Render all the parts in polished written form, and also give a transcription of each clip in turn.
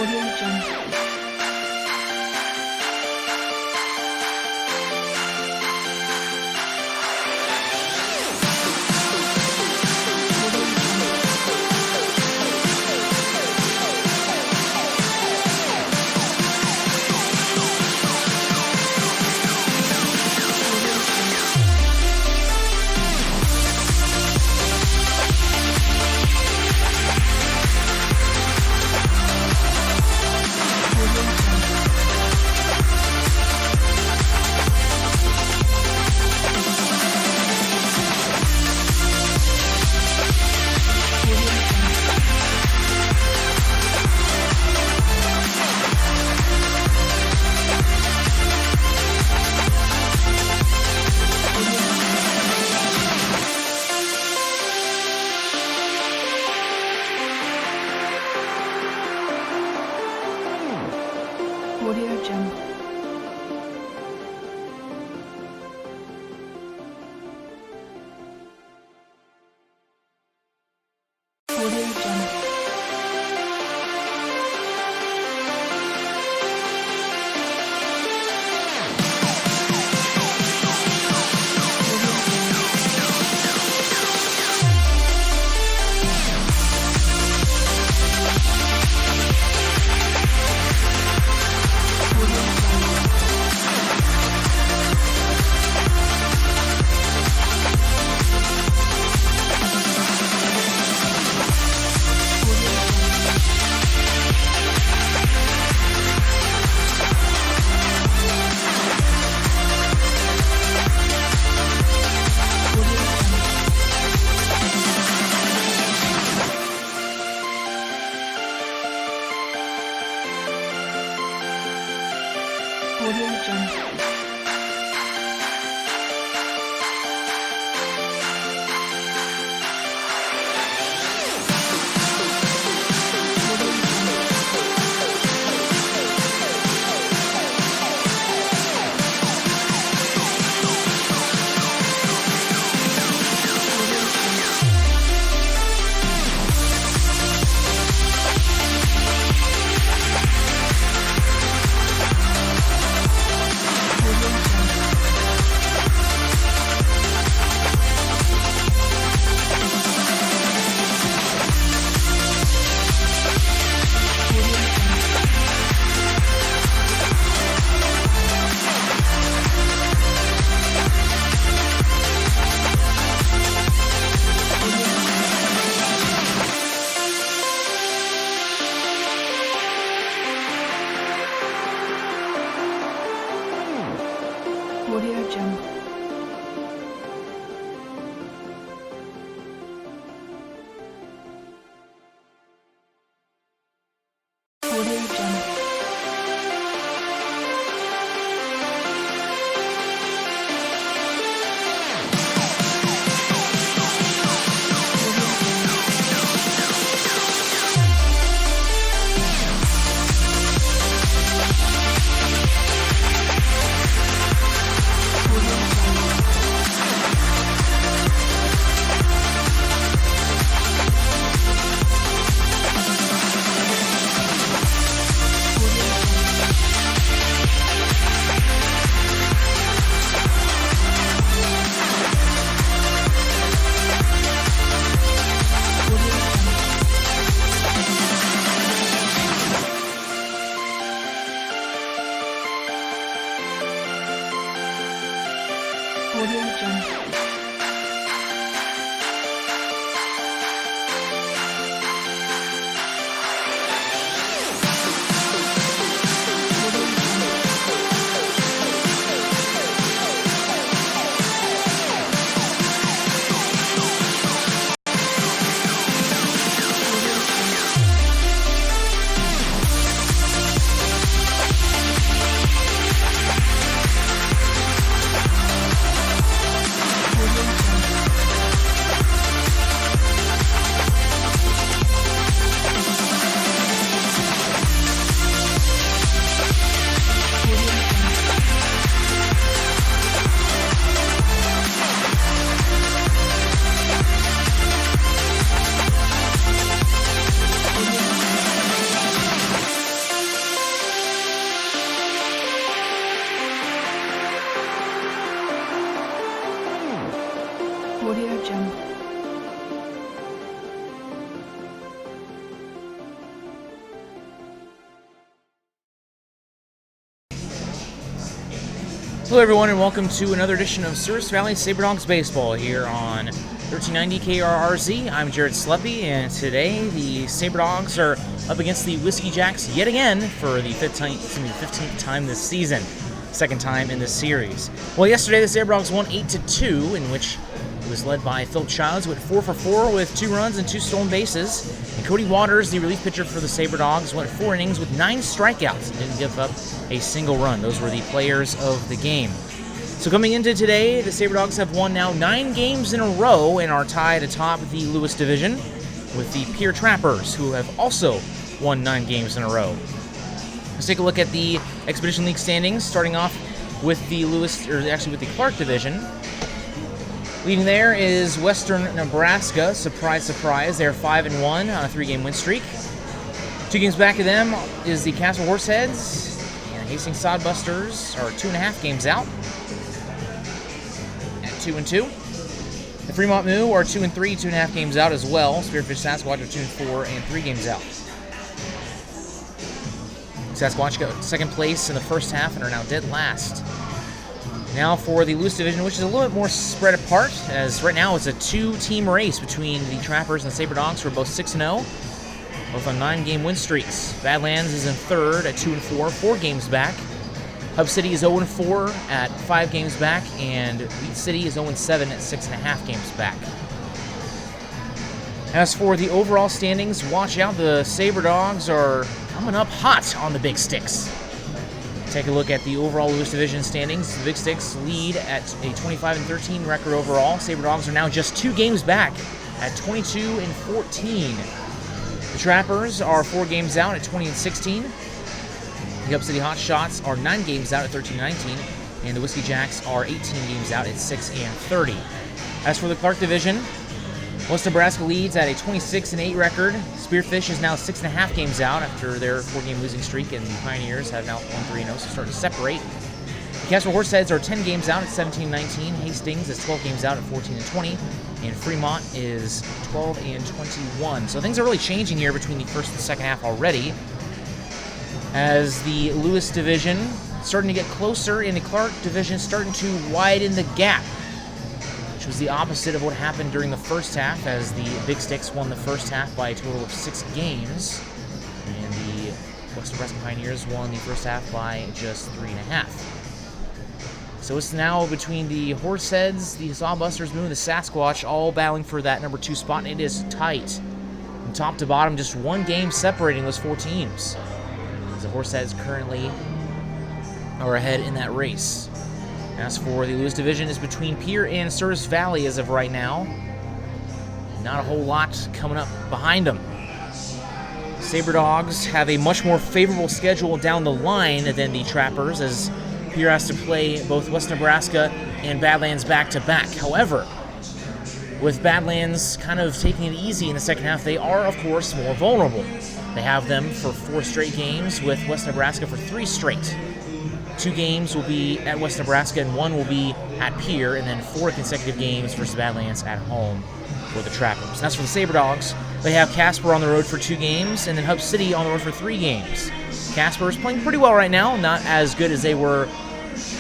Audio Jungle. Audio Jungle. Audio Jungle. Audio Jungle. Hello everyone and welcome to another edition of Service Valley Sabre Dogs Baseball here on 1390 KRRZ. I'm Jared Sleppy, and today the Sabre Dogs are up against the Whiskey Jacks yet again for the 15th time this season. Second time in this series. Well, yesterday the Sabre Dogs won 8-2, in which it was led by Phil Childs, who went 4 for 4 with 2 runs and 2 stolen bases. And Cody Waters, the relief pitcher for the Sabre Dogs, went 4 innings with 9 strikeouts and didn't give up a single run. Those were the players of the game. So coming into today, the Sabre Dogs have won now 9 games in a row and are tied atop the Lewis division with the Pier Trappers, who have also won 9 games in a row. Let's take a look at the Expedition League standings, starting off with the with the Clark division. Leading there is Western Nebraska. Surprise, surprise. They're 5-1 on a 3-game win streak. 2 games back of them is the Castle Horseheads, and Hastings Sodbusters are 2.5 games out at 2-2. The Fremont Moo are 2-3, 2.5 games out as well. Spearfish Sasquatch are 2-4 and 3 games out. Sasquatch got second place in the first half and are now dead last. Now for the Lewis division, which is a little bit more spread apart, as right now it's a 2-team race between the Trappers and the Sabre Dogs, who are both 6-0, both on 9-game win streaks. Badlands is in third at 2-4, 4 games back. Hub City is 0-4 at 5 games back, and Wheat City is 0-7 at 6.5 games back. As for the overall standings, watch out, the Sabre Dogs are coming up hot on the Big Sticks. Take a look at the overall Lewis Division standings. The Big Sticks lead at a 25-13 record overall. Sabre Dogs are now just 2 games back at 22-14. The Trappers are 4 games out at 20-16. The Up City Hot Shots are 9 games out at 13-19. And the Whiskey Jacks are 18 games out at 6-30. As for the Clark Division, West Nebraska leads at a 26-8 record. Spearfish is now 6.5 games out after their 4-game losing streak, and the Pioneers have now won 3-0, so starting to separate. The Castle Horseheads are 10 games out at 17-19. Hastings is 12 games out at 14-20. And Fremont is 12-21. So things are really changing here between the first and second half already, as the Lewis division starting to get closer and the Clark division starting to widen the gap, which was the opposite of what happened during the first half, as the Big Sticks won the first half by a total of 6 games, and the West Nebraska Pioneers won the first half by just 3.5. So it's now between the Horseheads, the Sawbusters, Moo, and the Sasquatch, all battling for that number 2 spot, and it is tight. From top to bottom, just 1 game separating those 4 teams, as the Horseheads currently are ahead in that race. As for the Lewis division, is between Pier and Service Valley as of right now. Not a whole lot coming up behind them. Sabre Dogs have a much more favorable schedule down the line than the Trappers, as Pier has to play both West Nebraska and Badlands back-to-back. However, with Badlands kind of taking it easy in the second half, they are, of course, more vulnerable. They have them for 4 straight games, with West Nebraska for 3 straight. 2 games will be at West Nebraska and 1 will be at Pier, and then 4 consecutive games versus Badlands at home for the Trappers. And that's for the Sabre Dogs. They have Casper on the road for 2 games, and then Hub City on the road for 3 games. Casper is playing pretty well right now, not as good as they were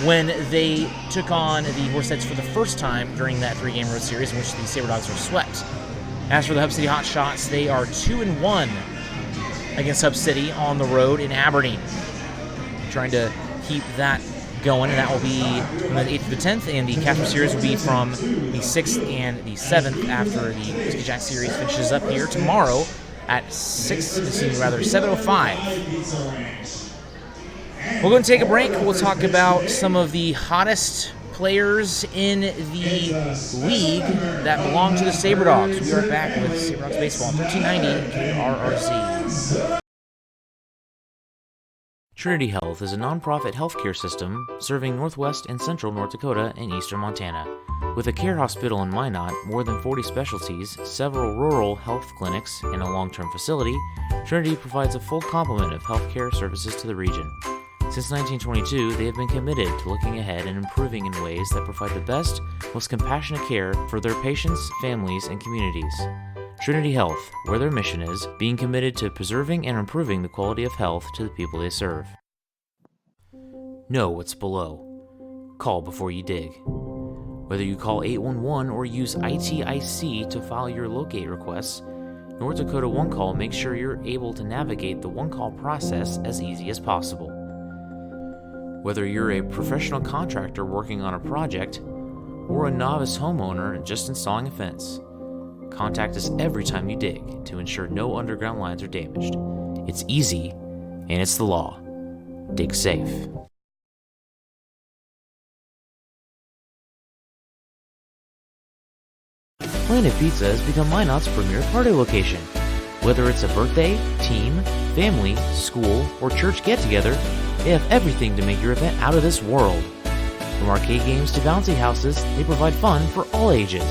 when they took on the Horseheads for the first time during that 3-game road series in which the Sabre Dogs were swept. As for the Hub City Hot Shots, they are 2-1 against Hub City on the road in Aberdeen, trying to keep that going, and that will be from the 8th to the 10th, and the Casper series will be from the 6th and the 7th after the Whiskey Jack series finishes up here tomorrow at 7:05. We'll go and take a break. We'll talk about some of the hottest players in the league that belong to the Sabre Dogs. We'll be right back with Sabre Dogs Baseball on 1390 KRRZ. Trinity Health is a nonprofit healthcare system serving northwest and central North Dakota and eastern Montana. With a care hospital in Minot, more than 40 specialties, several rural health clinics, and a long-term facility, Trinity provides a full complement of healthcare services to the region. Since 1922, they have been committed to looking ahead and improving in ways that provide the best, most compassionate care for their patients, families, and communities. Trinity Health, where their mission is, being committed to preserving and improving the quality of health to the people they serve. Know what's below. call before you dig. Whether you call 811 or use ITIC to file your locate requests, North Dakota One Call makes sure you're able to navigate the one call process as easy as possible. Whether you're a professional contractor working on a project or a novice homeowner just installing a fence, contact us every time you dig to ensure no underground lines are damaged. It's easy, and it's the law. Dig safe. Planet Pizza has become Minot's premier party location. Whether it's a birthday, team, family, school, or church get-together, they have everything to make your event out of this world. From arcade games to bouncy houses, they provide fun for all ages.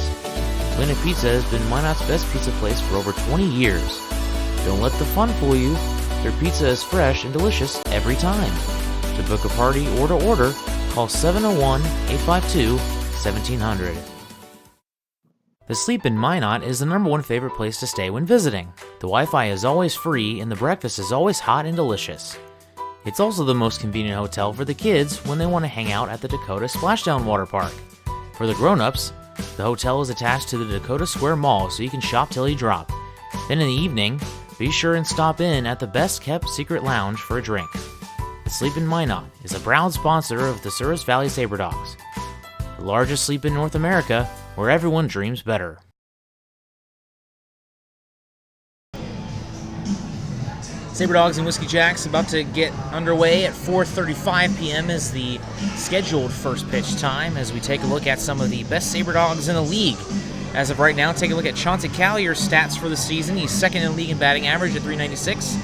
Planet Pizza has been Minot's best pizza place for over 20 years. Don't let the fun fool you. Their pizza is fresh and delicious every time. To book a party or to order, call 701-852-1700. The Sleep in Minot is the #1 favorite place to stay when visiting. The Wi-Fi is always free and the breakfast is always hot and delicious. It's also the most convenient hotel for the kids when they want to hang out at the Dakota Splashdown Water Park. For the grown-ups, the hotel is attached to the Dakota Square Mall so you can shop till you drop. Then in the evening, be sure and stop in at the best-kept secret lounge for a drink. The Sleep in Minot is a proud sponsor of the Souris Valley Sabre Dogs, the largest sleep in North America, where everyone dreams better. Sabre Dogs and Whiskey Jacks about to get underway at 4:35 p.m. is the scheduled first pitch time as we take a look at some of the best Sabre Dogs in the league. As of right now, take a look at Chauncey Collier's stats for the season. He's second in the league in batting average at .396,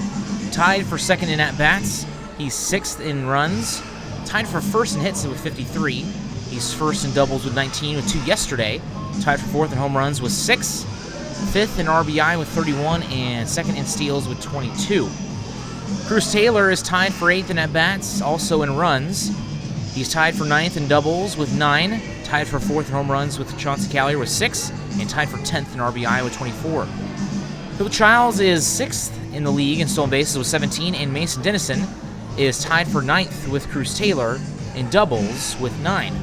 tied for second in at-bats. He's sixth in runs, tied for first in hits with 53. He's first in doubles with 19 with 2 yesterday, tied for fourth in home runs with 6, fifth in RBI with 31, and second in steals with 22. Cruz Taylor is tied for 8th in at-bats, also in runs. He's tied for 9th in doubles with 9, tied for 4th in home runs with Chauncey Collier with 6, and tied for 10th in RBI with 24. Phil Childs is 6th in the league in stolen bases with 17, and Mason Dennison is tied for 9th with Cruz Taylor in doubles with 9.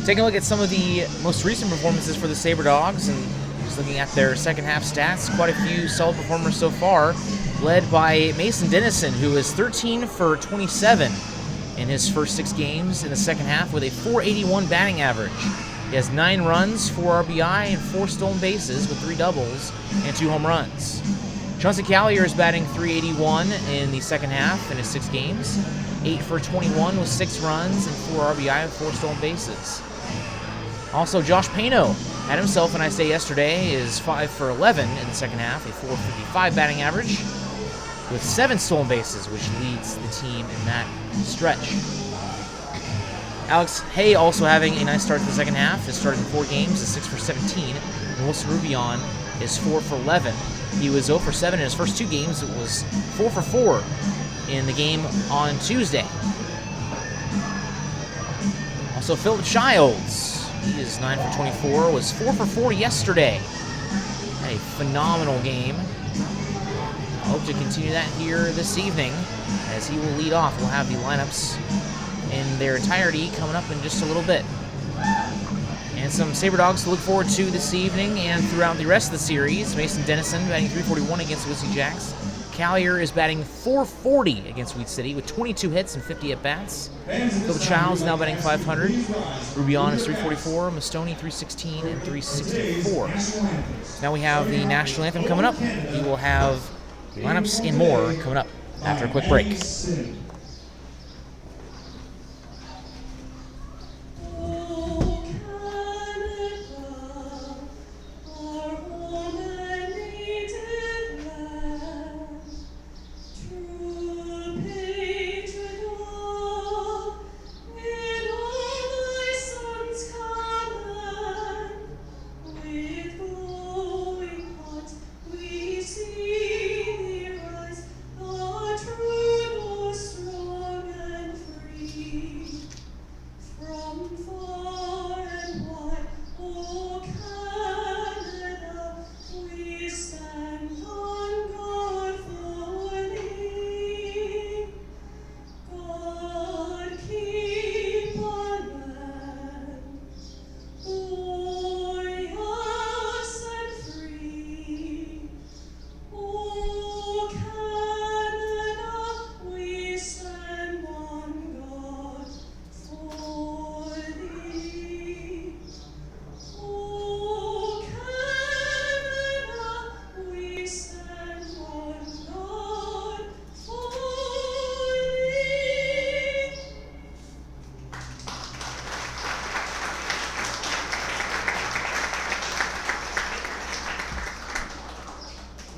Taking a look at some of the most recent performances for the Sabre Dogs and just looking at their second half stats, quite a few solid performers so far, led by Mason Dennison, who is 13 for 27 in his first 6 games in the second half with a .481 batting average. He has 9 runs, 4 RBI, and 4 stolen bases with 3 doubles and 2 home runs. Chauncey Collier is batting .381 in the second half in his 6 games, 8 for 21 with 6 runs and 4 RBI and 4 stolen bases. Also, Josh Pano had himself a nice day yesterday, is 5 for 11 in the second half, a .455 batting average with 7 stolen bases, which leads the team in that stretch. Alex Hay also having a nice start to the second half. Has started in 4 games, is 6 for 17. And Wilson Rubion is 4 for 11. He was 0 for 7 in his first 2 games. It was 4 for 4 in the game on Tuesday. Also, Philip Childs, he is 9 for 24, was 4 for 4 yesterday. Had a phenomenal game. I hope to continue that here this evening as he will lead off. We'll have the lineups in their entirety coming up in just a little bit. And some Sabre Dogs to look forward to this evening and throughout the rest of the series. Mason Dennison batting .341 against Whiskey Jacks. Collier is batting .440 against Wheat City with 22 hits and 50 at-bats. Phil Childs now batting .500. Rubion is .344, Mastoni .316, and .364. Now we have the National Anthem coming up. We will have lineups and more coming up after a quick break.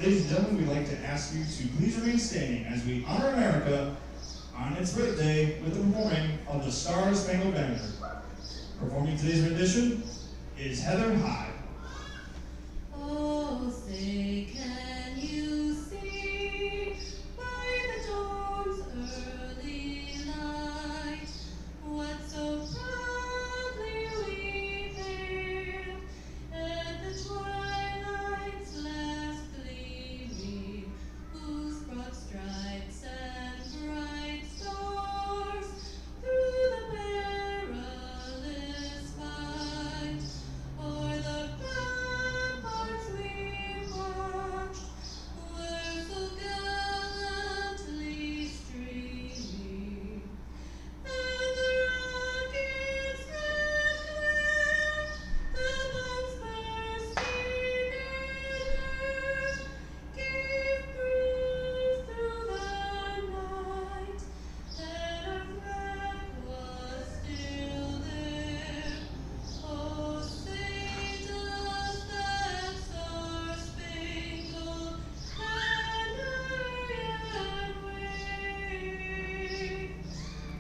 Ladies and gentlemen, we'd like to ask you to please remain standing as we honor America on its birthday with the performing of the Star Spangled Banner. Performing today's rendition is Heather Hyde. Oh, say can you see by the dawn's early light what so proudly we hailed at the twilight's last gleaming, whose broad stripes and bright stars through the perilous fight o'er the ramparts we marched were so gallantly streaming, and the rocket's red glare, the bombs bursting in air, gave proof through the night that our flag was still there. Oh, say does that star-spangled banner yet wave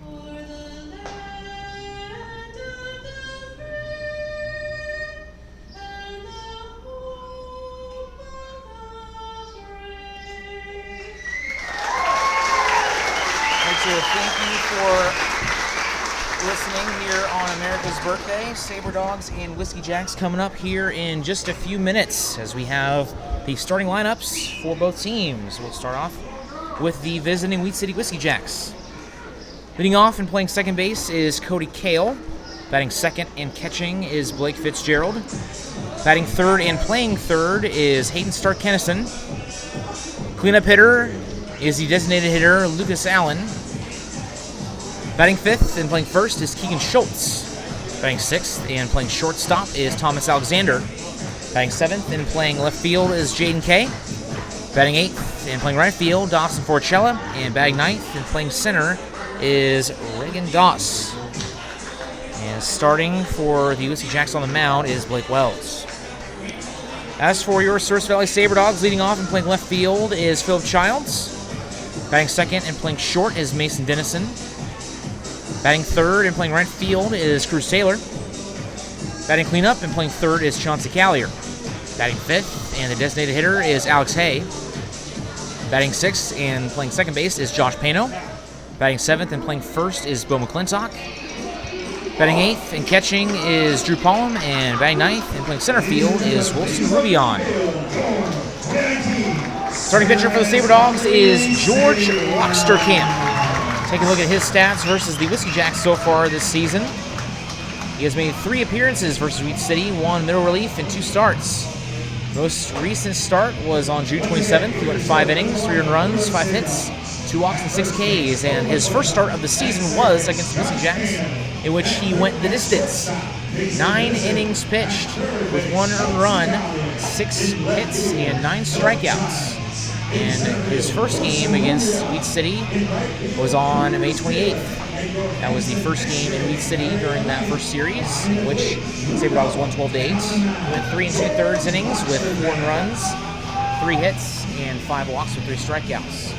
o'er the land of the free and the hope of the brave? I'd like to thank you for listening here on America's birthday. Sabre Dogs and Whiskey Jacks coming up here in just a few minutes as we have the starting lineups for both teams. We'll start off with the visiting Wheat City Whiskey Jacks. Leading off and playing second base is Cody Kale. Batting second and catching is Blake Fitzgerald. Batting third and playing third is Hayden Stark-Kennison. Cleanup hitter is the designated hitter Lucas Allen. Batting fifth and playing first is Keegan Schultz. Batting sixth and playing shortstop is Thomas Alexander. Batting seventh and playing left field is Jaden Kay. Batting eighth and playing right field, Dawson Forcella. And batting ninth and playing center is Reagan Goss. And starting for the Whiskey Jacks on the mound is Blake Wells. As for your Source Valley Sabre Dogs, leading off and playing left field is Philip Childs. Batting second and playing short is Mason Dennison. Batting third and playing right field is Cruz Taylor. Batting cleanup and playing third is Chauncey Callier. Batting fifth and the designated hitter is Alex Hay. Batting sixth and playing second base is Josh Pano. Batting seventh and playing first is Bo McClintock. Batting eighth and catching is Drew Pollum. And batting ninth and playing center field is Wilson Rubion. Starting pitcher for the Sabre Dogs is George Locksterkamp. Take a look at his stats versus the Whiskey Jacks so far this season. He has made 3 appearances versus Wheat City, 1 middle relief, and 2 starts. Most recent start was on June 27th. He went 5 innings, 3 earned runs, 5 hits, 2 walks, and 6 Ks. And his first start of the season was against the Whiskey Jacks, in which he went the distance. 9 innings pitched with 1 earned run, 6 hits, and 9 strikeouts. And his first game against Wheat City was on May 28th. That was the first game in Wheat City during that first series, in which Sabre Dogs won 12-8. Went 3 2/3 innings with 4 runs, 3 hits, and 5 walks with 3 strikeouts.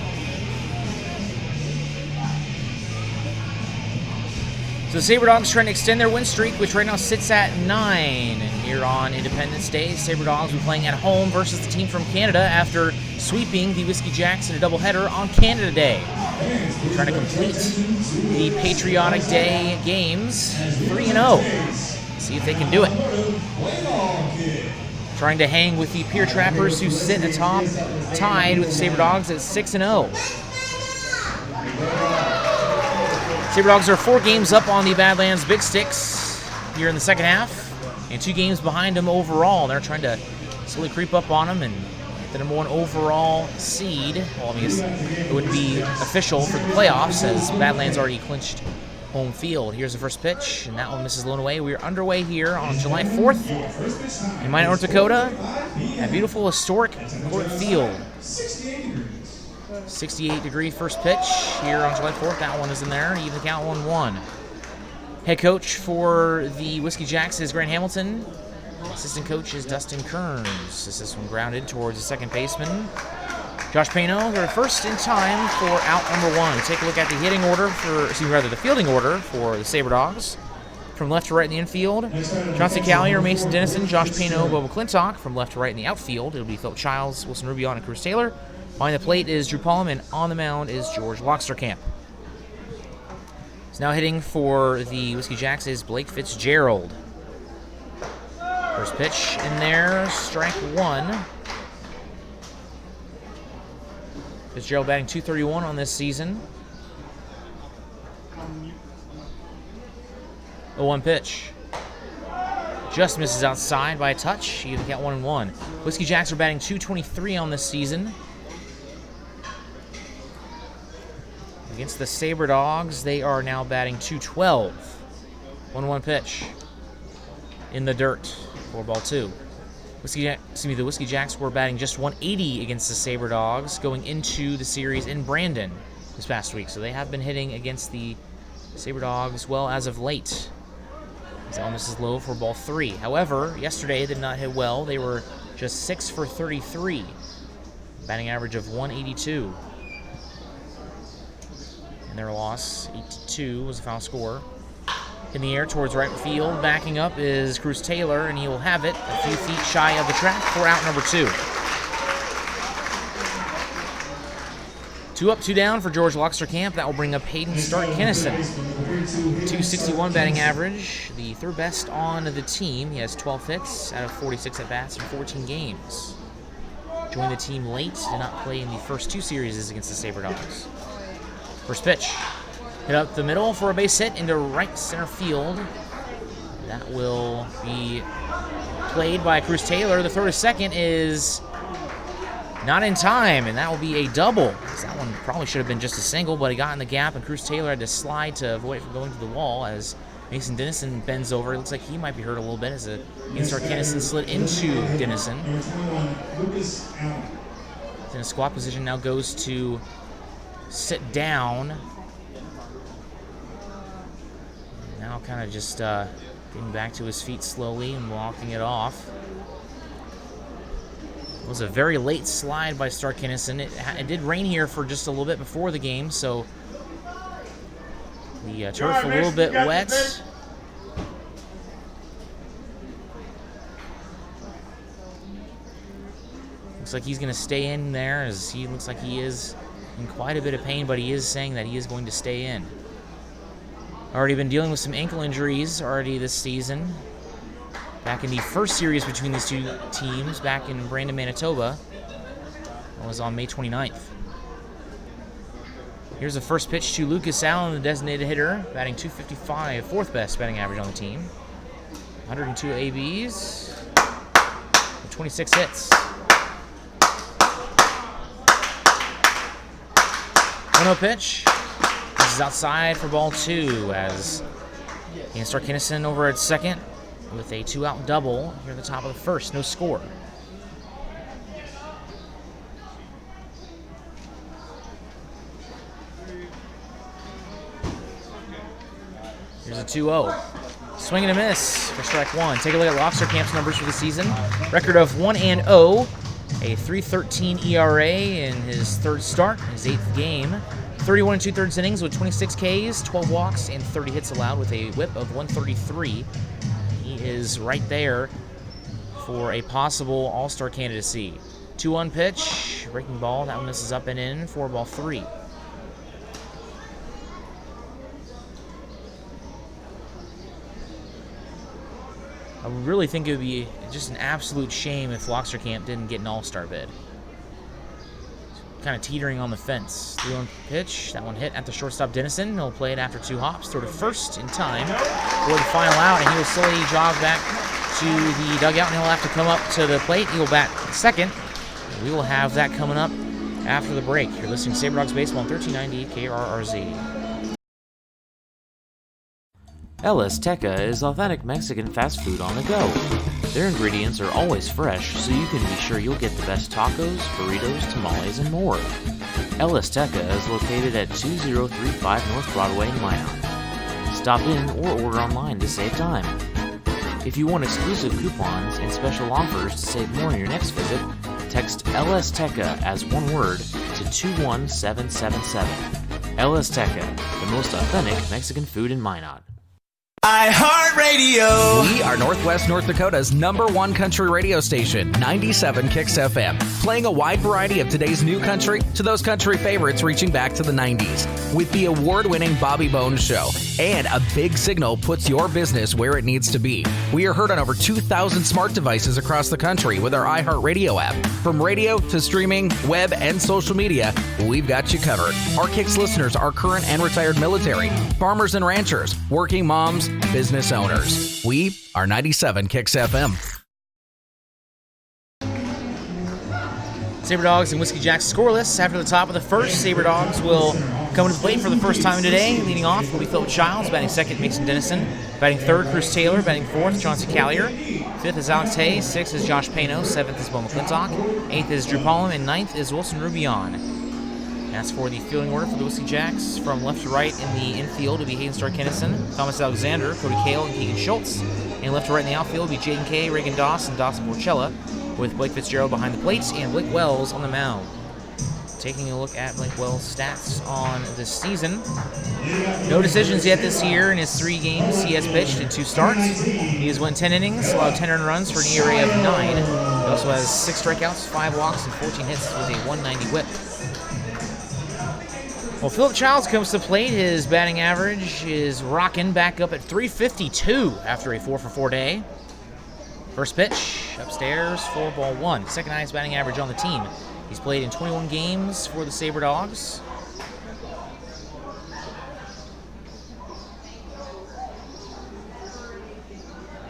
So the Sabre Dogs trying to extend their win streak, which right now sits at 9. And here on Independence Day, Sabre Dogs will be playing at home versus the team from Canada after sweeping the Whiskey Jacks in a doubleheader on Canada Day. We're trying to complete the Patriotic Day games 3-0. See if they can do it. Trying to hang with the Pier Trappers, who sit atop, tied with the Sabre Dogs at 6-0. Sabre Dogs are 4 games up on the Badlands Big Sticks here in the second half, and 2 games behind them overall. They're trying to slowly creep up on them and get the number 1 overall seed. Well, I guess it would be official for the playoffs, as Badlands already clinched home field. Here's the first pitch, and that one misses low and away. We are underway here on July 4th in Minot, North Dakota, at beautiful historic Court Field. 68-degree first pitch here on July 4th. That one is in there. Even the count 1-1. Head coach for the Whiskey Jacks is Grant Hamilton. Assistant coach is Dustin Kearns. This is one grounded towards the second baseman. Josh Pano, they're first in time for out number 1. Take a look at the hitting order the fielding order for the Sabre Dogs. From left to right in the infield, Johnson Callier, Mason Dennison, Josh Pano, Bobo Clintock. From left to right in the outfield, it'll be Philip Childs, Wilson Rubion, and Cruz Taylor. Behind the plate is Drew Palm, and on the mound is George Locksterkamp. So now hitting for the Whiskey Jacks is Blake Fitzgerald. First pitch in there, strike 1. Fitzgerald batting .231 on this season. 0-1 pitch. Just misses outside by a touch. You get 1-1. Whiskey Jacks are batting .223 on this season. Against the Sabre Dogs, they are now batting .212. 1-1 pitch. In the dirt. 4-2. The Whiskey Jacks were batting just .180 against the Sabre Dogs going into the series in Brandon this past week. So they have been hitting against the Sabre Dogs well as of late. That one misses low for ball 3. However, yesterday they did not hit well. They were just 6 for 33. Batting average of 182. And their loss, 8-2, was the final score. In the air towards right field, backing up is Cruz Taylor, and he will have it a few feet shy of the track for out number 2. 2 up, 2 down for George Locksterkamp. That will bring up Hayden Stark-Kinnison. .261 batting average, the third best on the team. He has 12 hits out of 46 at-bats in 14 games. Joined the team late, did not play in the first 2 series against the Sabre Dogs. First pitch. Hit up the middle for a base hit into right center field. That will be played by Cruz Taylor. The throw to second is not in time, and that will be a double. That one probably should have been just a single, but he got in the gap, and Cruz Taylor had to slide to avoid it from going to the wall as Mason Dennison bends over. It looks like he might be hurt a little bit as Stark-Kinnison slid into Dennison. In a squat position, now goes to sit down. Now kind of just getting back to his feet slowly and walking it off. It was a very late slide by Stark-Kinnison. It did rain here for just a little bit before the game, so the turf a little bit wet. Looks like he's going to stay in there, as he looks like he is in quite a bit of pain, but he is saying that he is going to stay in. Already been dealing with some ankle injuries already this season. Back in the first series between these two teams, back in Brandon, Manitoba, that was on May 29th. Here's the first pitch to Lucas Allen, the designated hitter, batting .255, fourth best batting average on the team. 102 ABs, 26 hits. 1-0 pitch. This is outside for ball 2 as Hayden Stark-Kinnison over at second with a 2-out double here at the top of the first. No score. Here's a 2-0. Swing and a miss for strike 1. Take a look at Locksterkamp's numbers for the season. Record of 1-0, a 3.13 ERA in his third start, his 8th game. 31 2/3 innings with 26 Ks, 12 walks, and 30 hits allowed with a whip of 133. He is right there for a possible All-Star candidacy. 2-1 pitch, breaking ball. That one misses up and in for ball 3. I really think it would be just an absolute shame if Locksterkamp didn't get an All-Star bid. Kind of teetering on the fence. 3-1 pitch. That one hit at the shortstop Dennison. He'll play it after 2 hops. Throw to first in time for the final out, and he will slowly jog back to the dugout, and he'll have to come up to the plate. He will bat second. We will have that coming up after the break. You're listening to Sabre Dogs Baseball on 1390 KRRZ. El Azteca is authentic Mexican fast food on the go. Their ingredients are always fresh, so you can be sure you'll get the best tacos, burritos, tamales, and more. El Azteca is located at 2035 North Broadway in Minot. Stop in or order online to save time. If you want exclusive coupons and special offers to save more on your next visit, text LS Teca as one word to 21777. LS Teca, the most authentic Mexican food in Minot. iHeartRadio. We are Northwest North Dakota's #1 country radio station, 97 Kicks FM, playing a wide variety of today's new country to those country favorites reaching back to the 90s. With the award-winning Bobby Bones Show, and a big signal puts your business where it needs to be. We are heard on over 2,000 smart devices across the country with our iHeartRadio app. From radio to streaming, web, and social media, we've got you covered. Our Kicks listeners are current and retired military, farmers and ranchers, working moms, business owners. We are 97 Kicks FM. Sabre Dogs and Whiskey Jacks scoreless after the top of the first. Sabre Dogs will come to the plate for the first time today. Leading off will be Philip Childs, batting second, Mason Dennison. Batting third, Chris Taylor. Batting fourth, Chauncey Callier. Fifth is Alex Hay. Sixth is Josh Pano. Seventh is Bo McClintock. Eighth is Drew Pollum. And ninth is Wilson Rubion. As for the fielding order for the Whiskey Jacks, from left to right in the infield will be Hayden Starr Kennison, Thomas Alexander, Cody Cale, and Keegan Schultz. And left to right in the outfield will be Jaden Kay, Reagan Doss, and Dawson Porchella, with Blake Fitzgerald behind the plate and Blake Wells on the mound. Taking a look at Blake Wells' stats on this season. No decisions yet this year in his 3 games he has pitched in 2 starts. He has won 10 innings, allowed 10 earned runs for an ERA of 9. He also has 6 strikeouts, 5 walks, and 14 hits with a 190 whip. Well, Philip Childs comes to the plate. His batting average is rocking back up at 352 after a 4-for-4 day. First pitch, upstairs for ball 1. Second highest batting average on the team. He's played in 21 games for the Sabre Dogs.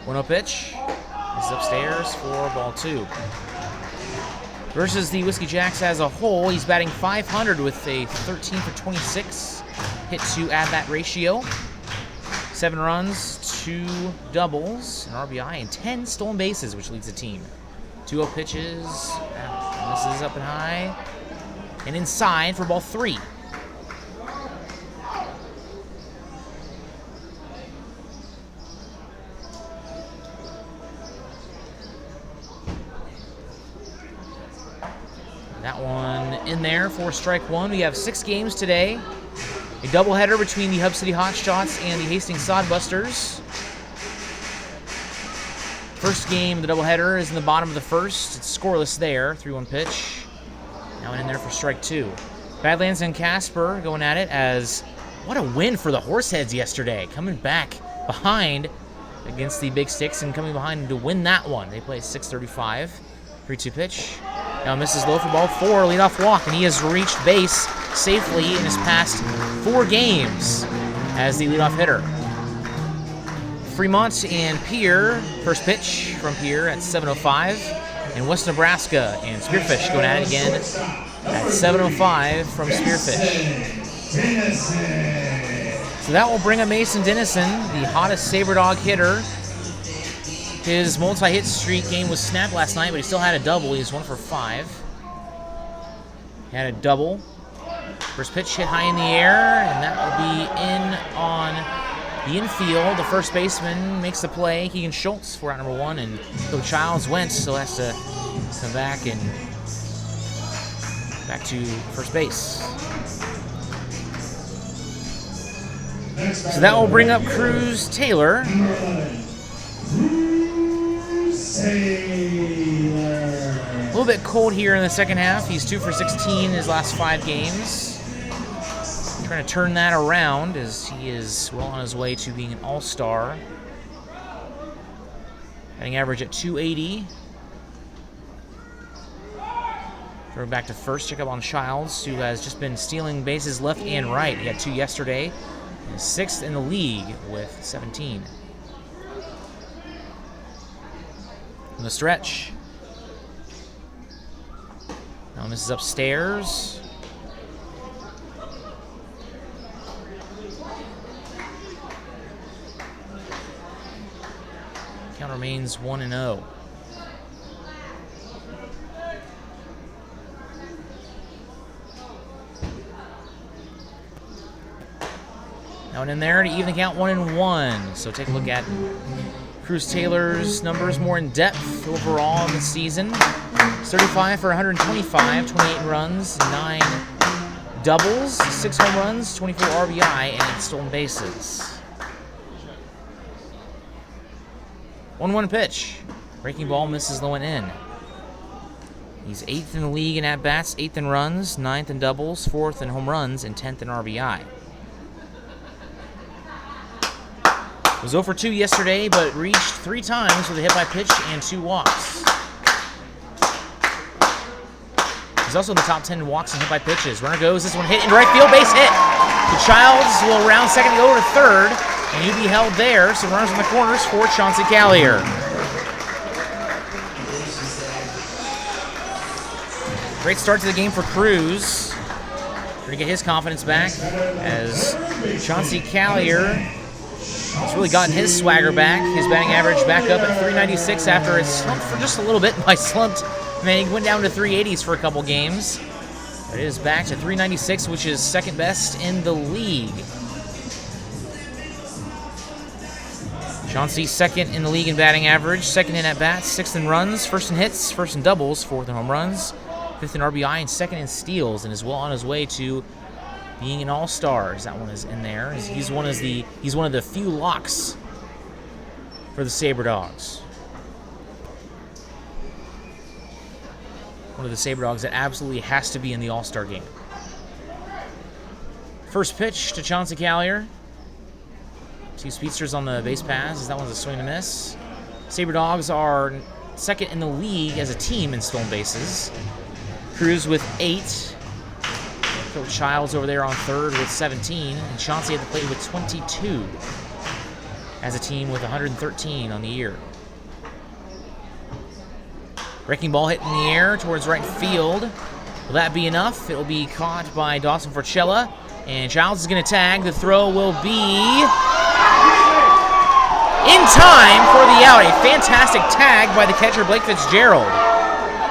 One-0 pitch. This is upstairs for ball 2. Versus the Whiskey Jacks as a whole, he's batting .500 with a 13 for 26 hit to at-bat ratio. 7 runs, 2 doubles, an RBI, and 10 stolen bases, which leads the team. 2-0 pitches. This is up and high. And inside for ball 3. That one in there for strike 1. We have 6 games today. A doubleheader between the Hub City Hotshots and the Hastings Sodbusters. First game of the doubleheader is in the bottom of the first. It's scoreless there. 3-1 pitch. Now in there for strike 2. Badlands and Casper going at it as what a win for the Horseheads yesterday. Coming back behind against the Big Sticks and coming behind to win that one. They play 6:35. 3-2 pitch. Now misses low for ball 4, leadoff walk, and he has reached base safely in his past 4 games as the leadoff hitter. Fremont and Pierre, first pitch from Pierre at 7:05, and West Nebraska and Spearfish going at it again at 7:05 from Spearfish. So that will bring up Mason Dennison, the hottest Sabre Dog hitter. His multi-hit streak game was snapped last night, but he still had a double. He was 1 for 5. He had a double. First pitch hit high in the air, and that will be in on the infield. The first baseman makes the play. Keegan Schultz for out number 1, and Phil Childs went, so has to come back to first base. So that will bring up Cruz Taylor. A little bit cold here in the second half. He's 2 for 16 in his last 5 games. Trying to turn that around as he is well on his way to being an all-star. Batting average at 280. Throw back to first. Check up on Childs, who has just been stealing bases left and right. He had 2 yesterday. And 6th in the league with 17. On the stretch. Now this is upstairs. Count remains 1-0. Now and in there to even the count 1-1. So take a look at Cruz Taylor's numbers more in depth overall in the season. 35 for 125, 28 runs, 9 doubles, 6 home runs, 24 RBI, and stolen bases. 1-1 pitch. Breaking ball misses low and in. He's 8th in the league in at-bats, 8th in runs, 9th in doubles, 4th in home runs, and 10th in RBI. Was 0 for 2 yesterday, but reached 3 times with a hit by pitch and 2 walks. He's also in the top 10 in walks and hit by pitches. Runner goes, this one hit in right field, base hit. The Childs will round second to go to third, and he'll be held there, so runners in the corners for Chauncey Callier. Great start to the game for Cruz. Trying to get his confidence back as Chauncey Callier has really gotten his swagger back. His batting average back up at 396 after it slumped for just a little bit. By slumped, man, he went down to 380s for a couple games. But it is back to 396, which is second best in the league. Chauncey second in the league in batting average, second in at-bats, 6th in runs, 1st in hits, 1st in doubles, 4th in home runs, 5th in RBI, and 2nd in steals, and is well on his way to being an all-star. That one is in there. He's one of the few locks for the Sabre Dogs. One of the Sabre Dogs that absolutely has to be in the all-star game. First pitch to Chauncey Callier. 2 speedsters on the base paths. That one's a swing and a miss. Sabre Dogs are second in the league as a team in stolen bases. Cruz with 8. Phil Childs over there on third with 17. And Chauncey at the plate with 22 as a team with 113 on the year. Breaking ball hit in the air towards right field. Will that be enough? It will be caught by Dawson Forcella. And Childs is going to tag. The throw will be in time for the out. A fantastic tag by the catcher, Blake Fitzgerald.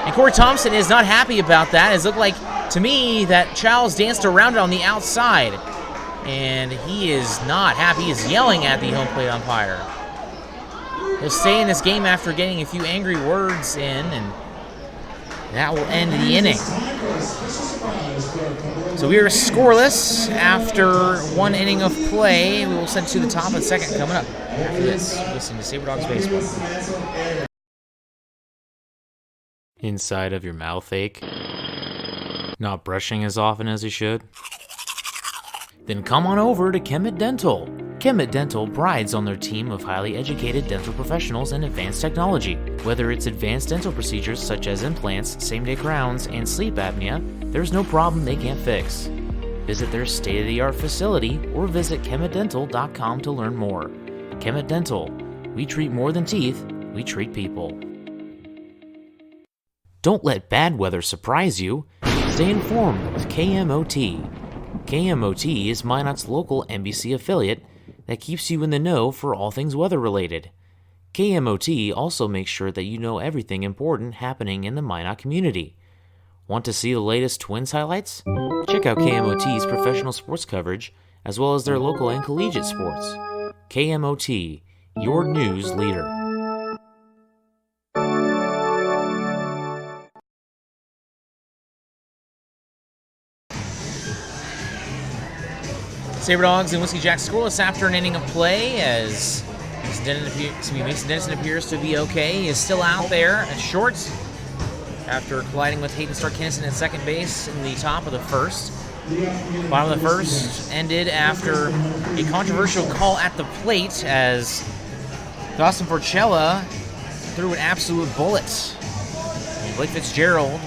And Corey Thompson is not happy about that. It looked like, to me, that Childs danced around it on the outside. And he is not happy. He is yelling at the home plate umpire. He'll stay in this game after getting a few angry words in, and that will end the inning. So we are scoreless after 1 inning of play. We will send to the top of the second coming up. After this, listen to Sabre Dogs Baseball. Inside of your mouth ache? Not brushing as often as you should? Then come on over to Kemet Dental. Kemet Dental prides on their team of highly educated dental professionals and advanced technology. Whether it's advanced dental procedures such as implants, same-day crowns, and sleep apnea, there's no problem they can't fix. Visit their state-of-the-art facility or visit KemetDental.com to learn more. Kemet Dental. We treat more than teeth, we treat people. Don't let bad weather surprise you. Stay informed with KMOT. KMOT is Minot's local NBC affiliate that keeps you in the know for all things weather-related. KMOT also makes sure that you know everything important happening in the Minot community. Want to see the latest Twins highlights? Check out KMOT's professional sports coverage, as well as their local and collegiate sports. KMOT, your news leader. Sabre Dogs and Whiskey Jacks scoreless after an inning of play as Mason Dennison appears to be okay. He is still out there at short after colliding with Hayden Stark-Kinnison at second base in the top of the first. Bottom of the first ended after a controversial call at the plate as Dawson Forcella threw an absolute bullet. And Blake Fitzgerald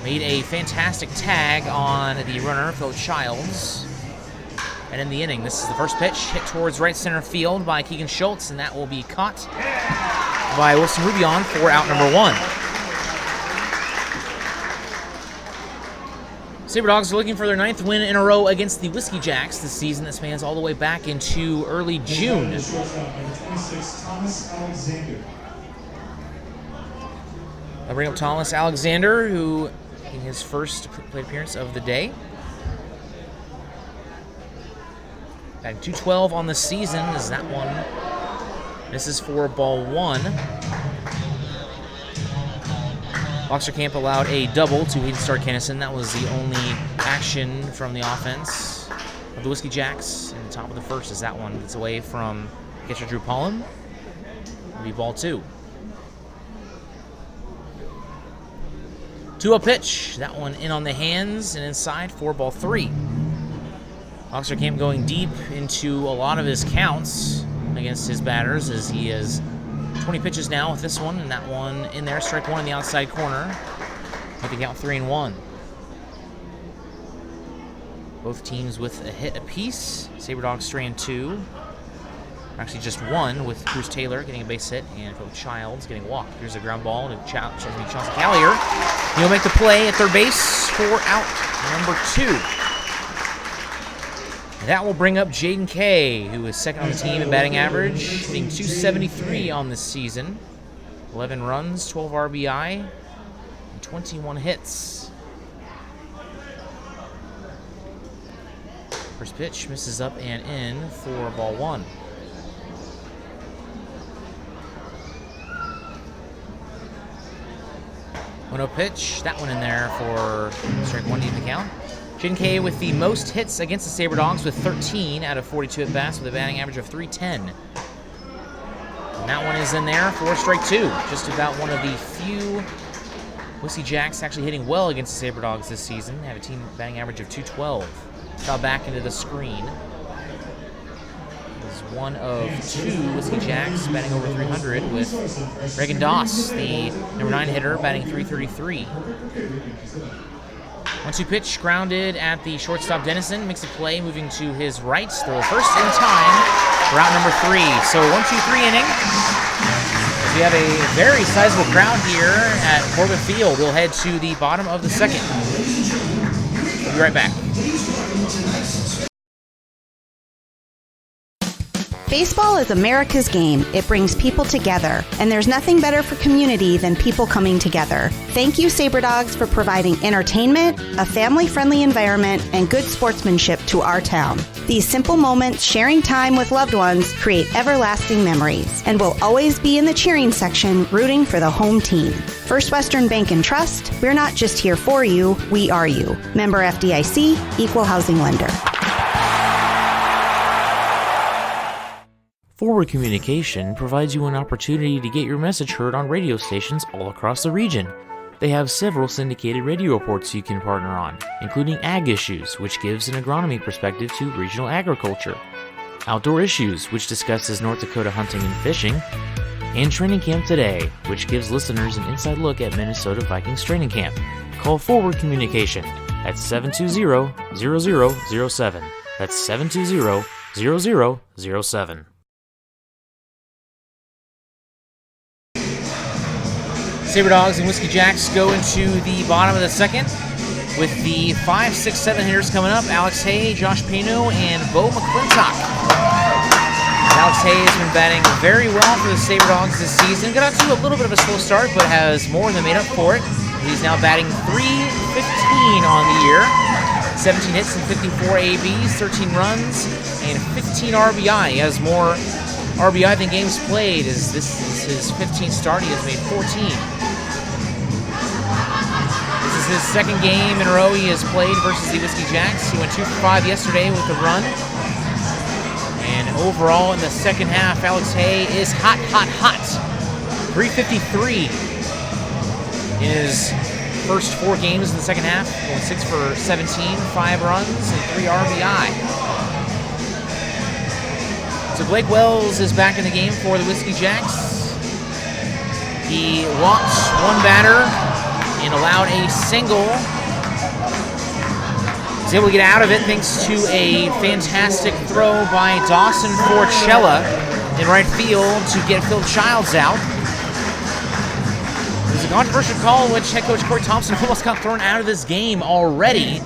made a fantastic tag on the runner, Phil Childs. And in the inning, this is the first pitch, hit towards right center field by Keegan Schultz, and that will be caught by Wilson Rubion for out number 1. Sabre Dogs are looking for their 9th win in a row against the Whiskey Jacks this season that spans all the way back into early June. I bring up Thomas Alexander, who in his first plate appearance of the day. Batting .212 on the season as that one Misses for ball 1. Boxer Camp allowed a double to Hayden Starr Kennison. That was the only action from the offense of the Whiskey Jacks. In the top of the first is that one. It's away from catcher Drew Pollum. It'll be ball 2. 2-0 pitch. That one in on the hands and inside for ball 3. Boxer Camp going deep into a lot of his counts against his batters as he has 20 pitches now with this one, and that one in there. Strike 1 in the outside corner. Make the count 3-1. Both teams with a hit apiece. Sabre Dogs strand 2. Actually just 1 with Bruce Taylor getting a base hit and Phil Childs getting walked. Here's a ground ball to Chauncey Callier. He'll make the play at third base for out number 2. That will bring up Jaden Kay, who is second on the team in batting average, hitting .273 on this season. 11 runs, 12 RBI, and 21 hits. First pitch misses up and in for ball 1. 1-0 pitch, that one in there for strike 1 to even the count. Jaden Kay with the most hits against the Sabre Dogs with 13 out of 42 at-bats with a batting average of .310. And that one is in there for strike 2. Just about one of the few Whiskey Jacks actually hitting well against the Sabre Dogs this season. They have a team batting average of .212. Foul back into the screen. Is one of 2 Whiskey Jacks batting over 300 with Reagan Doss, the number 9 hitter, batting .333. 1-2 pitch, grounded at the shortstop Dennison. Makes a play, moving to his right. Throw first in time for out number 3. So 1-2-3 inning. We have a very sizable crowd here at Corbett Field. We'll head to the bottom of the second. We'll be right back. Baseball is America's game. It brings people together, and there's nothing better for community than people coming together. Thank you, Sabre Dogs, for providing entertainment, a family-friendly environment, and good sportsmanship to our town. These simple moments, sharing time with loved ones, create everlasting memories, and will always be in the cheering section, rooting for the home team. First Western Bank and Trust, we're not just here for you, we are you. Member FDIC, Equal Housing Lender. Forward Communication provides you an opportunity to get your message heard on radio stations all across the region. They have several syndicated radio reports you can partner on, including Ag Issues, which gives an agronomy perspective to regional agriculture, Outdoor Issues, which discusses North Dakota hunting and fishing, and Training Camp Today, which gives listeners an inside look at Minnesota Vikings training camp. Call Forward Communication at 720-0007. That's 720-0007. Sabre Dogs and Whiskey Jacks go into the bottom of the second with the 5, 6, 7 hitters coming up. Alex Hay, Josh Pino, and Bo McClintock. Alex Hay has been batting very well for the Sabre Dogs this season. Got out to a little bit of a slow start, but has more than made up for it. He's now batting .315 on the year. 17 hits and 54 ABs, 13 runs, and 15 RBI. He has more RBI than games played, as this is his 15th start. He has made 14. This is his second game in a row he has played versus the Whiskey Jacks. He went 2 for 5 yesterday with a run. And overall in the second half, Alex Hay is hot, hot, hot. .353 in his first 4 games in the second half. Going 6 for 17, 5 runs, and 3 RBI. So Blake Wells is back in the game for the Whiskey Jacks. He walked one batter and allowed a single. He's able to get out of it thanks to a fantastic throw by Dawson Forcella in right field to get Phil Childs out. It was a controversial call in which head coach Corey Thompson almost got thrown out of this game already,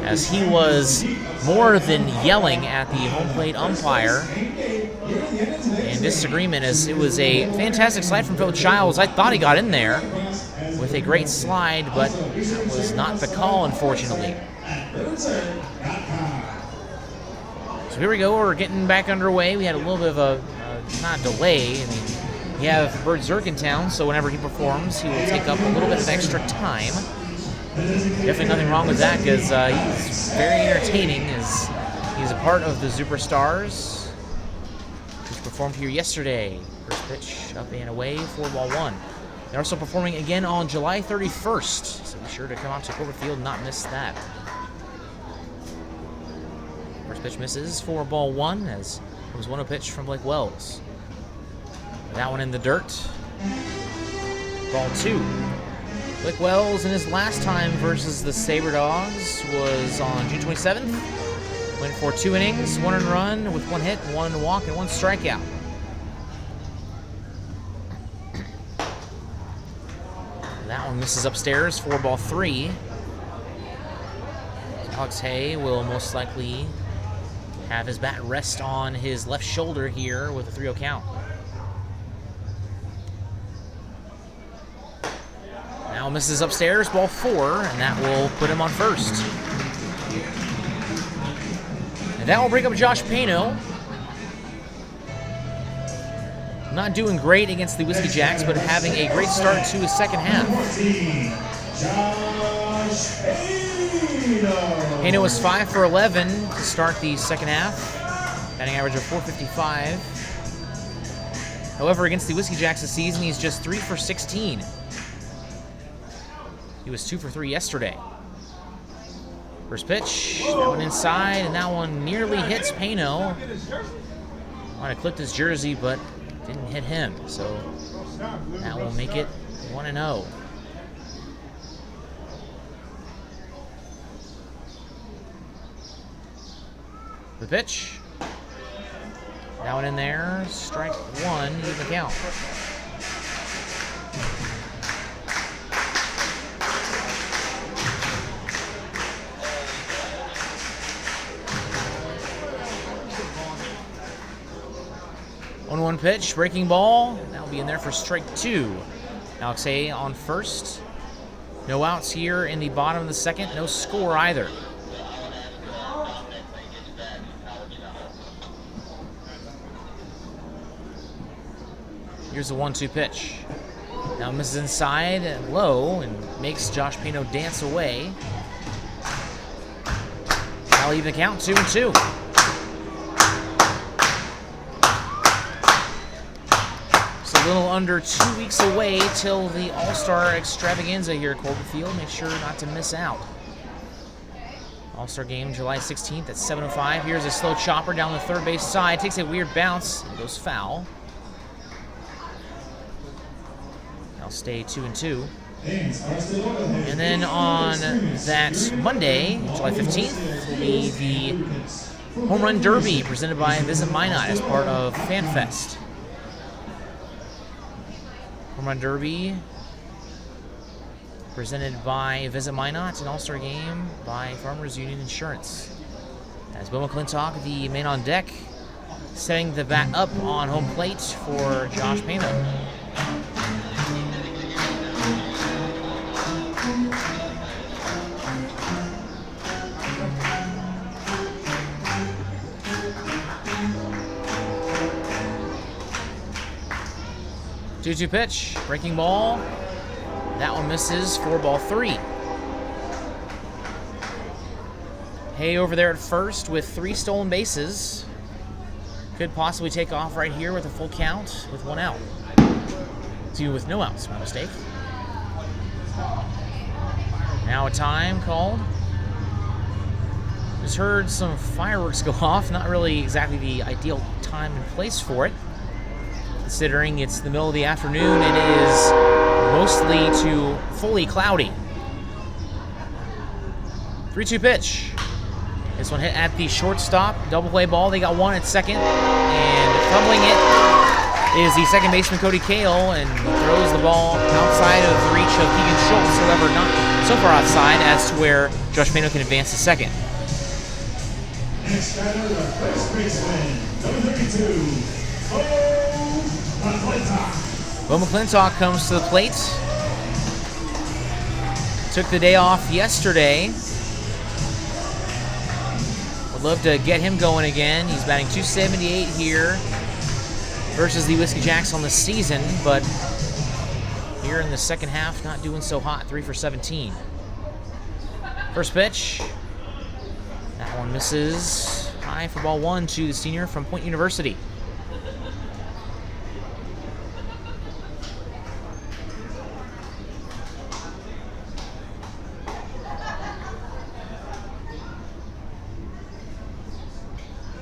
as he was more than yelling at the home plate umpire in disagreement, as it was a fantastic slide from Phil Childs. I thought he got in there with a great slide, but that was not the call, unfortunately. So here we go, we're getting back underway. We had a little bit of a not a delay. I mean, we have Bert Zerk in town, so whenever he performs, he will take up a little bit of extra time. Definitely nothing wrong with that, because he's very entertaining. He's a part of the Superstars, which performed here yesterday. First pitch, up and away, 4-1. They're also performing again on July 31st, so be sure to come out to Corbett Field and not miss that. First pitch misses, 4-1, as it was 1-0 pitch from Blake Wells. That one in the dirt. Ball 2. Blake Wells in his last time versus the Sabre Dogs was on June 27th. Went for 2 innings, 1 earned run with 1 hit, 1 walk, and 1 strikeout. That one misses upstairs, 4-3. Alex Hay will most likely have his bat rest on his left shoulder here with a 3-0 count. Now misses upstairs, ball 4, and that will put him on first. And that will bring up Josh Pano. Not doing great against the Whiskey Jacks, but having a great start to his second half. Pano was 5 for 11 to start the second half, batting average of .455. However, against the Whiskey Jacks this season, he's just 3 for 16. He was 2 for 3 yesterday. First pitch, that one inside, and that one nearly hits Pano. Might have clipped his jersey, but didn't hit him, so that will make it 1-0. The pitch. That one in there, strike 1, even count. One pitch, breaking ball. That'll be in there for strike 2. Alex Hay on first. No outs here in the bottom of the second. No score either. Here's the 1-2 pitch. Now misses inside and low and makes Josh Pano dance away. That'll even count 2-2. A little under 2 weeks away till the All-Star extravaganza here at Corbett Field. Make sure not to miss out. All-Star game July 16th at 7:05. Here's a slow chopper down the third base side. Takes a weird bounce. It goes foul. I'll stay 2-2. And then on that Monday, July 15th, will be the Home Run Derby presented by Visit Minot as part of FanFest. Home Run Derby presented by Visit Minot, an All-Star game by Farmers Union Insurance. As Bo McClintock, the man on deck, setting the bat up on home plate for Josh Pano. Two-two pitch, breaking ball. That one misses, 4-3. Hay over there at first with 3 stolen bases. Could possibly take off right here with a full count with 1 out. With no outs, my mistake. Now a time called. Just heard some fireworks go off. Not really exactly the ideal time and place for it, considering it's the middle of the afternoon and it is mostly to fully cloudy. 3-2 pitch. This one hit at the shortstop. Double play ball. They got 1 at second. And fumbling it is the second baseman, Cody Kale, and throws the ball outside of the reach of Keegan Schultz. However, not so far outside as to where Josh Pano can advance to second. Next batter, the first baseman, number 32, Bo McClintock comes to the plate. Took the day off yesterday. Would love to get him going again. He's batting .278 here versus the Whiskey Jacks on the season, but here in the second half, not doing so hot, 3 for 17. First pitch, that one misses high for ball 1 to the senior from Point University.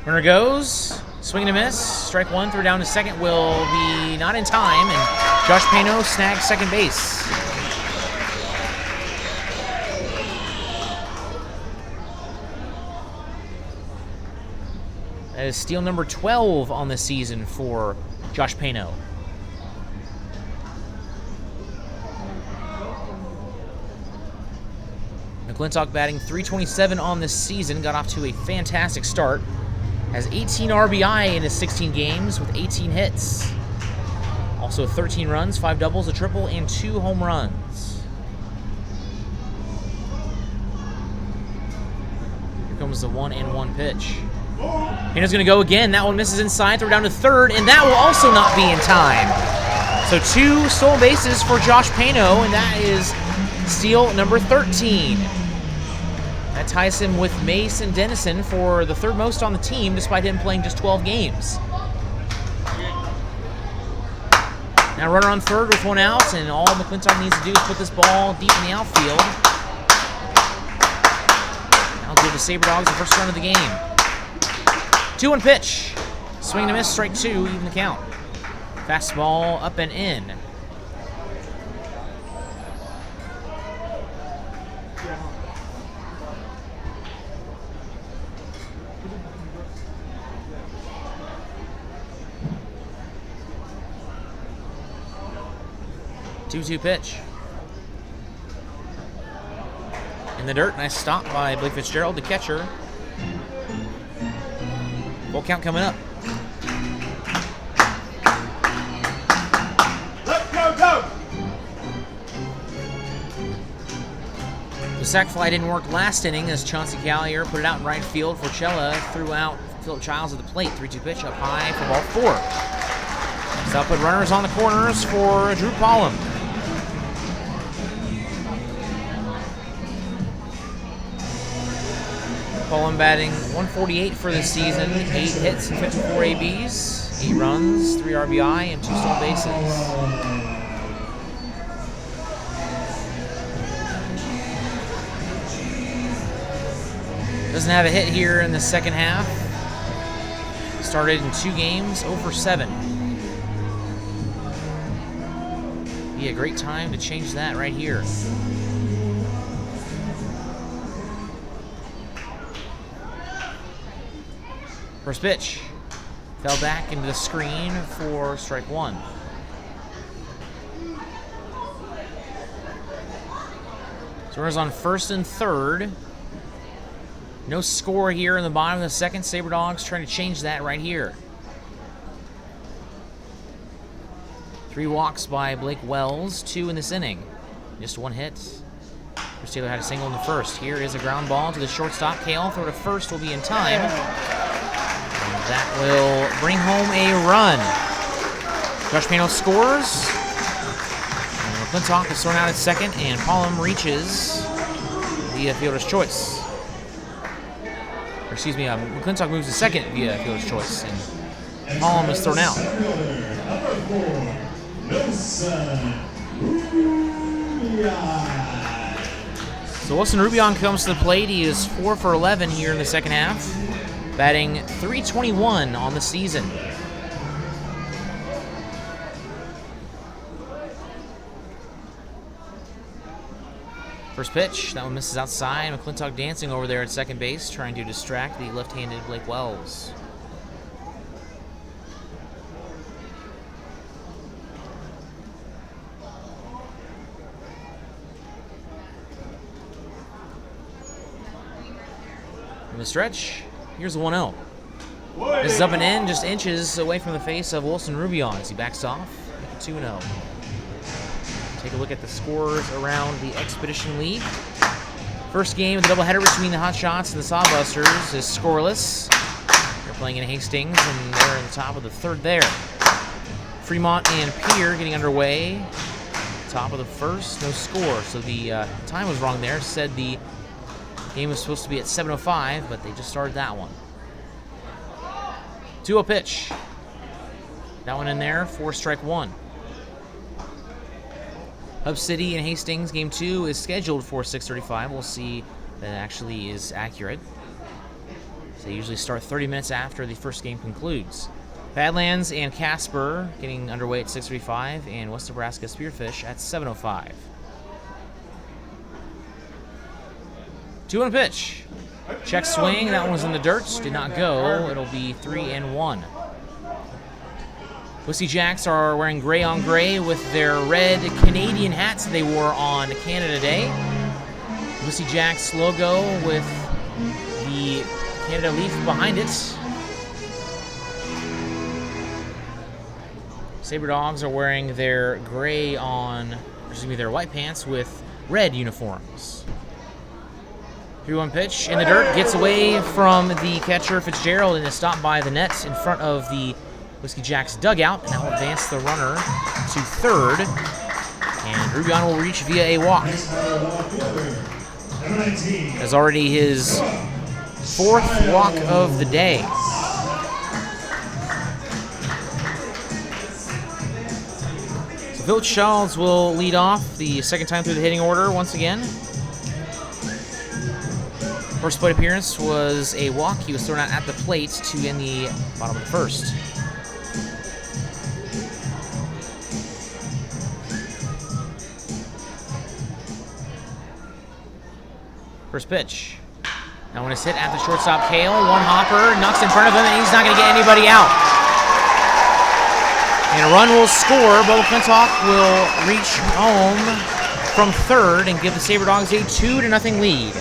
Runner goes, swing and a miss, strike 1, throw down to second will be not in time, and Josh Pano snags second base. That is steal number 12 on the season for Josh Pano. McClintock batting .327 on this season, got off to a fantastic start. Has 18 RBI in his 16 games with 18 hits. Also 13 runs, 5 doubles, a triple, and 2 home runs. Here comes the 1-1 pitch. Pano's gonna go again. That one misses inside, throw down to third, and that will also not be in time. So 2 stolen bases for Josh Pano, and that is steal number 13. That ties him with Mason Dennison for the third most on the team, despite him playing just 12 games. Now runner on third with 1 out, and all McClintock needs to do is put this ball deep in the outfield. That'll give the Sabre Dogs the first run of the game. 2-1 pitch. Swing and a miss, strike 2, even the count. Fastball up and in. Two pitch. In the dirt, nice stop by Blake Fitzgerald, the catcher. Full count coming up. Go! The sac fly didn't work last inning as Chauncey Callier put it out in right field. Forcella threw out Philip Childs at the plate. 3-2 pitch up high for ball 4. So put runners on the corners for Drew Pollum. Pollum batting .148 for the season, 8 hits and 54 ABs, 8 runs, 3 RBI, and 2 stolen bases. Doesn't have a hit here in the second half. Started in 2 games, 0 for 7. Be a great time to change that right here. First pitch. Fell back into the screen for strike 1. So runners on first and third. No score here in the bottom of the second. Sabre Dogs trying to change that right here. 3 walks by Blake Wells, 2 in this inning. Just 1 hit. Chris Taylor had a single in the first. Here is a ground ball to the shortstop. Kale, throw to first will be in time. And that will bring home a run. Josh Pano scores. And McClintock is thrown out at second, and Pollum reaches via fielder's choice. Or excuse me, McClintock moves to second via fielder's choice, and Pollum is thrown out. So Wilson Rubion comes to the plate. He is 4 for 11 here in the second half, batting .321 on the season. First pitch, that one misses outside. McClintock dancing over there at second base, trying to distract the left-handed Blake Wells. From the stretch, here's the 1-0. This is up and in, just inches away from the face of Wilson Rubion as he backs off, make it 2-0. Take a look at the scores around the Expedition League. First game of the doubleheader between the Hot Shots and the Sawbusters is scoreless. They're playing in Hastings, and they're in the top of the third there. Fremont and Pier getting underway. Top of the first, no score. So the time was wrong there. Said the game was supposed to be at 7:05, but they just started that one. 2-0 pitch. That one in there for strike one. Hub City and Hastings game 2 is scheduled for 6:35. We'll see that it actually is accurate. So they usually start 30 minutes after the first game concludes. Badlands and Casper getting underway at 6:35, and West Nebraska Spearfish at 7:05. 2-1 pitch. Check swing. That one was in the dirt. Did not go. It'll be 3-1. Whiskey Jacks are wearing gray on gray with their red Canadian hats they wore on Canada Day. Whiskey Jacks logo with the Canada leaf behind it. Sabre Dogs are wearing their their white pants with red uniforms. 3-1 pitch in the dirt, gets away from the catcher Fitzgerald and is stopped by the net in front of the Whiskey Jacks dugout, and that will advance the runner to third. And Rubion will reach via a walk. That's already his 4th walk of the day. So Phil Childs will lead off the second time through the hitting order once again. First plate appearance was a walk. He was thrown out at the plate to end the bottom of the first. First pitch. That one is hit at the shortstop Kale. One hopper, knocks in front of him, and he's not going to get anybody out. And a run will score. Bo McClintock will reach home from third and give the Sabre Dogs a 2-0 lead.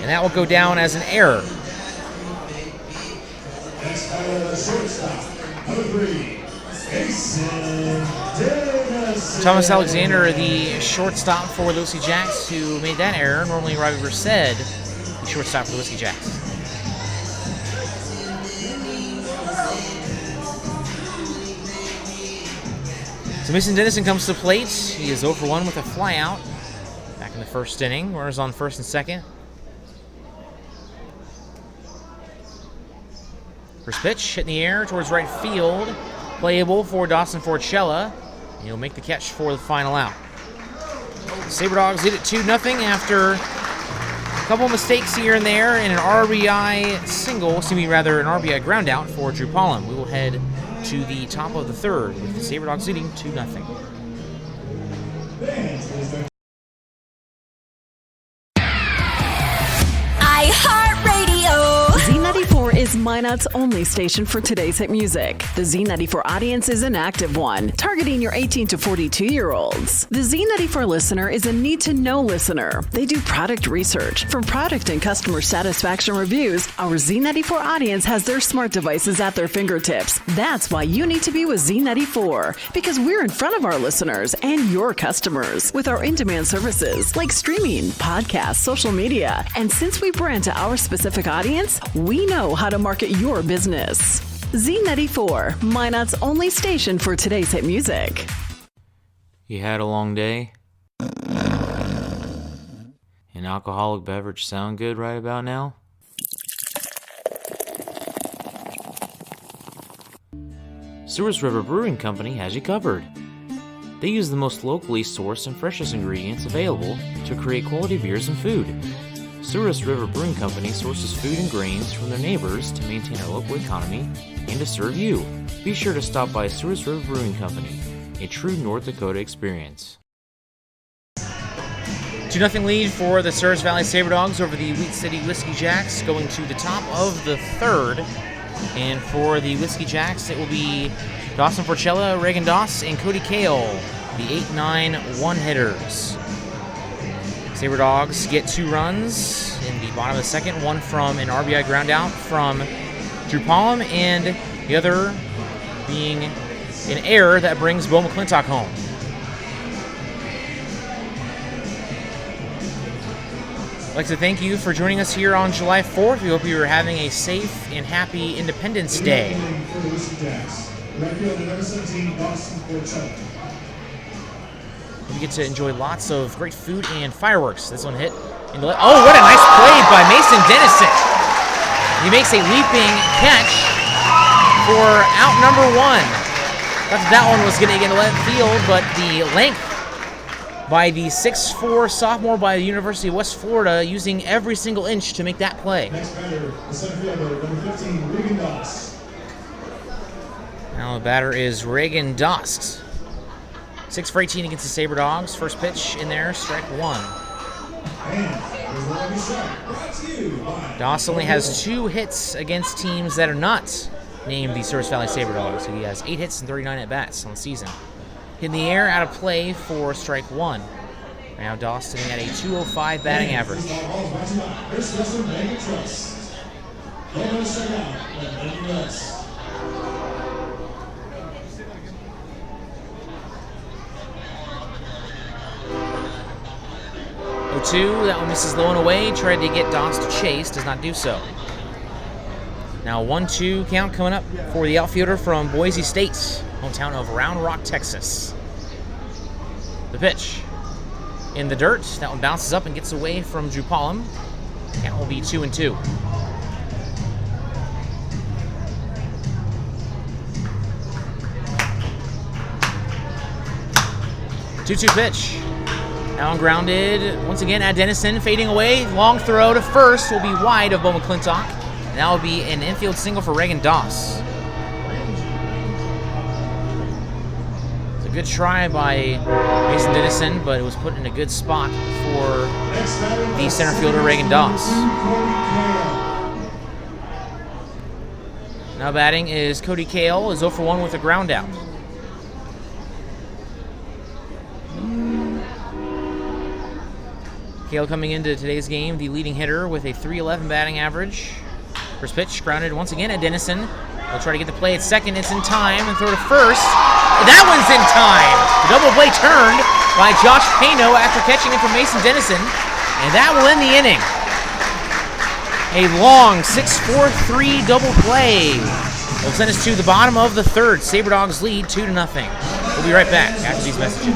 And that will go down as an error. Next batter, the shortstop, number 3, Thomas Alexander, the shortstop for the Whiskey Jacks, who made that error. Normally, Robbie Brissett, the shortstop for the Whiskey Jacks. So Mason Dennison comes to the plate. He is 0 for 1 with a flyout. Back in the first inning. Runners on first and second. First pitch, hit in the air towards right field. Playable for Dawson Forchella. And he'll make the catch for the final out. The Sabre Dogs lead it 2-0 after a couple mistakes here and there and an RBI an RBI ground out for Drew Pollum. We will head to the top of the third with the Sabre Dogs leading 2-0. Z94 is Minot's only station for today's hit music. The Z94 audience is an active one, targeting your 18 to 42-year-olds. The Z94 listener is a need-to-know listener. They do product research. From product and customer satisfaction reviews, our Z94 audience has their smart devices at their fingertips. That's why you need to be with Z94, because we're in front of our listeners and your customers with our in-demand services like streaming, podcasts, social media. And since we brand to our specific audience, we know how to market your business. Z94, Minot's only station for today's hit music. You had a long day? An alcoholic beverage sound good right about now? Souris River Brewing Company has you covered. They use the most locally sourced and freshest ingredients available to create quality beers and food. Souris River Brewing Company sources food and grains from their neighbors to maintain our local economy and to serve you. Be sure to stop by Souris River Brewing Company, a true North Dakota experience. 2-0 lead for the Souris Valley Sabre Dogs over the Wheat City Whiskey Jacks, going to the top of the third. And for the Whiskey Jacks, it will be Dawson Forchella, Reagan Doss, and Cody Kale, the 8-9 one-hitters. Sabre Dogs get 2 runs in the bottom of the second, one from an RBI ground out from Drew Pollum, and the other being an error that brings Bo McClintock home. I'd like to thank you for joining us here on July 4th. We hope you are having a safe and happy Independence Day. You get to enjoy lots of great food and fireworks. This one hit. Oh, what a nice play by Mason Dennison. He makes a leaping catch for out number 1. Thought that one was going to get into left field, but the length by the 6'4" sophomore by the University of West Florida, using every single inch to make that play. Next batter, the center fielder, number 15, Regan Doss. Now the batter is Reagan Doss. 6 for 18 against the Sabre Dogs. First pitch in there, strike 1. Doss only has 2 hits against teams that are not named the Service Valley Sabre Dogs. He has 8 hits and 39 at-bats on the season. Hit in the air, out of play for strike 1. Now Doss sitting at a 205 batting average. 0-2, that one misses low and away. Tried to get Doss to chase, does not do so. Now 1-2 count coming up for the outfielder from Boise State, hometown of Round Rock, Texas. The pitch in the dirt. That one bounces up and gets away from Drew Pollum. Count will be 2-2. 2-2 pitch. Now grounded once again at Dennison, fading away. Long throw to first will be wide of Bo McClintock. And that will be an infield single for Reagan Doss. It's a good try by Mason Dennison, but it was put in a good spot for the center fielder Reagan Doss. Now batting is Cody Kale, is 0 for 1 with a ground out. Kale coming into today's game, the leading hitter with a .311 batting average. First pitch, grounded once again at Dennison. He'll try to get the play at second. It's in time and throw to first. That one's in time. The double play turned by Josh Pano after catching it from Mason Dennison. And that will end the inning. A long 6-4-3 double play will send us to the bottom of the third. Sabre Dogs lead 2-0. We'll be right back after these messages.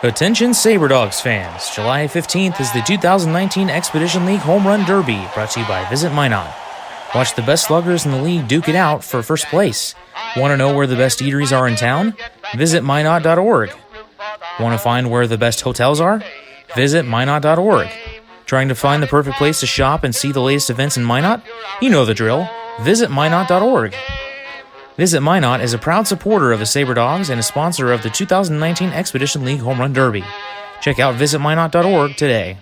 Attention Sabre Dogs fans, July 15th is the 2019 Expedition League Home Run Derby, brought to you by Visit Minot. Watch the best sluggers in the league duke it out for first place. Want to know where the best eateries are in town? Visit Minot.org. Want to find where the best hotels are? Visit Minot.org. Trying to find the perfect place to shop and see the latest events in Minot? You know the drill. Visit Minot.org. Visit Minot is a proud supporter of the Sabre Dogs and a sponsor of the 2019 Expedition League Home Run Derby. Check out visitminot.org today.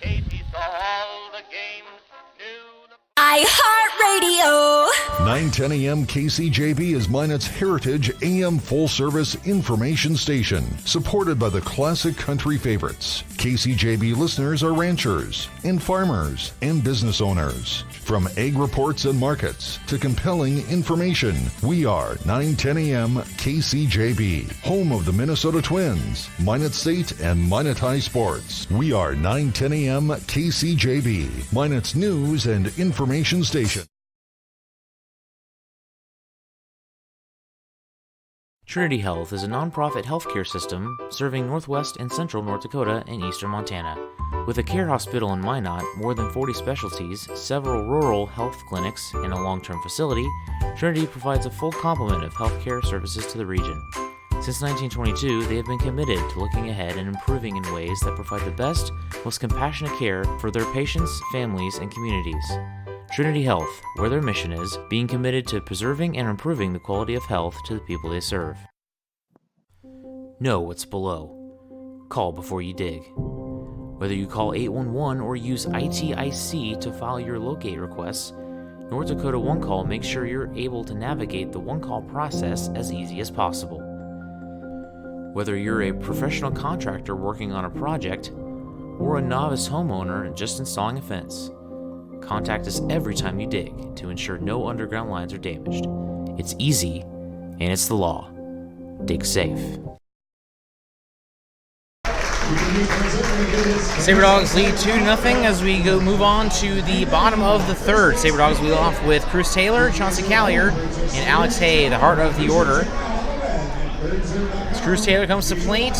iHeartRadio. 910 AM KCJB is Minot's heritage AM full-service information station, supported by the classic country favorites. KCJB listeners are ranchers and farmers and business owners. From egg reports and markets to compelling information, we are 910 AM KCJB, home of the Minnesota Twins, Minot State, and Minot High Sports. We are 910 AM KCJB, Minot's news and information station. Trinity Health is a nonprofit healthcare system serving northwest and central North Dakota and eastern Montana. With a care hospital in Minot, more than 40 specialties, several rural health clinics, and a long-term facility, Trinity provides a full complement of healthcare services to the region. Since 1922, they have been committed to looking ahead and improving in ways that provide the best, most compassionate care for their patients, families, and communities. Trinity Health, where their mission is, being committed to preserving and improving the quality of health to the people they serve. Know what's below. Call before you dig. Whether you call 811 or use ITIC to file your locate requests, North Dakota One Call makes sure you're able to navigate the one call process as easy as possible. Whether you're a professional contractor working on a project or a novice homeowner just installing a fence, contact us every time you dig to ensure no underground lines are damaged. It's easy, and it's the law. Dig safe. Sabre Dogs lead 2-0 as we move on to the bottom of the third. Sabre Dogs lead off with Cruz Taylor, Chauncey Callier, and Alex Hay, the heart of the order. As Cruz Taylor comes to plate,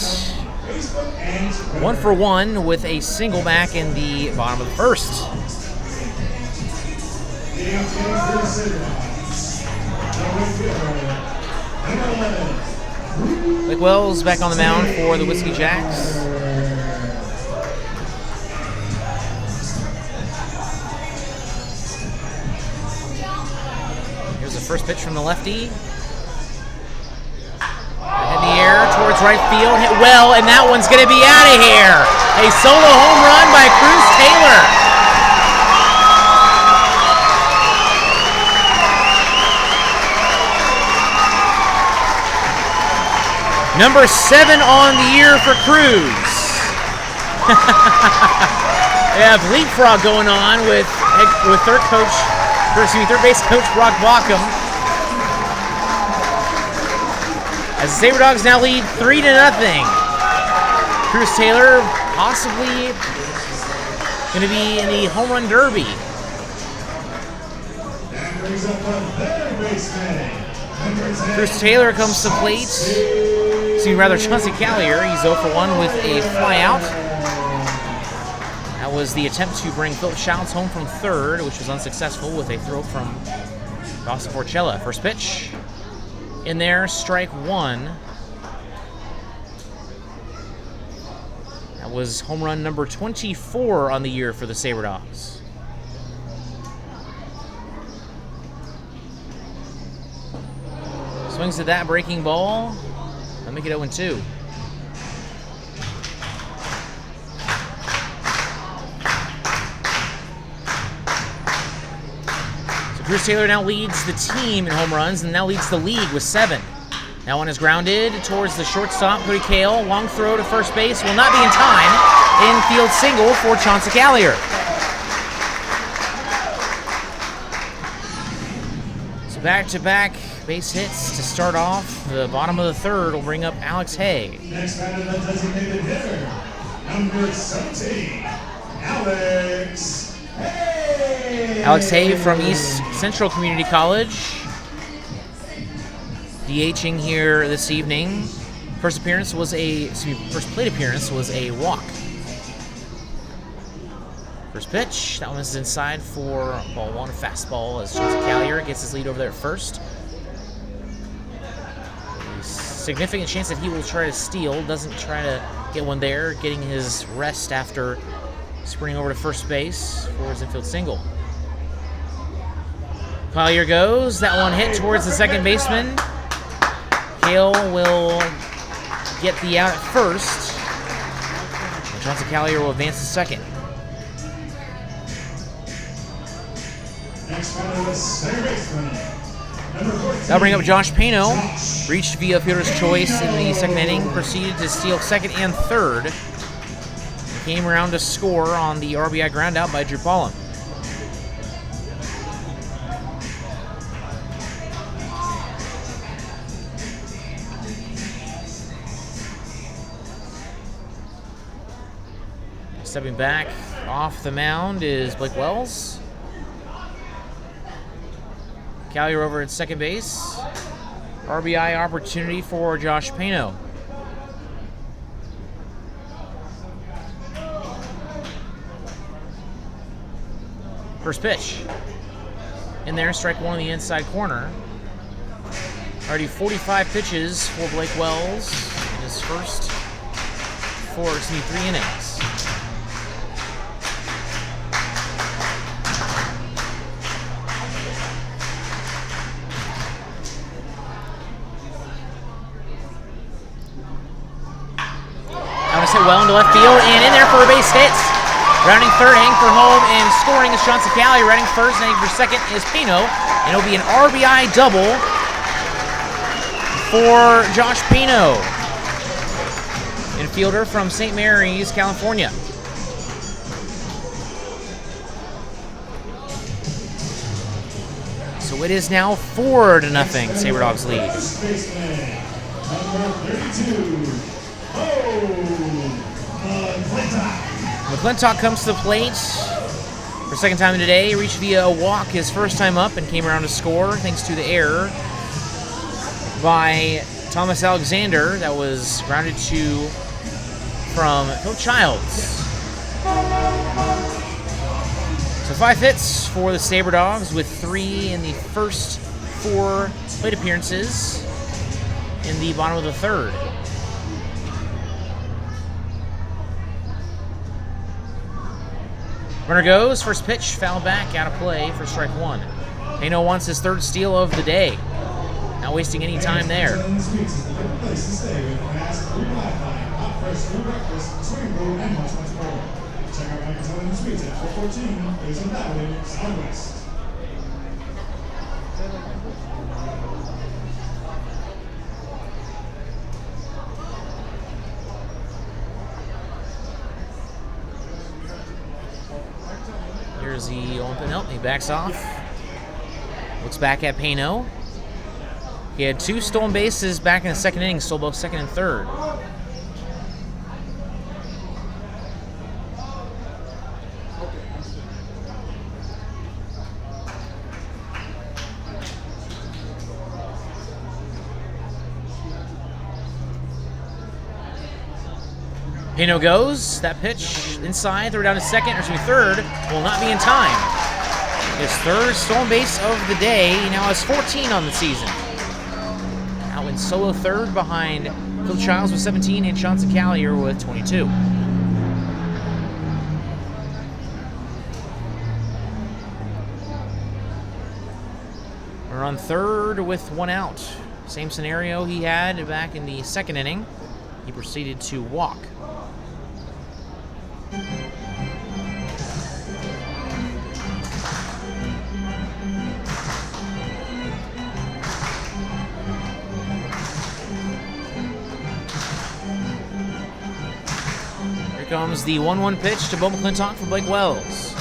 1 for 1 with a single back in the bottom of the first. Blake Wells back on the mound for the Whiskey Jacks. Here's the first pitch from the lefty. In the air towards right field, hit well, and that one's going to be out of here. A solo home run by Cruz Taylor. Number 7 on the year for Cruz. They have leapfrog going on with third base coach Brock Baucom. As the Sabre Dogs now lead 3-0. Cruz Taylor possibly going to be in the home run derby. That brings up the third baseman. Cruz Taylor comes to plate. Chauncey Callier. He's 0 for 1 with a flyout. That was the attempt to bring Philip Childs home from third, which was unsuccessful with a throw from Dawson Forcella. First pitch. In there, strike 1. That was home run number 24 on the year for the Sabre Dogs. Swings at that breaking ball. That'll make it 0-2. Cruz Taylor now leads the team in home runs and now leads the league with 7. That one is grounded towards the shortstop, Cody Kale. Long throw to first base will not be in time. Infield single for Chauncey Callier. So back-to-back base hits to start off. The bottom of the third will bring up Alex Hay. Next batter, the designated hitter, number 17, Alex Hay. Alex Hay from East Central Community College. DHing here this evening. First plate appearance was a walk. First pitch, that one is inside for ball 1, a fastball as Chauncey Callier gets his lead over there at first. A significant chance that he will try to steal, doesn't try to get one there, getting his rest after sprinting over to first base for his infield single. Collier goes. That one hit towards the second baseman. Kale will get the out at first. And Chauncey Callier will advance to second. Next batter, the center baseman, number 14. That'll bring up Josh Pano. Reached via fielder's choice in the second inning. Proceeded to steal second and third. Came around to score on the RBI ground out by Drew Paulin. Stepping back off the mound is Blake Wells. Callier over at second base. RBI opportunity for Josh Pano. First pitch. In there, strike 1 in the inside corner. Already 45 pitches for Blake Wells in his first 3 innings. Hit well into left field and in there for a base hit. Rounding third, heading for home and scoring is Chauncey Callier. Rounding first, heading for second is Pino. And it'll be an RBI double for Josh Pino, infielder from St. Mary's, California. So it is now 4-0. Sabre Dogs lead. First baseman, number 32, McClintock comes to the plate for second time today. Reached via a walk his first time up and came around to score thanks to the error by Thomas Alexander that was grounded to from Phil Childs. So 5 hits for the Sabre Dogs with 3 in the first 4 plate appearances in the bottom of the third. Runner goes, first pitch, foul back, out of play for strike 1. Pano wants his 3rd steal of the day. Not wasting any time there. Here's the open. Nope, he backs off. Looks back at Pano. He had 2 stolen bases back in the second inning, stole both second and third. Pano goes, that pitch inside, throw down to second, or to third, will not be in time. His 3rd stolen base of the day, he now has 14 on the season. Out in solo 3rd behind Phil Childs with 17 and Johnson Callier with 22. We're on 3rd with 1 out. Same scenario he had back in the second inning. He proceeded to walk. Here comes the 1-1 pitch to Bo McClintock for Blake Wells.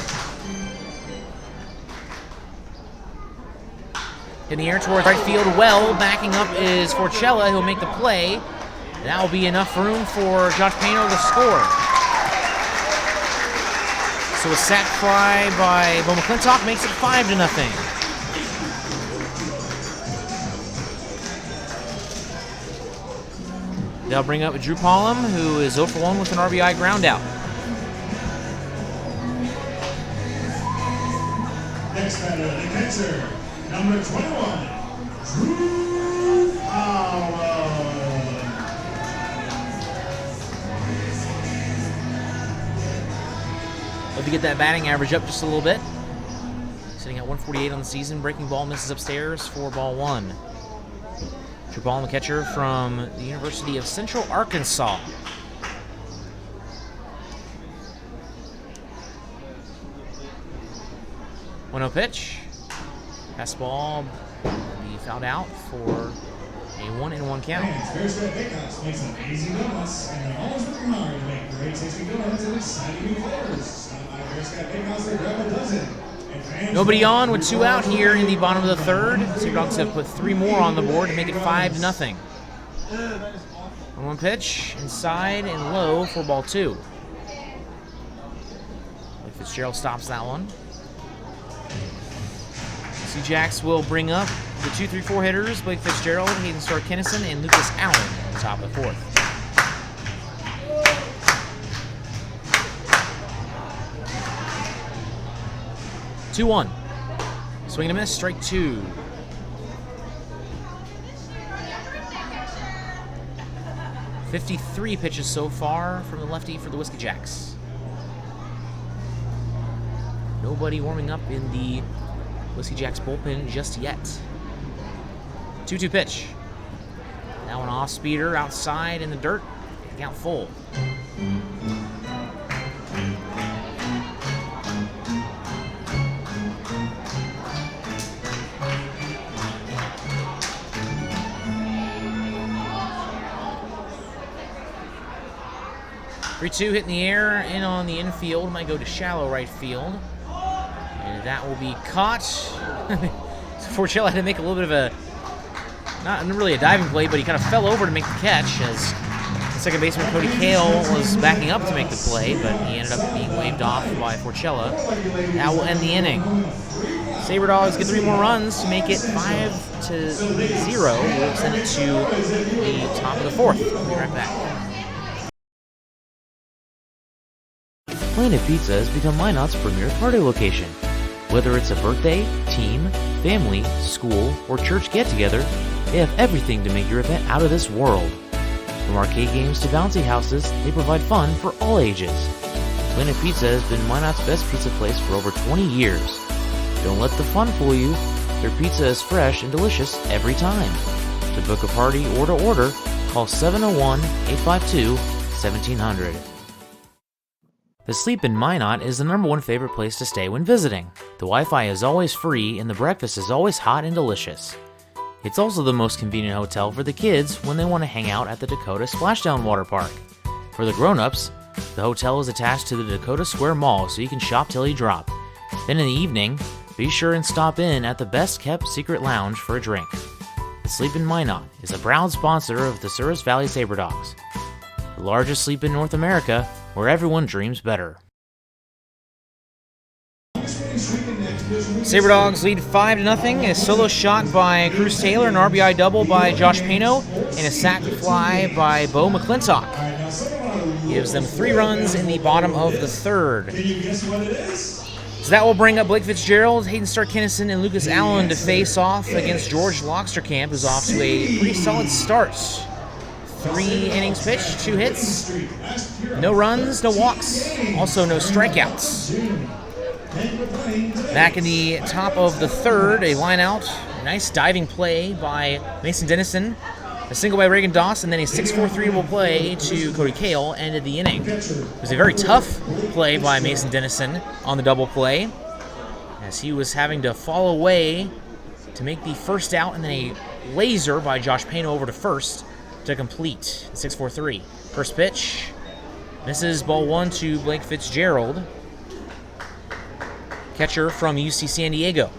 In the air towards right field, well, backing up is Forcella. He'll make the play. That will be enough room for Josh Pano to score. So a sac fly by Bo McClintock makes it 5-0. They'll bring up Drew Pollum, who is 0 for 1 with an RBI ground out. Next batter, the catcher, number 21, Drew Pollum. Love to get that batting average up just a little bit. Sitting at 148 on the season. Breaking ball misses upstairs for ball 1. Drew Pollum, the catcher from the University of Central Arkansas. One-0 pitch. Fastball be fouled out for a 1-1 count. Bearcat Bakehouse makes amazing donuts, and they're always working hard to make great tasting donuts and exciting new flavors. Stop by Bearcat Bakehouse and grab a dozen. Nobody on with 2 out here in the bottom of the third. Sabre Dogs have put 3 more on the board to make it 5-0. 1-1 pitch, inside and low for ball 2. Fitzgerald stops that one. Sea Jacks will bring up the 2-3-4 hitters, Blake Fitzgerald, Hayden Stark-Kinnison, and Lucas Allen at the top of the 4th. Two-one. Swing and a miss, strike 2. .53 pitches so far from the lefty for the Whiskey Jacks. Nobody warming up in the Whiskey Jacks bullpen just yet. 2-2 pitch. Now an off-speeder outside in the dirt. Count full. .32 hit in the air, in on the infield, might go to shallow right field. And that will be caught. Forcella had to make a little bit of a, not really a diving play, but he kind of fell over to make the catch as Second baseman Cody Kale was backing up to make the play, but he ended up being waved off by Forcella. That will end the inning. Sabre Dogs get 3 more runs to make it 5-0. We'll send it to the top of the 4th. We'll be right back. Planet Pizza has become Minot's premier party location. Whether it's a birthday, team, family, school, or church get-together, they have everything to make your event out of this world. From arcade games to bouncy houses, they provide fun for all ages. Planet Pizza has been Minot's best pizza place for over 20 years. Don't let the fun fool you. Their pizza is fresh and delicious every time. To book a party or to order, call 701-852-1700. The Sleep in Minot is the #1 favorite place to stay when visiting. The Wi-Fi is always free and the breakfast is always hot and delicious. It's also the most convenient hotel for the kids when they want to hang out at the Dakota Splashdown Water Park. For the grown-ups, the hotel is attached to the Dakota Square Mall so you can shop till you drop. Then in the evening, be sure and stop in at the best-kept secret lounge for a drink. The Sleep in Minot is a proud sponsor of the Souris Valley Sabre Dogs, the largest sleep in North America, where everyone dreams better. Sabre Dogs lead 5-0. A solo shot by Cruz Taylor, an RBI double by Josh Pano, and a sac fly by Bo McClintock. Gives them 3 runs in the bottom of the 3rd. Can you guess what it is? So that will bring up Blake Fitzgerald, Hayden Starr-Kinnison, and Lucas Allen to face off against George Loxtercamp, who's off to a pretty solid start. 3 innings pitched, 2 hits, no runs, no walks, also no strikeouts. Back in the top of the 3rd, a line out, nice diving play by Mason Dennison, a single by Reagan Doss, and then a 6-4 3 play to Cody Kale ended the inning. It was a very tough play by Mason Dennison on the double play, as he was having to fall away to make the first out, and then a laser by Josh Pano over to first to complete the 6-4 3. First pitch misses, ball 1 to Blake Fitzgerald, catcher from UC San Diego.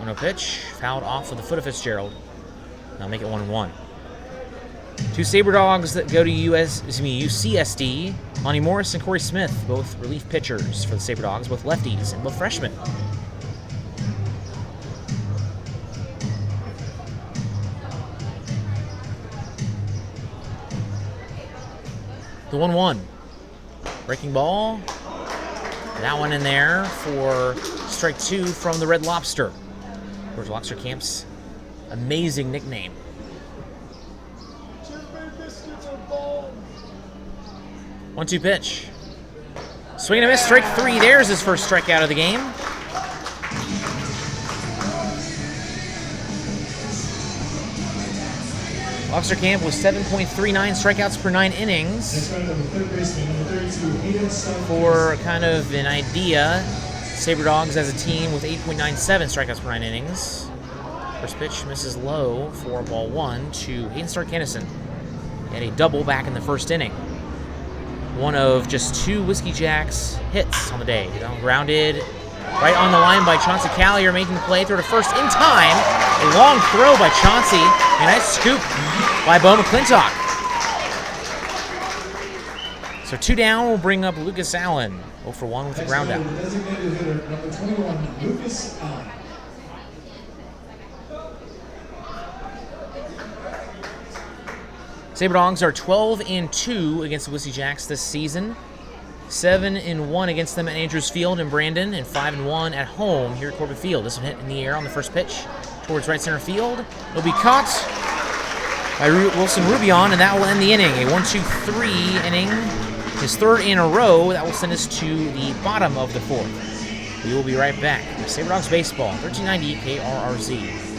1-0 pitch, fouled off with the foot of Fitzgerald. Now make it 1-1. 2 Sabre Dogs that go to UCSD. Lonnie Morris and Corey Smith, both relief pitchers for the Sabre Dogs, both lefties and both freshmen. The 1-1. Breaking ball. That one in there for strike 2 from the Red Lobster. George Loxtercamp's amazing nickname. 1-2 pitch. Swing and a miss, strike 3. There's his first strikeout of the game. Loxtercamp with 7.39 strikeouts per 9 innings. For kind of an idea, Sabre Dogs as a team with 8.97 strikeouts per 9 innings. First pitch misses low for ball 1 to Hayden Starr-Kinnison. He had a double back in the first inning. One of just 2 Whiskey Jacks hits on the day. Grounded right on the line by Chauncey Callier, making the play, throw to first in time. A long throw by Chauncey. A nice scoop by Bo McClintock. So 2 down will bring up Lucas Allen. 0 for 1 with a ground out. Designated hitter number 21, Lucas Allen. Sabre Dogs are 12-2 against the Whiskey Jacks this season. 7-1 against them at Andrews Field in Brandon, and 5-1 at home here at Corbett Field. This one hit in the air on the first pitch towards right center field. It'll be caught by Wilson Rubion, and that will end the inning. A 1-2-3 inning, his 3rd in a row. That will send us to the bottom of the 4th. We will be right back. Sabre Dogs Baseball, 1390 KRRZ.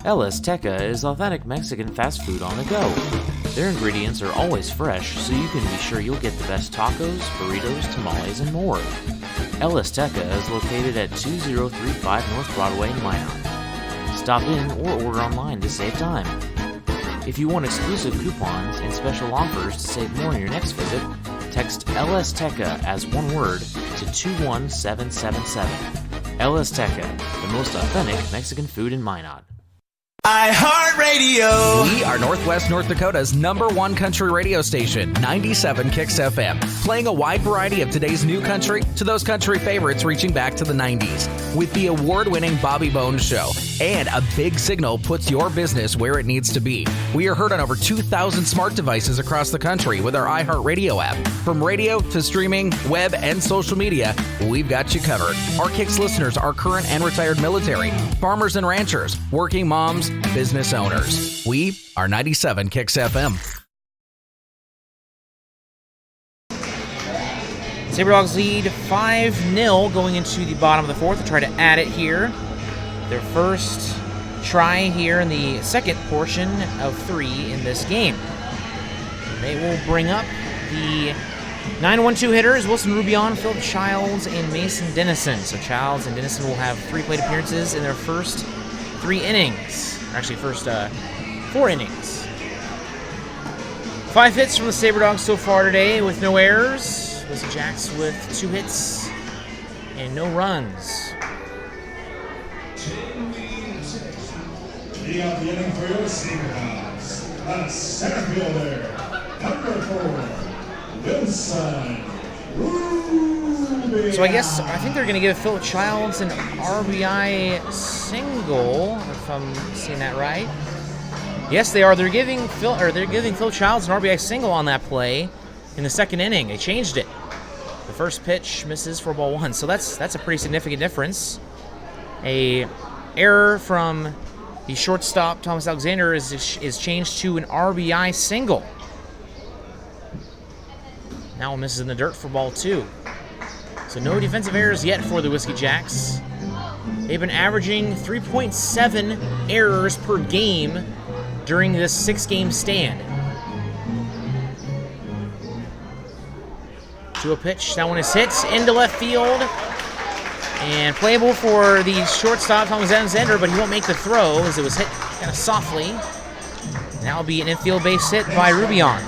El Azteca is authentic Mexican fast food on the go. Their ingredients are always fresh, so you can be sure you'll get the best tacos, burritos, tamales, and more. El Azteca is located at 2035 North Broadway in Minot. Stop in or order online to save time. If you want exclusive coupons and special offers to save more on your next visit, text El Azteca as one word to 21777. El Azteca, the most authentic Mexican food in Minot. iHeartRadio. We are Northwest North Dakota's #1 country radio station, 97 Kicks FM, playing a wide variety of today's new country to those country favorites reaching back to the 90s. With the award-winning Bobby Bones Show and a big signal puts your business where it needs to be. We are heard on over 2,000 smart devices across the country with our iHeartRadio app. From radio to streaming, web, and social media, we've got you covered. Our Kicks listeners are current and retired military, farmers and ranchers, working moms, business owners. We are 97 Kicks FM. Sabre Dogs lead 5-0 going into the bottom of the fourth. They'll try to add it here. Their first try here in the second portion of 3 in this game. They will bring up the 9-1-2 hitters, Wilson Rubion, Philip Childs, and Mason Dennison. So Childs and Dennison will have 3 plate appearances in their first 3 innings. Actually, first 4 innings. 5 hits from the Sabre Dogs so far today with no errors. Whiskey Jacks with 2 hits and no runs. Leading off the inning for your Sabre Dogs, the center fielder, number 4, Wilson Rubion. So I think they're going to give Philip Childs an RBI single, if I'm seeing that right. Yes, they are. They're giving Phil Childs an RBI single on that play in the second inning. They changed it. The first pitch misses for ball 1. So that's a pretty significant difference. A error from the shortstop Thomas Alexander is changed to an RBI single. Now it misses in the dirt for ball 2. So no defensive errors yet for the Whiskey Jacks. They've been averaging 3.7 errors per game during this 6-game stand. To a pitch, that one is hit into left field. And playable for the shortstop, Thomas Alexander, but he won't make the throw as it was hit kind of softly. Now will be an infield base hit by Rubion.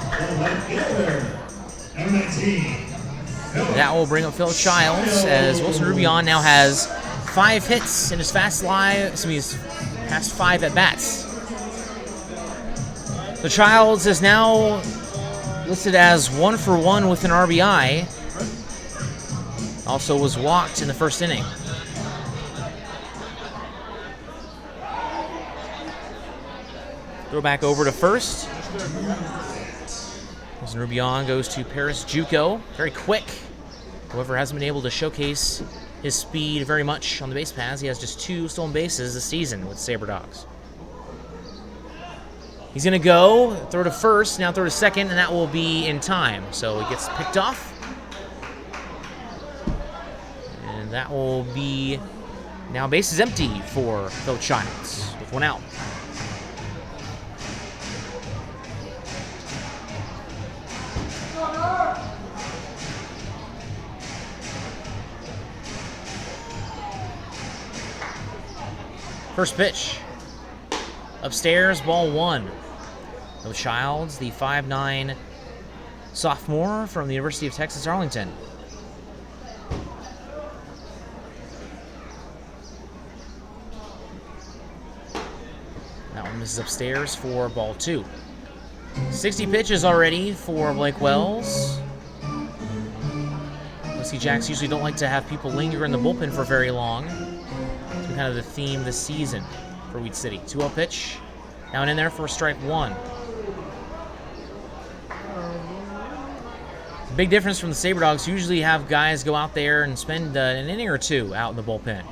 That will bring up Phil Childs as Wilson Rubion now has 5 hits in his past 5 at-bats. So Childs is now listed as 1 for 1 with an RBI. Also was walked in the first inning. Throw back over to first. Wilson Rubion goes to Paris Juco. Very quick. However, hasn't been able to showcase his speed very much on the base paths. He has just 2 stolen bases this season with Sabre Dogs. He's going to go, throw to first, now throw to second, and that will be in time. So he gets picked off. And that will be now base is empty for Phil Childs with 1 out. First pitch. Upstairs, ball 1. No Childs, the 5'9" sophomore from the University of Texas Arlington. That one misses upstairs for ball 2. 60 pitches already for Blake Wells. Whiskey Jacks usually don't like to have people linger in the bullpen for very long. It's been kind of the theme this season for Weed City. 2-0 pitch. Down in there for strike 1. It's a big difference from the Sabre Dogs, who usually have guys go out there and spend an inning or 2 out in the bullpen.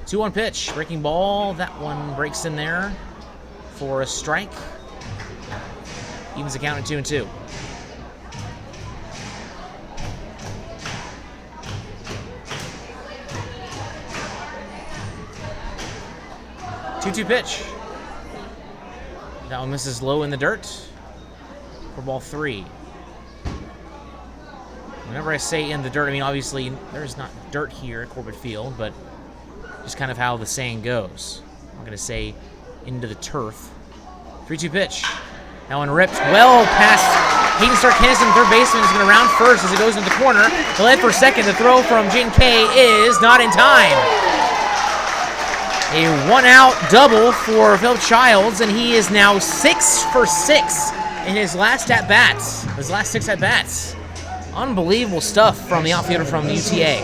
2-1 pitch. Breaking ball. That one breaks in there for a strike. Evens the count at 2-2. Two-two pitch. That one misses low in the dirt for ball 3. Whenever I say in the dirt, I mean obviously there's not dirt here at Corbett Field, but just kind of how the saying goes. I'm going to say into the turf. 3-2 pitch. That one ripped well past Hayden Starr-Kinnison, third baseman, is going to round first as it goes into the corner. The lead for second. The throw from Jaden Kay is not in time. A one-out double for Philip Childs, and he is now 6 for 6 in his last at-bats. His last 6 at-bats. Unbelievable stuff from the outfielder from the UTA.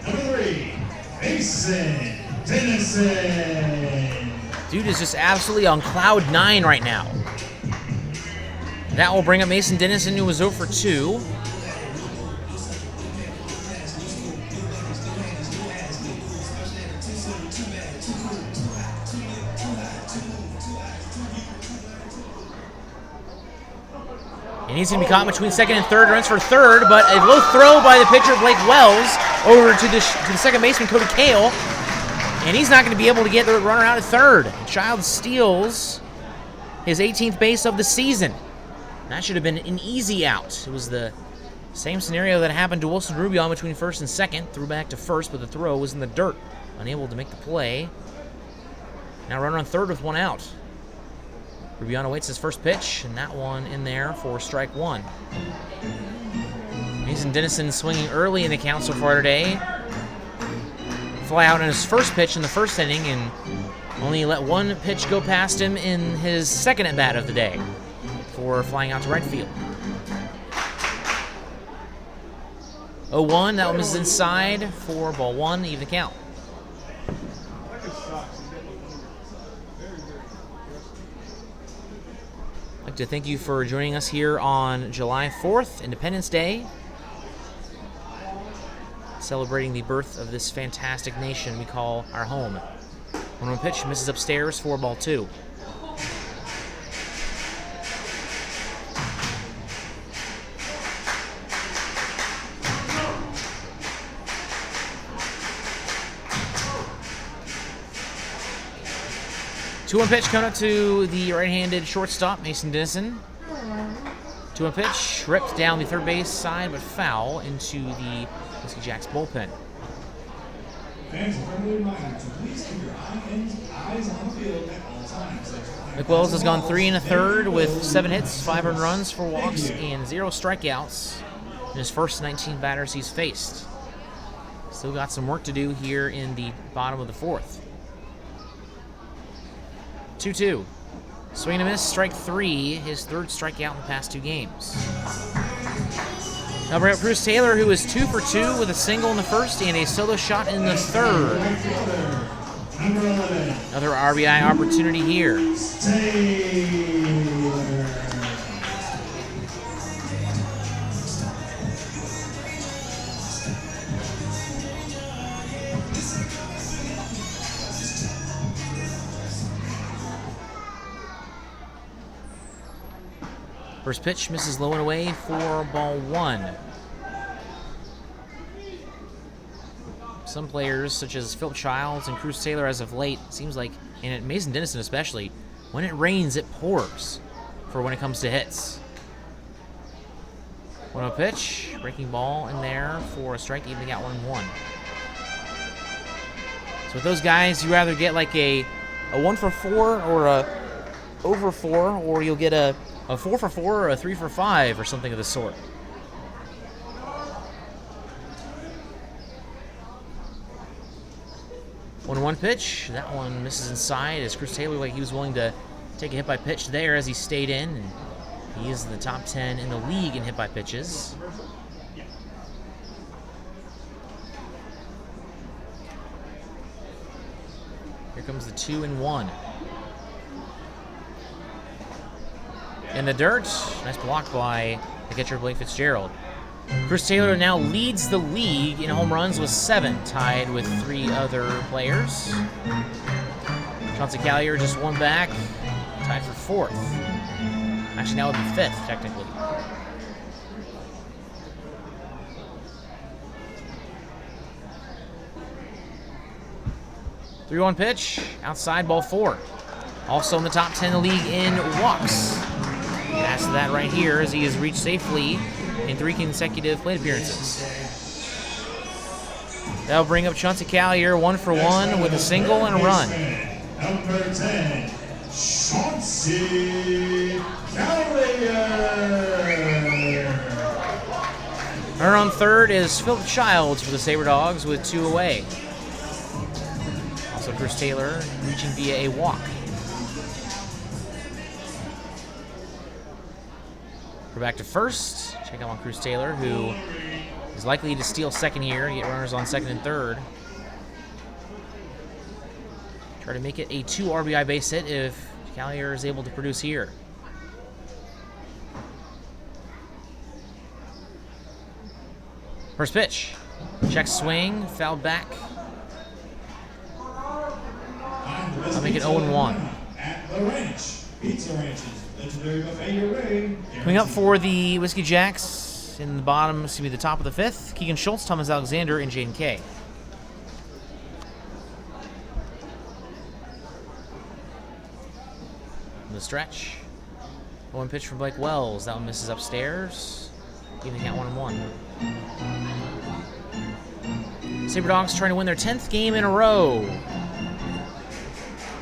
Number 3, Mason Dennison. Dude is just absolutely on cloud 9 right now. That will bring up Mason Dennison, who was 0 for 2. And he's going to be caught between second and third, runs for third, but a low throw by the pitcher, Blake Wells, over to the second baseman, Cody Kale. And he's not going to be able to get the runner out at third. Childs steals his 18th base of the season. That should have been an easy out. It was the same scenario that happened to Wilson Rubion between first and second. Threw back to first, but the throw was in the dirt. Unable to make the play. Now runner on third with one out. Rubion awaits his first pitch, and that one in there for strike one. Mason Dennison swinging early in the count so far today. Fly out on his first pitch in the first inning, and only let one pitch go past him in his second at-bat of the day for flying out to right field. 0-1, that one was inside for ball one, even count. I'd like to thank you for joining us here on July 4th, Independence Day, celebrating the birth of this fantastic nation we call our home. 1-1 pitch, misses upstairs for ball two. Two-one pitch coming up to the right-handed shortstop, Mason Dennison. 2-1 pitch, ripped down the third base side, but foul into the Whiskey Jacks bullpen. Fans, a friendly reminder to please keep your eyes on the field at all times. McWells has gone 3 1/3 with 7 hits, 5 earned runs, 4 walks, and 0 strikeouts in his first 19 batters he's faced. Still got some work to do here in the bottom of the fourth. 2-2. Swing and a miss, strike 3, his third strikeout in the past 2 games. Now bring up Bruce Taylor, who is 2 for 2 with a single in the first and a solo shot in the third. Another RBI opportunity here. First pitch misses low and away for ball one. Some players, such as Philip Childs and Cruz Taylor as of late, seems like, and Mason Dennison especially, when it rains, it pours for when it comes to hits. 1-0 pitch, breaking ball in there for a strike, evening out 1-1. So with those guys, you rather get like a 1 for 4 or a over 4, or you'll get a 4 for 4 or a 3 for 5 or something of the sort. One pitch. That one misses inside as Chris Taylor, like he was willing to take a hit by pitch there as he stayed in. And he is in the top 10 in the league in hit by pitches. Here comes the 2-1. In the dirt, nice block by the catcher Blake Fitzgerald. Chris Taylor now leads the league in home runs with 7, tied with 3 other players. Chauncey Callier just 1 back, tied for 4th. Actually, now would be 5th, technically. Three-one pitch, outside ball 4. Also in the top 10 in the league in walks. Pass to that right here as he has reached safely in 3 consecutive plate appearances. That'll bring up Chauncey Callier 1 for 1 with a single and a run. Number 10, Chauncey Callier. Runner on third is Philip Childs for the Sabre Dogs with 2 away. Also Bruce Taylor reaching via a walk. We're back to first. Check out on Cruz Taylor, who is likely to steal second here, get runners on second and third. Try to make it a 2 RBI base hit if Callier is able to produce here. First pitch. Check swing, fouled back. I'll make it 0-1. At the ranch, Pizza Ranches, legendary buffet array. Coming up for the Whiskey Jacks in the bottom, excuse me, the top of the fifth, Keegan Schultz, Thomas Alexander, and Jaden Kay. On the stretch. 1 pitch from Blake Wells. That one misses upstairs. Evening at 1-1. Sabre Dogs trying to win their 10th game in a row.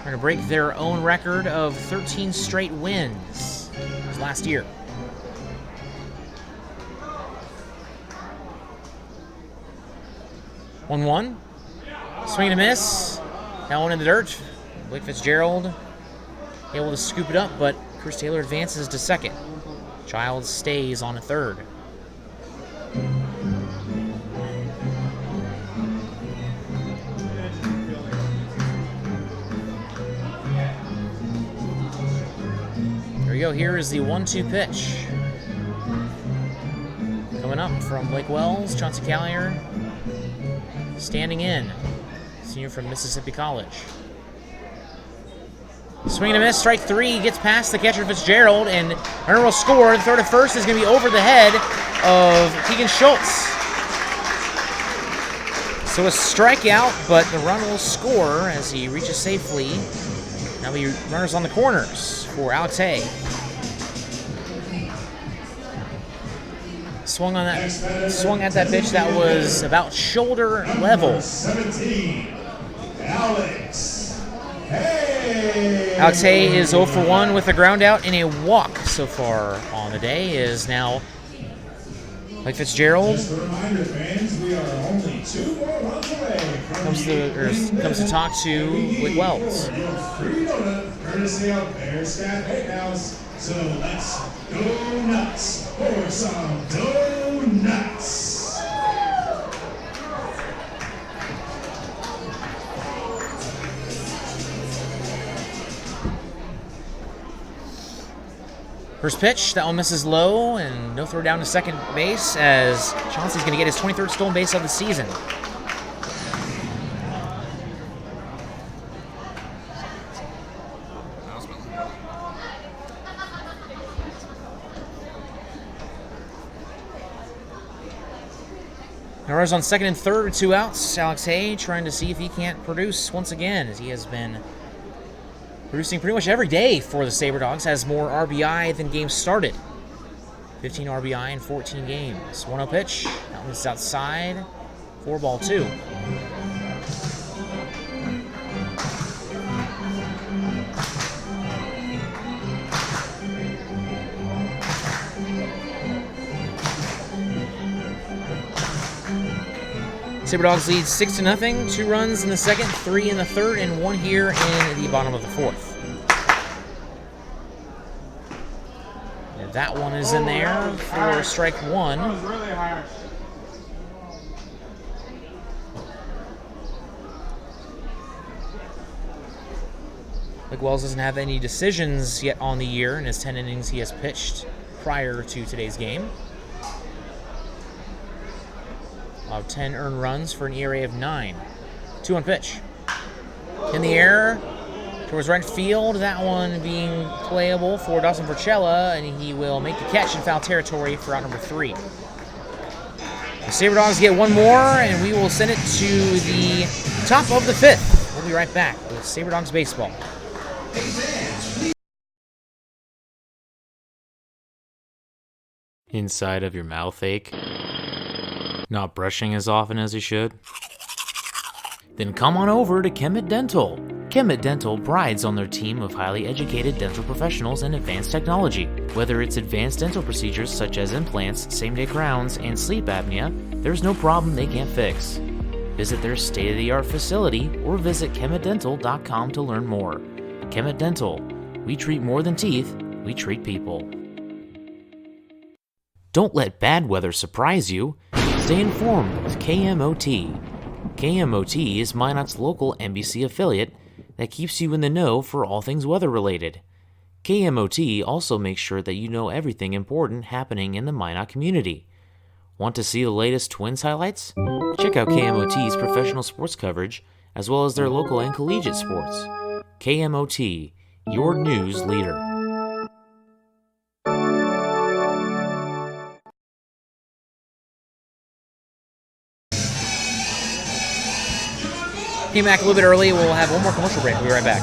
Trying to break their own record of 13 straight wins. It was last year. One. Swing and a miss. That one in the dirt. Blake Fitzgerald able to scoop it up, but Chris Taylor advances to second. Childs stays on a third. Here we go. Here is the 1-2 pitch. Coming up from Blake Wells, Chauncey Callier, standing in, senior from Mississippi College. Swing and a miss, strike 3, gets past the catcher Fitzgerald, and runner will score. The third at first is going to be over the head of Keegan Schultz. So a strikeout, but the run will score as he reaches safely. Now the runners on the corners for Alex Hay. Swung at that pitch that was about shoulder level. 17, Alex Hay. Alex Hay is 0 for 1 with a ground out and a walk so far on the day. Is now Blake Fitzgerald. Just a reminder, fans, we are only 2 more runs away from comes to talk to Blake Wells. Free donut, courtesy of Bearcat Bakehouse. So let's go nuts for some donuts. First pitch, that one misses low, and no throw down to second base as Chauncey's going to get his 23rd stolen base of the season. Now runners on second and third with 2 outs. Alex Hay trying to see if he can't produce once again, as he has been producing pretty much every day for the Sabre Dogs. Has more RBI than games started. 15 RBI in 14 games. 1-0 pitch. That one's outside. 4-2. Sabre Dogs lead 6-0. 2 runs in the second, 3 in the third, and 1 here in the bottom of the fourth. And that one is in there for strike 1. That was really harsh. Blake Wells doesn't have any decisions yet on the year in his 10 innings he has pitched prior to today's game. 10 earned runs for an ERA of 9. 2-1 pitch. In the air towards right field. That one being playable for Dawson Porchella, and he will make the catch in foul territory for out number 3. The Sabre Dogs get 1 more, and we will send it to the top of the 5th. We'll be right back with Sabre Dogs baseball. Inside of your mouth ache? Not brushing as often as you should? Then come on over to Kemet Dental. Kemet Dental prides on their team of highly educated dental professionals and advanced technology. Whether it's advanced dental procedures such as implants, same-day crowns, and sleep apnea, there's no problem they can't fix. Visit their state-of-the-art facility or visit kemetdental.com to learn more. Kemet Dental. We treat more than teeth, we treat people. Don't let bad weather surprise you. Stay informed with KMOT. KMOT is Minot's local NBC affiliate that keeps you in the know for all things weather-related. KMOT also makes sure that you know everything important happening in the Minot community. Want to see the latest Twins highlights? Check out KMOT's professional sports coverage, as well as their local and collegiate sports. KMOT, your news leader. Came back a little bit early. We'll have one more commercial break. We'll be right back.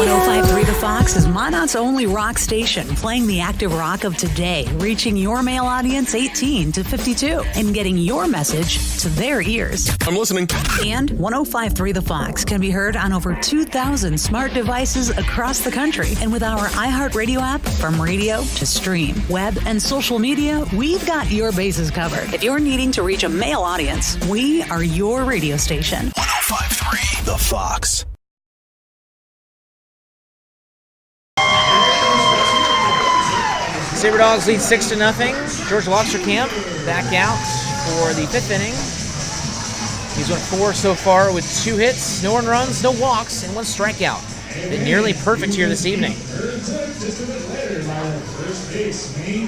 105.3 The Fox is Minot's only rock station, playing the active rock of today, reaching your male audience 18 to 52, and getting your message to their ears. I'm listening. And 105.3 The Fox can be heard on over 2,000 smart devices across the country. And with our iHeartRadio app, from radio to stream, web, and social media, we've got your bases covered. If you're needing to reach a male audience, we are your radio station. 105.3 The Fox. Sabre Dogs lead 6-0. George Loxerkamp back out for the 5th inning. He's went 4 so far with 2 hits, no earned runs, no walks, and 1 strikeout. Been nearly perfect here this evening.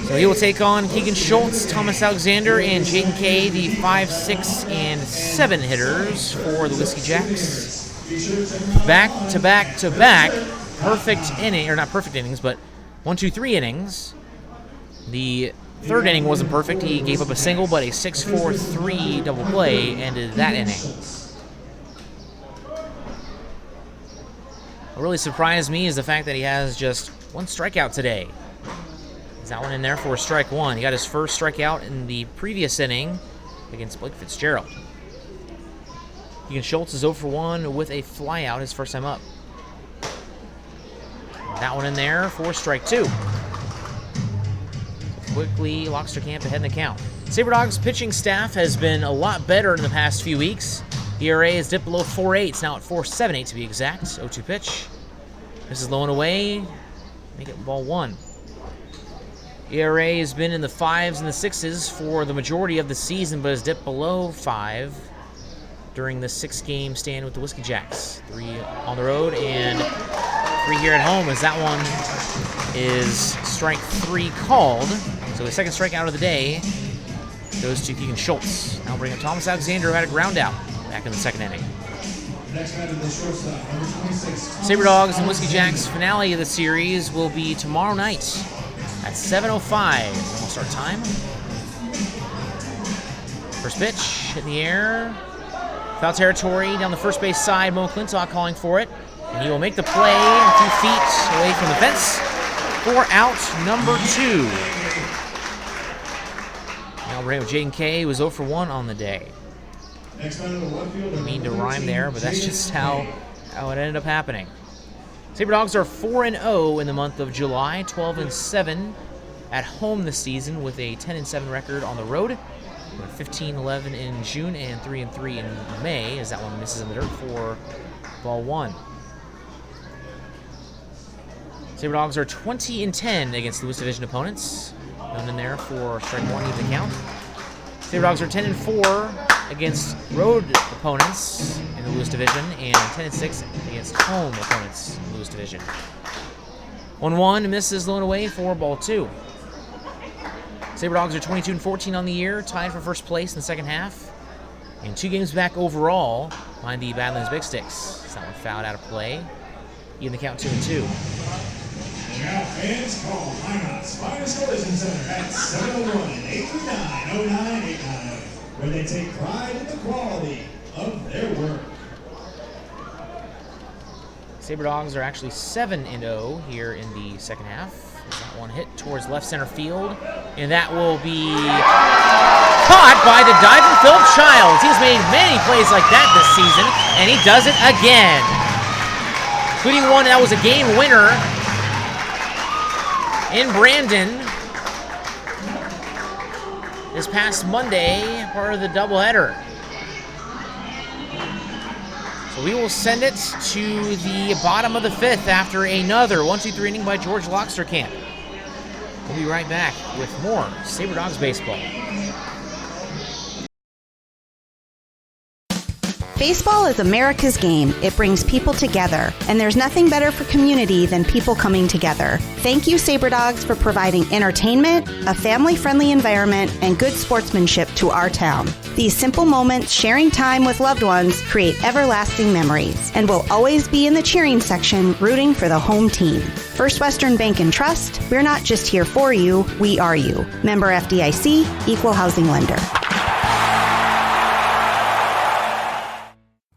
So he will take on Keegan Schultz, Thomas Alexander, and Jaden Kay, the 5, 6, and 7 hitters for the Whiskey Jacks. Back to back to back, perfect inning, or not perfect innings, but 1, 2, 3 innings. The 3rd inning wasn't perfect. He gave up a single, but a 6-4-3 double play ended that inning. What really surprised me is the fact that he has just 1 strikeout today. He's that one in there for strike 1. He got his first strikeout in the previous inning against Blake Fitzgerald. Keegan Schultz is 0 for 1 with a flyout his first time up. That one in there for strike 2. Quickly, Loxerkamp ahead in the count. Sabre Dogs pitching staff has been a lot better in the past few weeks. ERA has dipped below 4.8. It's now at 4.78 to be exact. 0-2 pitch. This is low and away. Make it ball 1. ERA has been in the 5s and the 6s for the majority of the season, but has dipped below 5 during the 6-game stand with the Whiskey Jacks. 3 on the road and 3 here at home, as that one is strike 3 called. So the second strikeout of the day goes to Keegan Schultz. Now bring up Thomas Alexander, who had a ground out back in the 2nd inning. Sabre Dogs and Whiskey Jacks finale of the series will be tomorrow night at 7:05. We'll start time. First pitch, hit in the air. Foul territory down the first base side. Mo McClintock calling for it. And he will make the play a few feet away from the fence for out number 2. Now we're with Jaden Kay, who was 0 for 1 on the day. I mean to rhyme there, but that's just how it ended up happening. Sabre Dogs are 4-0 in the month of July, 12-7 at home this season with a 10-7 record on the road. 15-11 in June and 3-3 in May, as that one misses in the dirt for ball 1. Sabre Dogs are 20-10 against Lewis Division opponents. None in there for strike 1 even the count. Sabre Dogs are 10-4 against road opponents in the Lewis Division and 10-6 against home opponents in the Lewis Division. 1-1 misses low and away for ball 2. Sabre Dogs are 22-14 on the year, tied for first place in the second half, and 2 games back overall behind the Badlands Big Sticks. That one fouled out of play. Even the count 2-2. Now fans call Minot's finest collision center at 701-839-0989, where they take pride in the quality of their work. Sabre Dogs are actually 7-0 here in the second half. That one hit towards left center field, and that will be caught by the diving Philip Childs. He's made many plays like that this season, and he does it again. Including one that was a game winner in Brandon this past Monday, part of the doubleheader. So we will send it to the bottom of the fifth after another 1-2-3 inning by George Loxtercamp. We'll be right back with more Sabre Dogs baseball. Baseball is America's game. It brings people together, and there's nothing better for community than people coming together. Thank you, Sabre Dogs, for providing entertainment, a family-friendly environment, and good sportsmanship to our town. These simple moments, sharing time with loved ones, create everlasting memories, and will always be in the cheering section, rooting for the home team. First Western Bank and Trust, we're not just here for you, we are you. Member FDIC, Equal Housing Lender.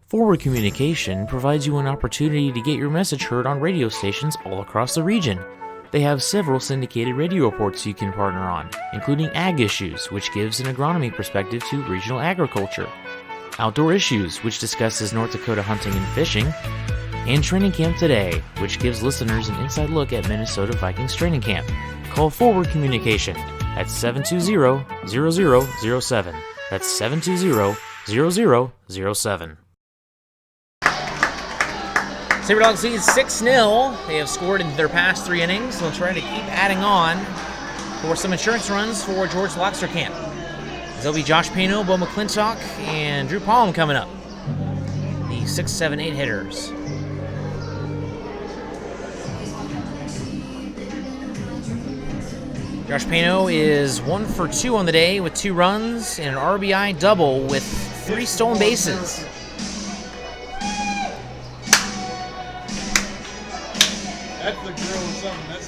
Forward Communication provides you an opportunity to get your message heard on radio stations all across the region. They have several syndicated radio reports you can partner on, including Ag Issues, which gives an agronomy perspective to regional agriculture, Outdoor Issues, which discusses North Dakota hunting and fishing, and Training Camp Today, which gives listeners an inside look at Minnesota Vikings training camp. Call Forward Communication at 720-0007. That's 720-0007. Sabre Dogs lead 6-0. They have scored in their past 3 innings. They'll try to keep adding on for some insurance runs for George Loxtercamp. There'll be Josh Pano, Bo McClintock, and Drew Palm coming up. The 6, 7, 8 hitters. Josh Pano is 1 for 2 on the day with 2 runs and an RBI double with 3 stolen bases. That's the grill or something. That's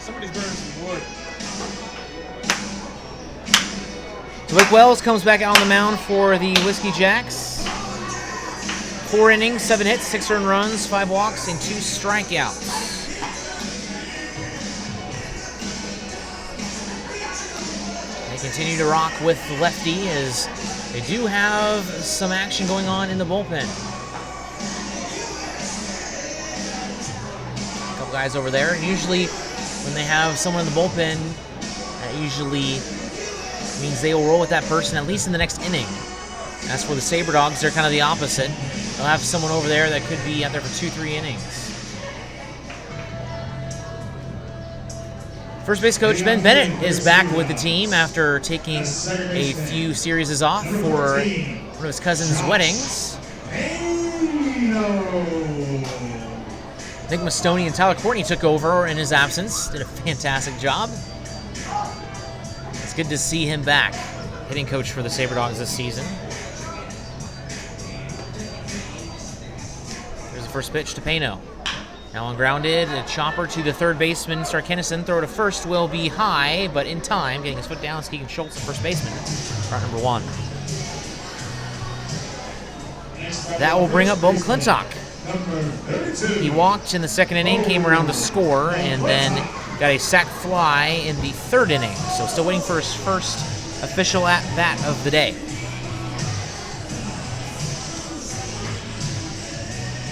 somebody's burning some wood. Blake Wells comes back out on the mound for the Whiskey Jacks. 4 innings, 7 hits, 6 earned runs, 5 walks, and 2 strikeouts. They continue to rock with the lefty as they do have some action going on in the bullpen. Guys over there. Usually when they have someone in the bullpen, that usually means they will roll with that person at least in the next inning. As for the Sabre Dogs, they're kind of the opposite. They'll have someone over there that could be out there for 2-3 innings. First base coach Ben Bennett is back with the team after taking a few series off for one of his cousin's weddings. Nick Mastoni and Tyler Courtney took over in his absence. Did a fantastic job. It's good to see him back, hitting coach for the Sabre Dogs this season. Here's the first pitch to Pano. Now on grounded, a chopper to the third baseman, Starkenison. Throw to first will be high, but in time, getting his foot down, Keegan Schultz, the first baseman. Route number 1. That will bring up Bo McClintock. He walked in the second inning, came around to score, and then got a sac fly in the third inning. So still waiting for his first official at-bat of the day.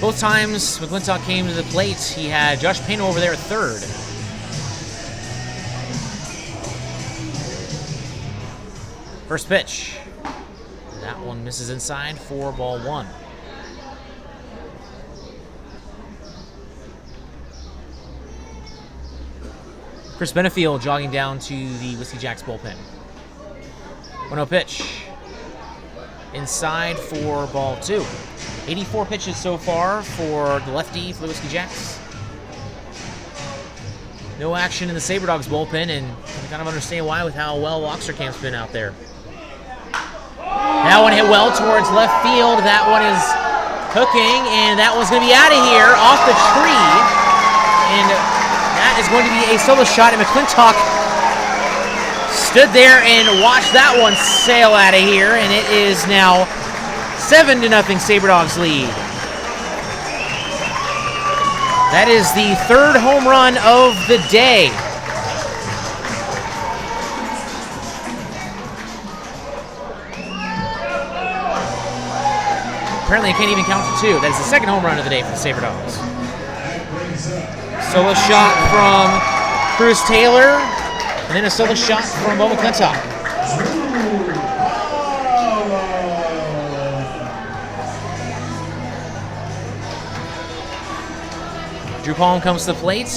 Both times McClintock came to the plate, he had Josh Pano over there at third. First pitch. That one misses inside for ball 1. Chris Benefield jogging down to the Whiskey Jacks bullpen. 1-0 pitch. Inside for ball 2. 84 pitches so far for the lefty for the Whiskey Jacks. No action in the Sabre Dogs bullpen, and you kind of understand why with how well Loxtercamp's been out there. That one hit well towards left field. That one is cooking, and that one's going to be out of here off the tree. And that is going to be a solo shot, and McClintock stood there and watched that one sail out of here, and it is now 7-0 Sabre Dogs lead. That is the third home run of the day. Apparently I can't even count to two. That is the second home run of the day for the Sabre Dogs. Solo shot from Cruz Taylor, and then a solo shot from Bo McClintock. Drew Palm comes to the plate.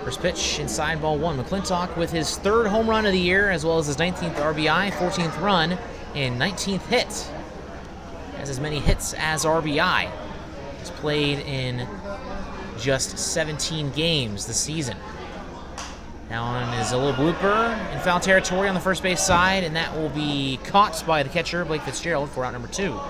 First pitch, inside ball one. McClintock with his third home run of the year, as well as his 19th RBI, 14th run, and 19th hit. Has as many hits as RBI. He's played in just 17 games this season. Now on is a little blooper in foul territory on the first base side, and that will be caught by the catcher, Blake Fitzgerald, for out number 2.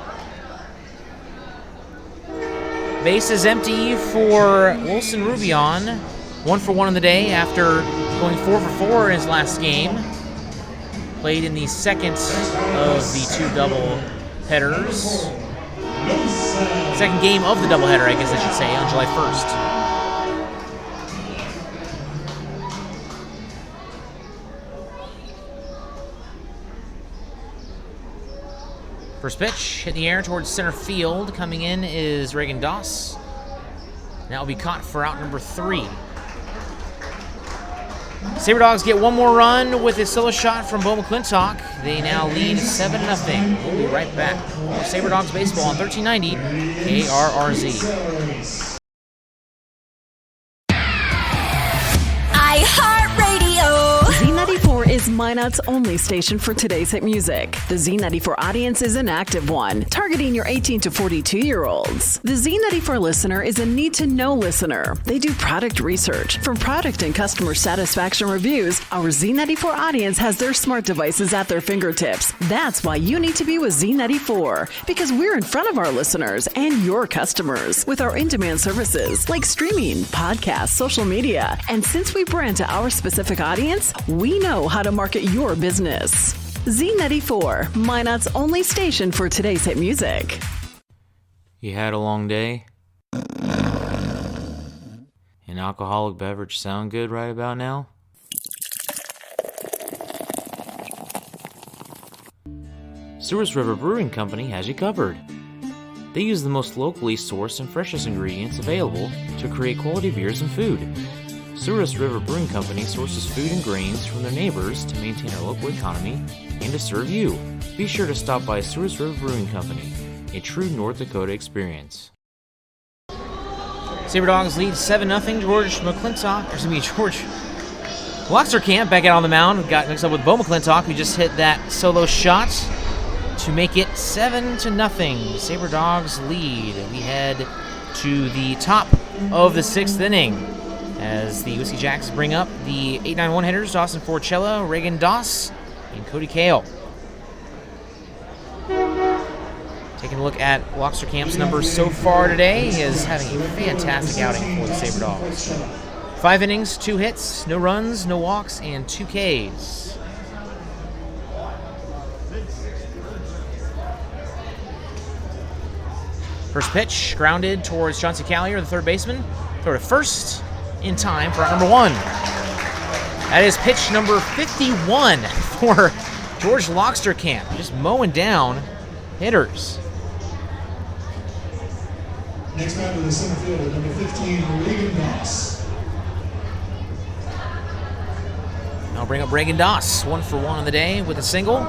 Base is empty for Wilson Rubion. 1 for 1 on the day after going 4 for 4 in his last game. Played in the second of the 2 double headers. Second game of the doubleheader, I guess I should say, on July 1st. First pitch, hit in the air towards center field. Coming in is Reagan Doss. That will be caught for out number 3. Sabre Dogs get one more run with a solo shot from Bo McClintock. They now lead 7-0. We'll be right back. More Sabre Dogs baseball on 1390 KRRZ. Z94 is Minot's only station for today's hit music. The Z94 audience is an active one, targeting your 18 to 42-year-olds. The Z94 listener is a need-to-know listener. They do product research. From product and customer satisfaction reviews, our Z94 audience has their smart devices at their fingertips. That's why you need to be with Z94, because we're in front of our listeners and your customers with our in-demand services like streaming, podcasts, social media. And since we brand to our specific audience, we know how to market your business. Z94, Minot's only station for today's hit music. You had a long day? An alcoholic beverage sound good right about now? Souris River Brewing Company has you covered. They use the most locally sourced and freshest ingredients available to create quality beers and food. Souris River Brewing Company sources food and grains from their neighbors to maintain our local economy and to serve you. Be sure to stop by Souris River Brewing Company, a true North Dakota experience. Sabre Dogs lead 7-0. George Loxerkamp back out on the mound. Got mixed up with Bo McClintock, who just hit that solo shot to make it 7-0. Sabre Dogs lead. We head to the top of the 6th inning, as the Whiskey Jacks bring up the 8-9-1 hitters, Dawson Forcella, Reagan Doss, and Cody Kale. Taking a look at Loxerkamp's numbers so far today, he is having a fantastic outing for the Sabre Dogs. 5 innings, 2 hits, no runs, no walks, and 2 Ks. First pitch, grounded towards Chauncey Callier, the third baseman. Throw to first, in time for out number 1. That is pitch number 51 for George Loxerkamp, just mowing down hitters. Next batter to the center fielder, number 15, Reagan Doss. I'll bring up Reagan Doss, 1 for 1 on the day with a single.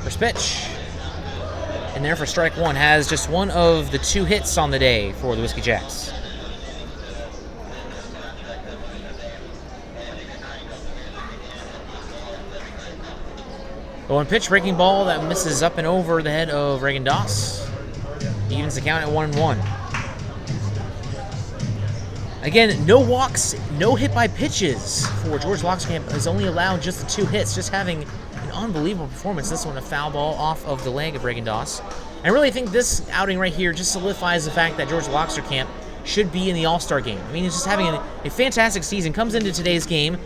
First pitch. And there for strike 1, has just one of the 2 hits on the day for the Whiskey Jacks. The 1 pitch, breaking ball that misses up and over the head of Reagan Doss. Evens the count at 1-1. Again, no walks, no hit by pitches for George Loxerkamp. Has only allowed just the 2 hits, just having an unbelievable performance. This one, a foul ball off of the leg of Reagan Doss. I really think this outing right here just solidifies the fact that George Loxerkamp should be in the All-Star game. I mean, he's just having a fantastic season. Comes into today's game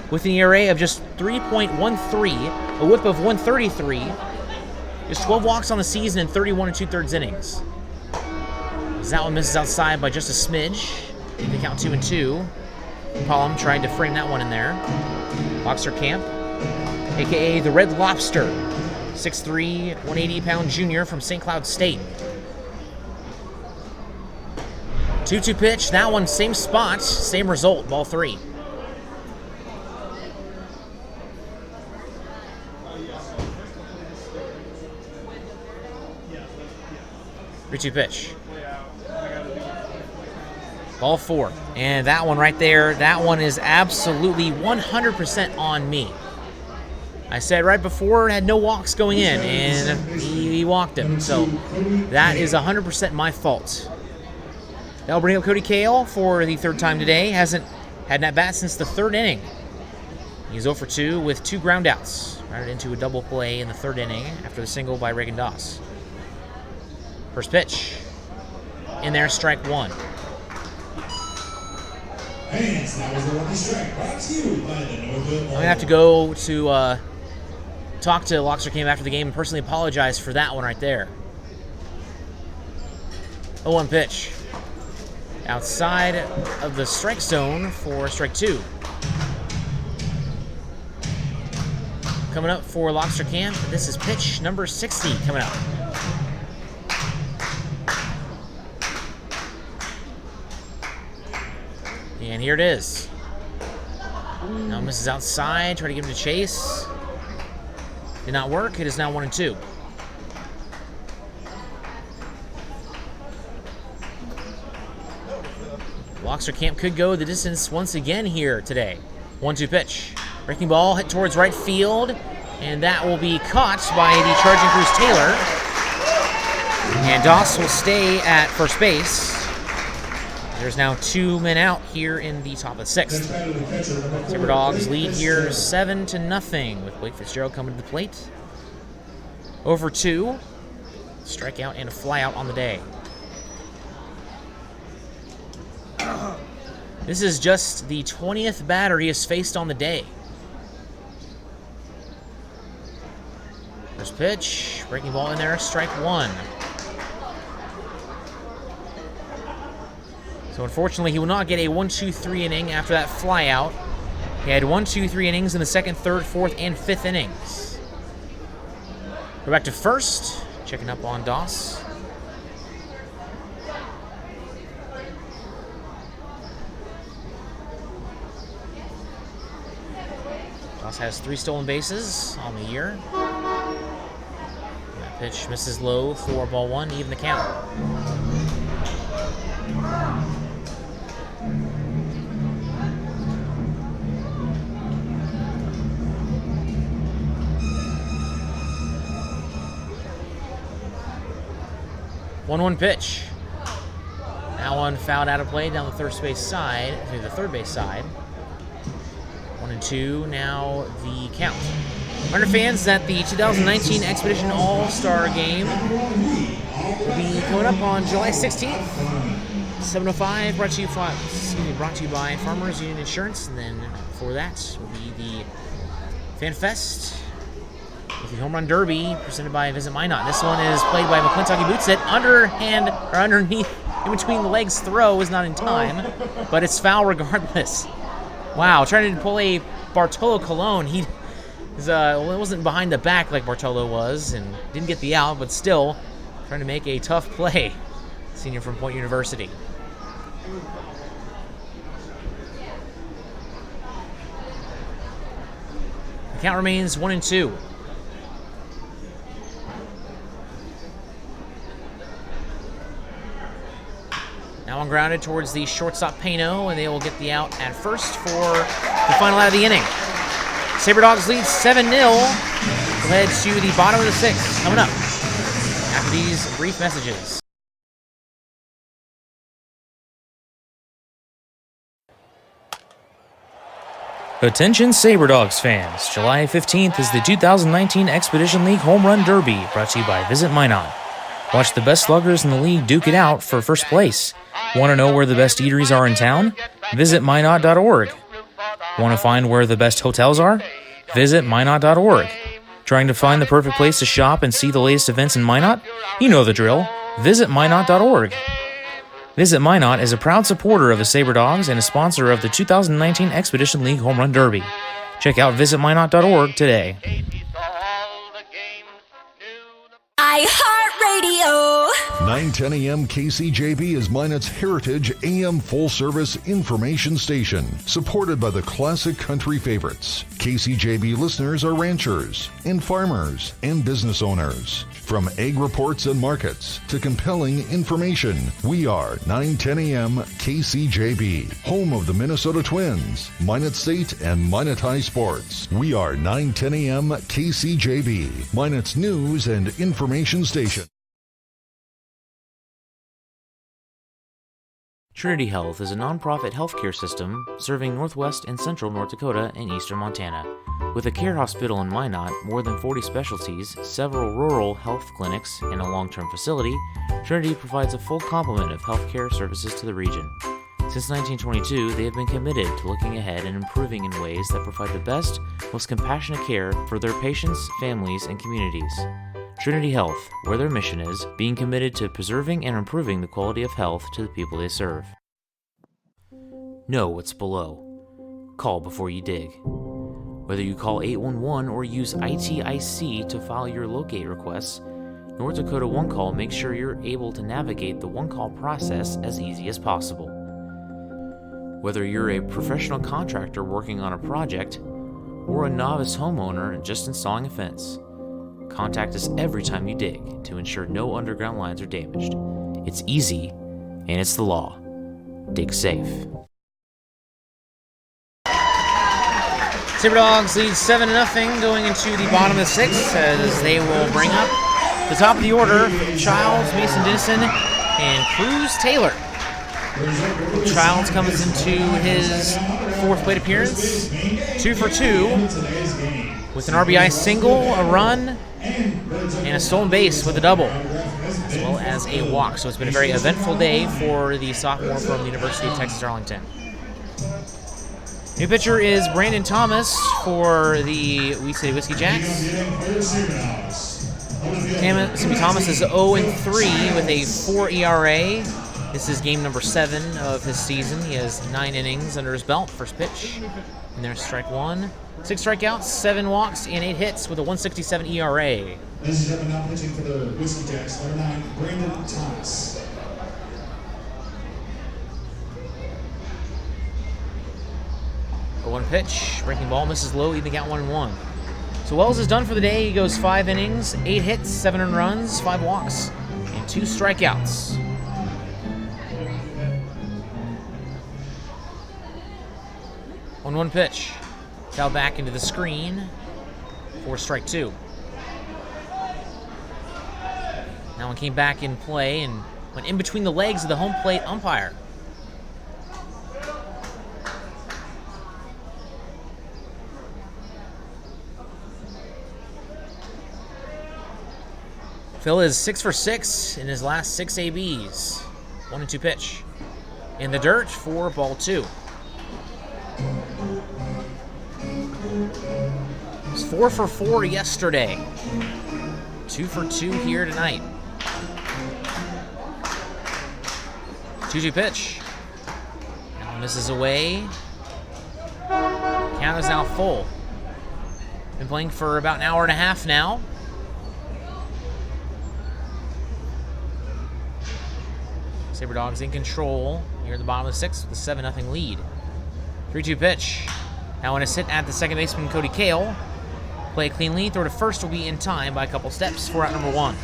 with an ERA of just 3.13, a whip of 133, just 12 walks on the season in 31 2/3 innings. As that one misses outside by just a smidge. They count 2-2. Palm tried to frame that one in there. Boxer Camp, a.k.a. the Red Lobster. 6'3", 180-pound junior from St. Cloud State. 2-2 pitch. That one, same spot, same result, ball 3. Three-two pitch. Ball 4. And that one right there, that one is absolutely 100% on me. I said right before, had no walks going in, and he walked him. So that is 100% my fault. That'll bring up Cody Kale for the 3rd time today. Hasn't had an at-bat since the 3rd inning. He's 0 for 2 with 2 ground outs. Rounded into a double play in the 3rd inning after the single by Reagan Doss. First pitch. In there, strike 1. Fans, that was a lucky strike brought to you by the Northville. I'm going to have to go to talk to Loxer Camp after the game and personally apologize for that one right there. 0-1 pitch. Outside of the strike zone for strike 2. Coming up for Loxer Camp, this is pitch number 60 coming up. And here it is. Now misses outside, try to give him a chase. Did not work. It is now 1-2. Loxer Camp could go the distance once again here today. 1-2 pitch. Breaking ball hit towards right field, and that will be caught by the charging Cruz Taylor. And Doss will stay at first base. There's now 2 men out here in the top of the 6th. Sabre Dogs lead here 7-0 with Blake Fitzgerald coming to the plate. Over 2. Strikeout and a flyout on the day. This is just the 20th batter he has faced on the day. First pitch, breaking ball in there, strike 1. So unfortunately, he will not get a 1-2-3 inning after that flyout. He had 1-2-3 innings in the 2nd, 3rd, 4th, and 5th innings. Go back to first, checking up on Doss. Doss has 3 stolen bases on the year. That pitch misses low for ball 1, even the count. One pitch. That one fouled out of play down the third base side. 1-2. Now the count. Reminder fans that the 2019 Expedition All-Star Game will be coming up on July 16th, 7:05. Brought to you by Farmers Union Insurance, and then before that will be the Fan Fest with the Home Run Derby presented by Visit Minot. This one is played by McClintock Bootsit. Underneath, in between the legs throw is not in time, but it's foul regardless. Wow, trying to pull a Bartolo Colon. He wasn't behind the back like Bartolo was and didn't get the out, but still trying to make a tough play. Senior from Point University. The count remains 1-2. Now on grounded towards the shortstop Pano, and they will get the out at first for the final out of the inning. Sabre Dogs lead 7-0. We'll head to the bottom of the 6th coming up after these brief messages. Attention Sabre Dogs fans, July 15th is the 2019 Expedition League Home Run Derby, brought to you by Visit Minot. Watch the best sluggers in the league duke it out for first place. Want to know where the best eateries are in town? Visit Minot.org. Want to find where the best hotels are? Visit Minot.org. Trying to find the perfect place to shop and see the latest events in Minot? You know the drill. Visit Minot.org. Visit Minot is a proud supporter of the Sabre Dogs and a sponsor of the 2019 Expedition League Home Run Derby. Check out visitminot.org today. iHeartRadio. 910 AM KCJB is Minot's Heritage AM full-service information station, supported by the classic country favorites. KCJB listeners are ranchers and farmers and business owners. From egg reports and markets to compelling information, we are 910 AM KCJB, home of the Minnesota Twins, Minot State, and Minot High Sports. We are 910 AM KCJB, Minot's news and information station. Trinity Health is a nonprofit healthcare system serving northwest and central North Dakota and eastern Montana. With a care hospital in Minot, more than 40 specialties, several rural health clinics, and a long-term facility, Trinity provides a full complement of healthcare services to the region. Since 1922, they have been committed to looking ahead and improving in ways that provide the best, most compassionate care for their patients, families, and communities. Trinity Health, where their mission is, being committed to preserving and improving the quality of health to the people they serve. Know what's below. Call before you dig. Whether you call 811 or use ITIC to file your locate requests, North Dakota One Call makes sure you're able to navigate the one call process as easy as possible. Whether you're a professional contractor working on a project or a novice homeowner just installing a fence, contact us every time you dig to ensure no underground lines are damaged. It's easy, and it's the law. Dig safe. Sabre Dogs lead 7-0 going into the bottom of the sixth as they will bring up the top of the order, Childs, Mason Dennison, and Cruz Taylor. Childs comes into his fourth plate appearance, 2 for 2, with an RBI single, a run, and a stolen base with a double, as well as a walk. So it's been a very eventful day for the sophomore from the University of Texas Arlington. New pitcher is Brandon Thomas for the Wheat City Whiskey Jacks. Thomas is 0-3 with a 4 ERA. This is game number 7 of his season. He has 9 innings under his belt. First pitch, and there's strike 1. 6 strikeouts, 7 walks, and 8 hits with a 1.67 ERA. Ladies and gentlemen, now pitching for the Whiskey Jacks, number 9, Brandon Thomas. A 1 pitch, breaking ball, misses low, even got 1-1. So Wells is done for the day. He goes 5 innings, 8 hits, 7 earned runs, 5 walks, and 2 strikeouts. 1-1 pitch. Foul back into the screen for strike 2. Now one came back in play and went in between the legs of the home plate umpire. Phil is 6 for 6 in his last 6 ABs. 1-2 pitch. In the dirt for ball 2. He was 4 for 4 yesterday. 2 for 2 here tonight. 2-2 pitch. Now misses away. Count is now full. Been playing for about an hour and a half now. Sabre Dogs in control here at the bottom of the 6th with a 7-0 lead. 3-2 pitch. Now when it's hit at the second baseman, Cody Kale. Play it cleanly. Throw to first will be in time by a couple steps for out number 1.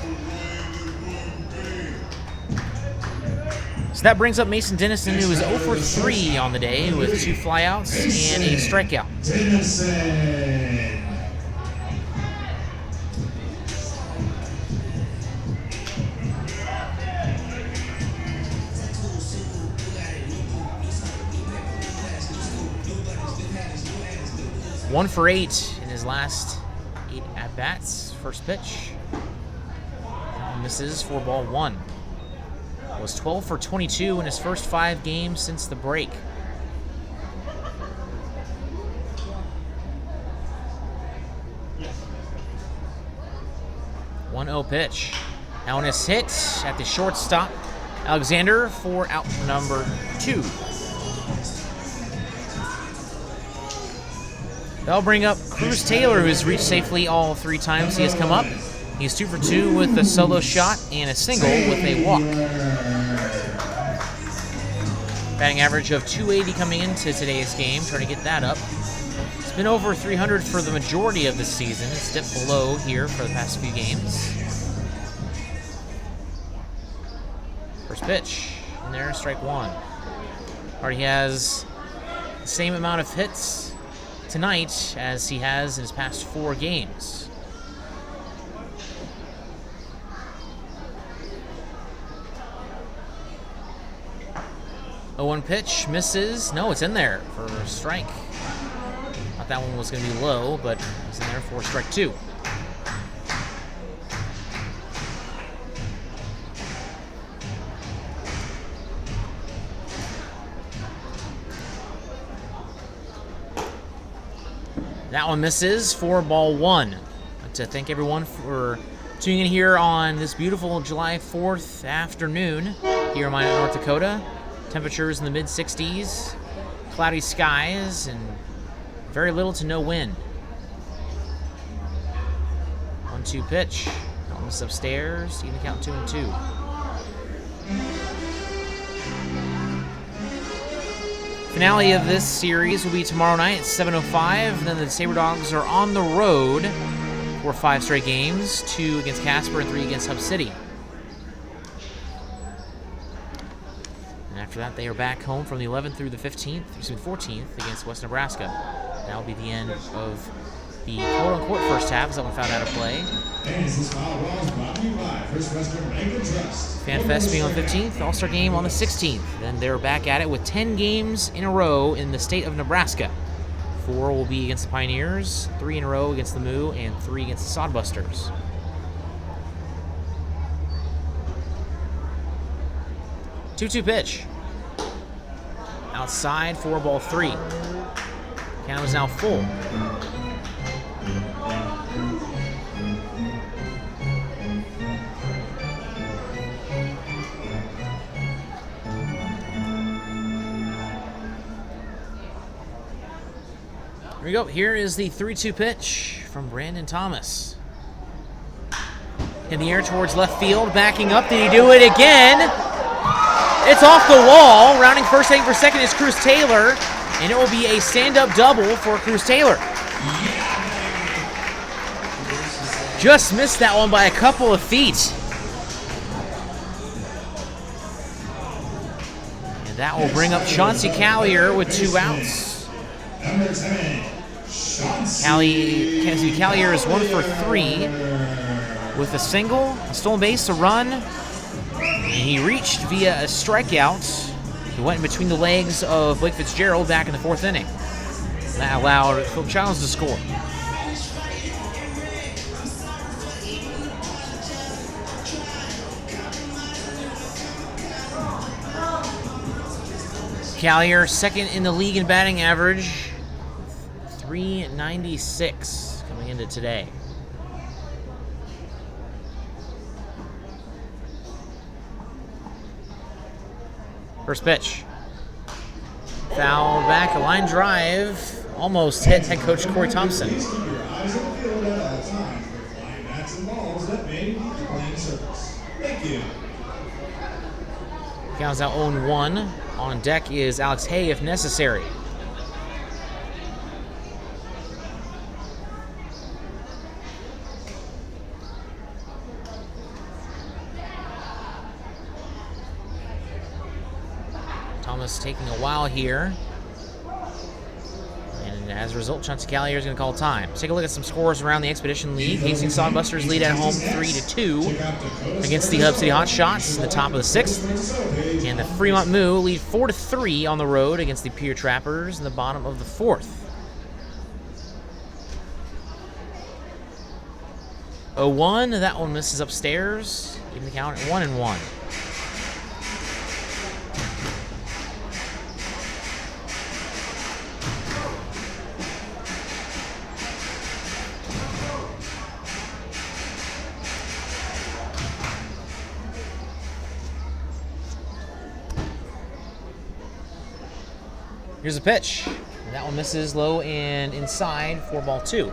So that brings up Mason Dennison, who is 0 for 3 on the day with 2 flyouts and a strikeout. Dennison. One for 8 in his last 8 at-bats. First pitch. Misses for ball 1. Was 12 for 22 in his first 5 games since the break. One 0 pitch. Now when it's hit at the shortstop Alexander for out number 2. That'll bring up Cruz Taylor, who's reached safely all 3 times he has come up. He's 2 for 2 with a solo shot and a single with a walk. Batting average of .280 coming into today's game, trying to get that up. It's been over 300 for the majority of the season. It's dipped below here for the past few games. First pitch, and there, strike 1. Already has the same amount of hits tonight as he has in his past 4 games. Oh, 1 pitch, misses. No, it's in there for a strike. Thought that one was going to be low, but it's in there for strike 2. That one misses for ball 1. I'd like to thank everyone for tuning in here on this beautiful July 4th afternoon here in Minot, North Dakota. Temperatures in the mid-60s, cloudy skies, and very little to no wind. 1-2 pitch. Almost upstairs. Even count 2-2. Finale of this series will be tomorrow night at 7:05. Then the Sabre Dogs are on the road for 5 straight games, 2 against Casper and 3 against Hub City. And after that, they are back home from the 11th through the 14th against West Nebraska. That will be the end of the quote-unquote first half, as that one found out of play. FanFest being on the 15th, All-Star Game on the 16th. Then they're back at it with 10 games in a row in the state of Nebraska. 4 will be against the Pioneers, 3 in a row against the Moo, and 3 against the Sodbusters. Two-two pitch. Outside for ball 3. Count is now full. Here we go. Here is the 3-2 pitch from Brandon Thomas. In the air towards left field, backing up. Did he do it again? It's off the wall. Rounding first, heading for second is Cruz Taylor, and it will be a stand-up double for Cruz Taylor. Just missed that one by a couple of feet. And that will bring up Chauncey Callier with 2 outs. Number 10, Callier is 1 for 3 with a single, a stolen base, a run, and he reached via a strikeout. He went in between the legs of Blake Fitzgerald back in the 4th inning. That allowed Philip Childs to score. Callier, second in the league in batting average, 396 coming into today. First pitch. Foul back, a line drive, almost hit head coach Corey Thompson. Keep your eyes on the field at all times with flying bats and balls that may need playing service. Thank you. Counts out 0-1. On deck is Alex Hay if necessary. Thomas taking a while here. And as a result, Chauncey Callier is going to call time. Let's take a look at some scores around the Expedition League. Hastings Sodbusters lead at home 3-2 against the Hub City Hotshots in the top of the 6th. And the Fremont Moo lead 4-3 on the road against the Pier Trappers in the bottom of the 4th. 0-1, that one misses upstairs. Even the count at 1-1. Here's a pitch. And that one misses low and inside for ball 2.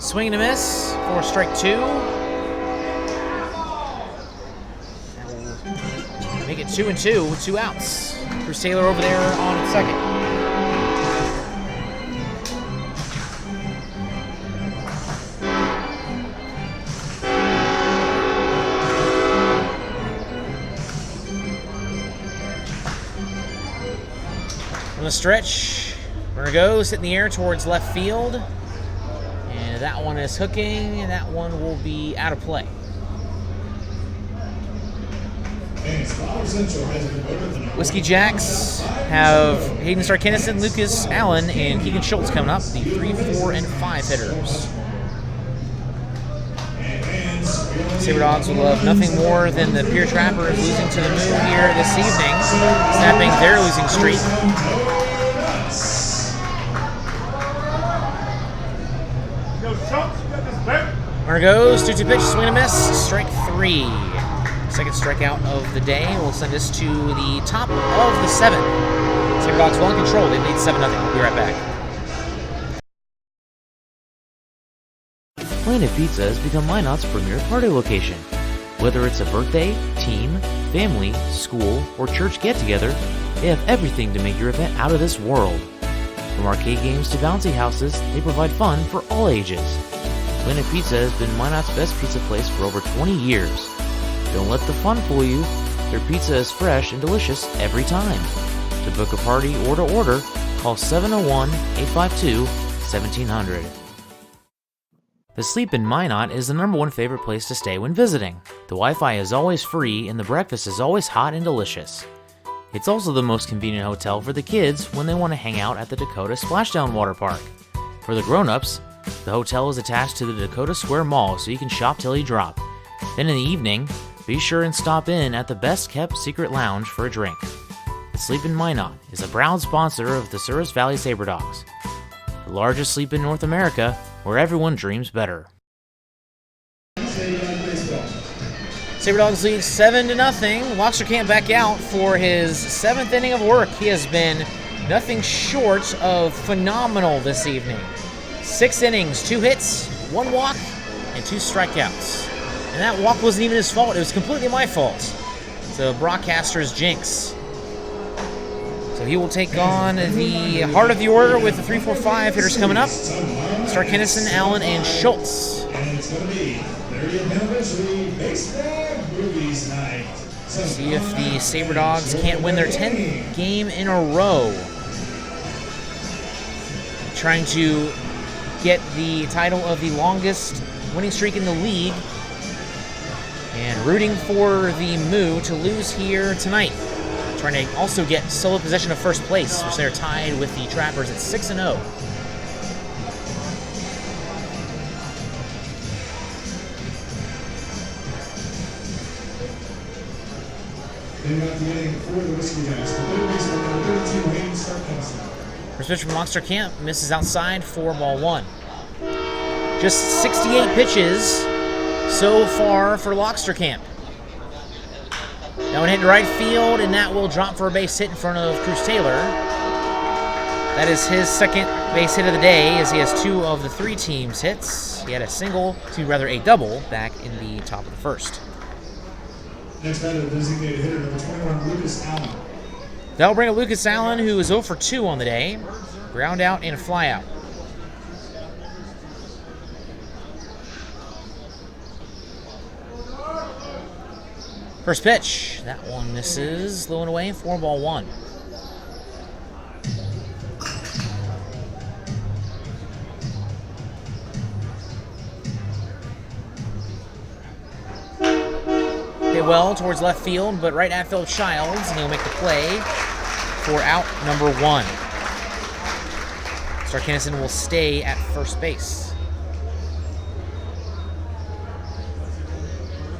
Swing and a miss for strike 2. That will make it 2-2 with 2 outs. Bruce Taylor over there on second. On the stretch, runner goes, hit in the air towards left field. And that one is hooking, and that one will be out of play. Whiskey Jacks have Hayden Starkinison, Lucas Allen, and Keegan Schultz coming up, the 3, 4, and 5 hitters. Sabre Dogs will love nothing more than the Pier Trappers losing to the Moon here this evening, snapping their losing streak. Runner goes, 2-2 pitch, swing and a miss, strike 3. Second strikeout of the day will send us to the top of the 7th. Sabre Dogs well in control. They lead 7-0. We'll be right back. Planet Pizza has become Minot's premier party location. Whether it's a birthday, team, family, school, or church get-together, they have everything to make your event out of this world. From arcade games to bouncy houses, they provide fun for all ages. Planet Pizza has been Minot's best pizza place for over 20 years. Don't let the fun fool you. Their pizza is fresh and delicious every time. To book a party or to order, call 701-852-1700. The Sleep in Minot is the #1 favorite place to stay when visiting. The Wi-Fi is always free and the breakfast is always hot and delicious. It's also the most convenient hotel for the kids when they want to hang out at the Dakota Splashdown Water Park. For the grown-ups, the hotel is attached to the Dakota Square Mall so you can shop till you drop. Then in the evening, be sure and stop in at the best-kept secret lounge for a drink. The Sleep in Minot is a proud sponsor of the Souris Valley Sabre Dogs, the largest sleep in North America, where everyone dreams better. Sabre Dogs lead 7-0. Loxer can't back out for his 7th inning of work. He has been nothing short of phenomenal this evening. 6 innings, 2 hits, 1 walk, and 2 strikeouts. And that walk wasn't even his fault. It was completely my fault. It's a broadcaster's jinx. So he will take on the heart of the order with the 3, 4, 5 hitters coming up. Starkinison, Allen, and Schultz. And it's going to be 30th anniversary baseball movies night. See if the Sabre Dogs can't win their 10th game in a row. Trying to get the title of the longest winning streak in the league. And rooting for the Moo to lose here tonight. Trying to also get solo possession of first place, which they're tied with the Trappers at 6-0. First pitch from Monster Camp misses outside for ball 1. Just 68 pitches so far for Loxter Camp. That one hit to right field, and that will drop for a base hit in front of Cruz Taylor. That is his second base hit of the day, as he has 2 of the 3 teams' hits. He had a double back in the top of the first. Next batter, designated hitter number 21, Lucas Allen. That'll bring up Lucas Allen, who is 0 for 2 on the day. Ground out and a fly out. First pitch, that one misses, low and away, 4 ball 1. Hit well towards left field, but right at Philip Childs, and he'll make the play for out number 1. Starkinison will stay at first base.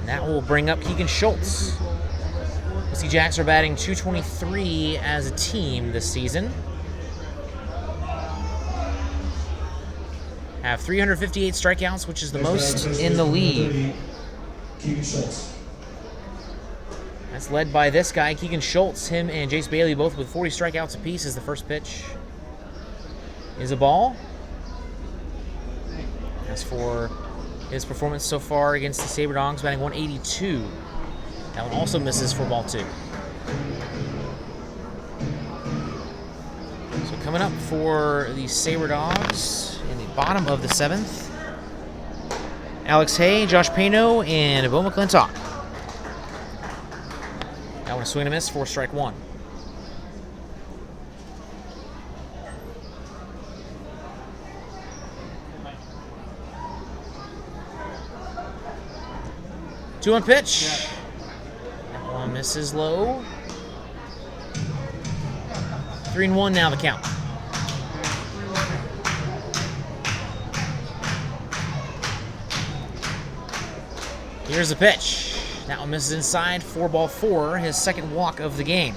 And That will bring up Keegan Schultz. The Jacks are batting .223 as a team this season. Have 358 strikeouts, which is the most in the league. That's led by this guy, Keegan Schultz. Him and Jace Bailey both with 40 strikeouts apiece as the first pitch is a ball. As for his performance so far against the Sabre Dogs, batting .182. That one also misses for ball 2. So coming up for the Sabre Dogs in the bottom of the 7th, Alex Hay, Josh Pano, and Bo McClintock. That one a swing and a miss for strike 1. Two on pitch. That one misses low. 3-1 now the count. Here's the pitch. That one misses inside for ball 4, his second walk of the game.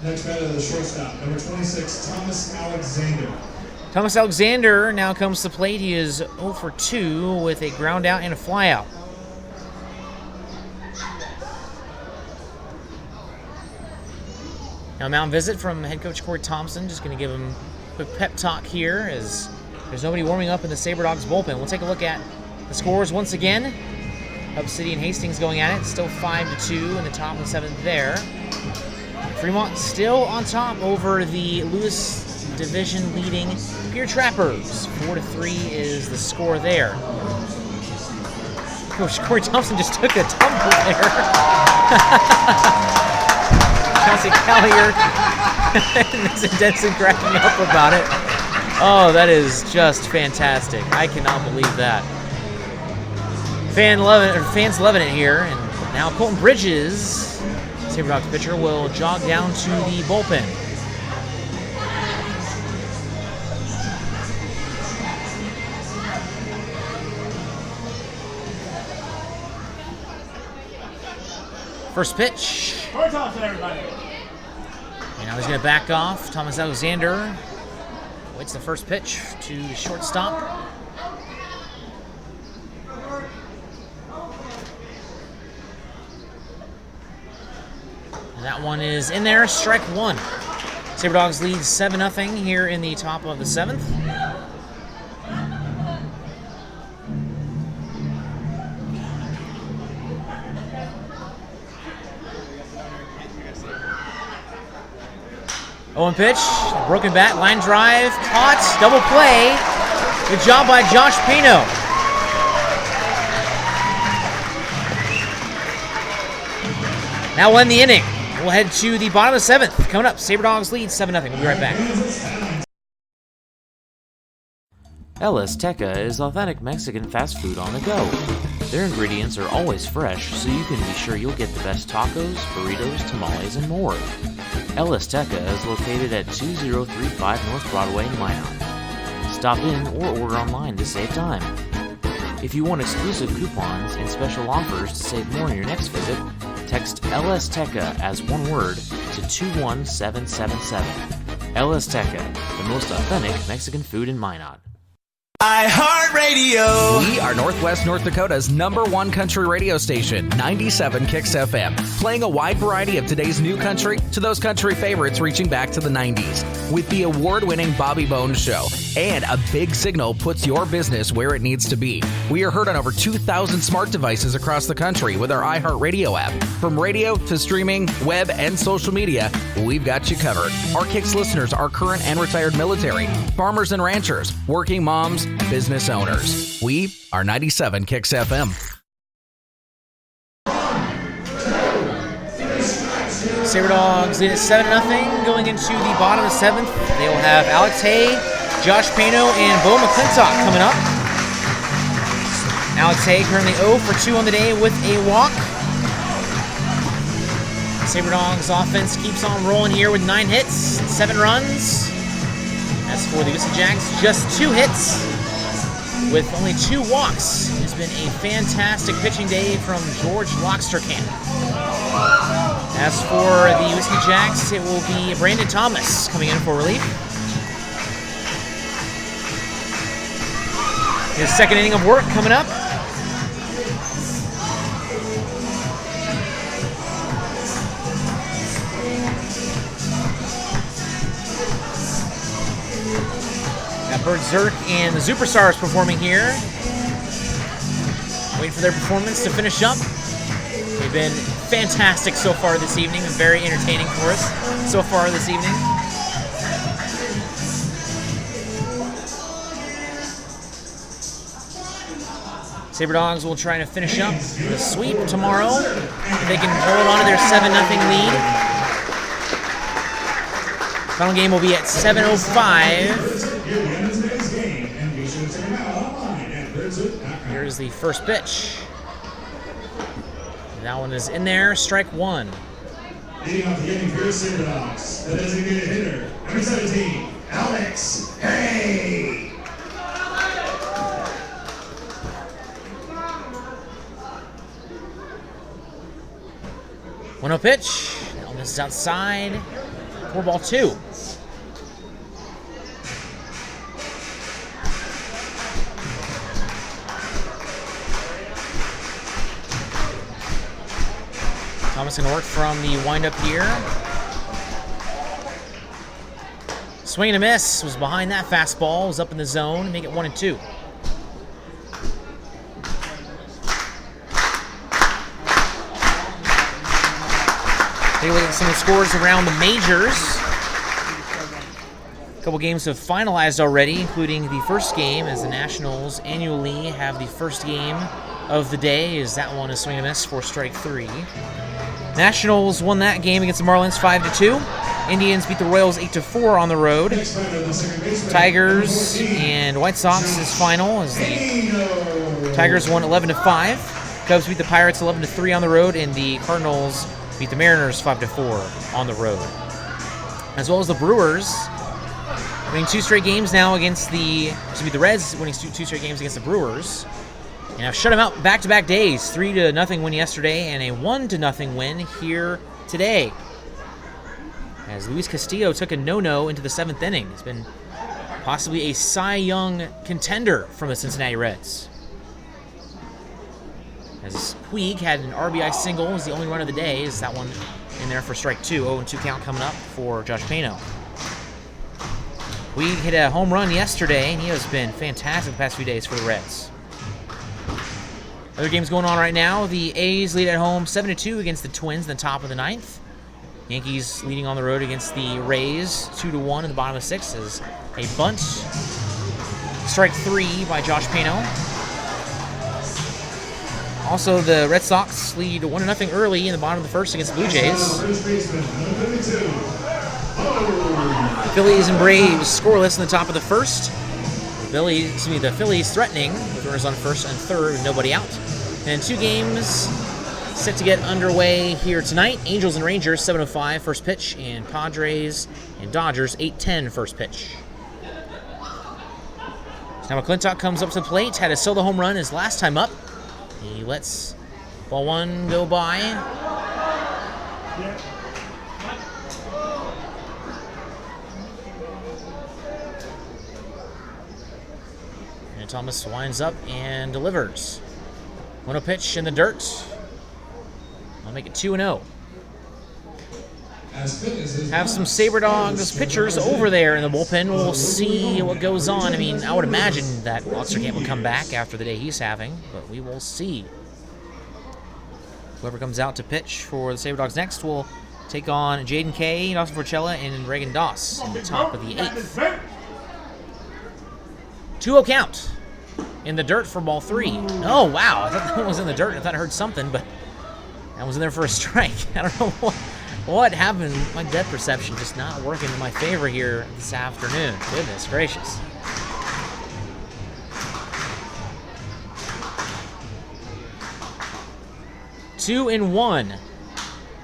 Next batter, the shortstop, number 26, Thomas Alexander. Thomas Alexander now comes to the plate. He is 0 for 2 with a ground out and a fly out. Now mound visit from head coach Corey Thompson. Just going to give him a quick pep talk here as there's nobody warming up in the Sabre Dogs bullpen. We'll take a look at the scores once again. Hub City and Hastings going at it. Still 5-2 in the top of the 7th there. Fremont still on top over the Lewis Division leading Pier Trappers. 4-3 is the score there. Coach Corey Thompson just took a tumble there. Chelsea Collier and Nixon Denson cracking up about it. Oh, that is just fantastic. I cannot believe that. Fans loving it here. And now Colton Bridges, Sabre Dogs pitcher, will jog down to the bullpen. First pitch. And now he's going to back off. Thomas Alexander waits the first pitch to the shortstop. And that one is in there, strike 1. Sabre Dogs lead 7-0 here in the top of the 7th. Owen pitch, broken bat, line drive, caught, double play. Good job by Josh Pano. Now we'll end the inning. We'll head to the bottom of the 7th. Coming up, Sabre Dogs lead 7-0. We'll be right back. El Azteca is authentic Mexican fast food on the go. Their ingredients are always fresh, so you can be sure you'll get the best tacos, burritos, tamales, and more. El Azteca is located at 2035 North Broadway in Minot. Stop in or order online to save time. If you want exclusive coupons and special offers to save more on your next visit, text El Azteca as one word to 21777. El Azteca, the most authentic Mexican food in Minot. iHeartRadio. We are Northwest North Dakota's #1 country radio station, 97 Kicks FM, playing a wide variety of today's new country to those country favorites reaching back to the 90s. With the award-winning Bobby Bones Show, and a big signal puts your business where it needs to be. We are heard on over 2,000 smart devices across the country with our iHeartRadio app. From radio to streaming, web, and social media, we've got you covered. Our Kicks listeners are current and retired military, farmers and ranchers, working moms, business owners. We are 97 Kicks FM. Sabre Dogs lead at 7-0 going into the bottom of the 7th. They will have Alex Hay, Josh Pano, and Bo McClintock coming up. Alex Hay currently 0 for 2 on the day with a walk. Sabre Dogs offense keeps on rolling here with 9 hits, 7 runs. As for the Houston Jacks, just 2 hits with only 2 walks. It's been been a fantastic pitching day from George Locksterkamp. As for the Whiskey Jacks, it will be Brandon Thomas coming in for relief. His second inning of work coming up. Got Bert Zerk and the Superstars performing here. Waiting for their performance to finish up. They've been fantastic so far this evening and very entertaining for us so far this evening. Sabre Dogs will try to finish up the sweep tomorrow. If they can hold on to their 7-0 lead. Final game will be at 7:05. Here's the first pitch. That one is in there, strike one. Leading off the inning for your Sabre Dogs, the designated hitter, number 17, Alex Hay. 1-0 pitch. That one is outside. 4-2. Thomas going to work from the windup here. Swing and a miss. Was behind that fastball. Was up in the zone. Make it 1-2. Take a look at some of the scores around the majors. A couple games have finalized already, including the first game, as the Nationals annually have the first game of the day, as that one is swing and a miss for strike three. Nationals won that game against the Marlins 5-2. Indians beat the Royals 8-4 on the road. Tigers and White Sox is final, as the Tigers won 11-5. Cubs beat the Pirates 11-3 on the road, and the Cardinals beat the Mariners 5-4 on the road. As well as the Brewers winning two straight games now against the Reds winning two straight games against the Brewers. And have shut them out back-to-back days. 3-0 win yesterday and a 1-0 win here today. As Luis Castillo took a no-no into the 7th inning. He's been possibly a Cy Young contender from the Cincinnati Reds. As Puig had an RBI single, was the only run of the day. Is that one in there for strike two? 0-2 count coming up for Josh Pano. Puig hit a home run yesterday, and he has been fantastic the past few days for the Reds. Other games going on right now. The A's lead at home 7-2 against the Twins in the top of the 9th. Yankees leading on the road against the Rays 2-1 in the bottom of 6 as a bunt. Strike three by Josh Pano. Also, the Red Sox lead 1-0 early in the bottom of the first against the Blue Jays. Phillies and Braves scoreless in the top of the first. The Phillies threatening with runners on first and third with nobody out. And two games set to get underway here tonight. Angels and Rangers 7:05 first pitch, and Padres and Dodgers 8:10 first pitch. Now McClintock comes up to the plate. Had a solo home run his last time up. He lets ball one go by. And Thomas winds up and delivers. 1-0 pitch in the dirt. I'll make it 2-0. Have some Sabre Dogs pitchers over there in the bullpen. We'll see what goes on. I mean, I would imagine that Locksterkamp would come back after the day he's having, but we will see. Whoever comes out to pitch for the Sabre Dogs next will take on Jaden Kay, Dawson Forcella, and Reagan Doss in the top of the 8th. 2-0 count in the dirt for ball three. Oh, wow. I thought that was in the dirt. I thought I heard something, but that was in there for a strike. I don't know what happened. My depth perception just not working in my favor here this afternoon. Goodness gracious. Two and one.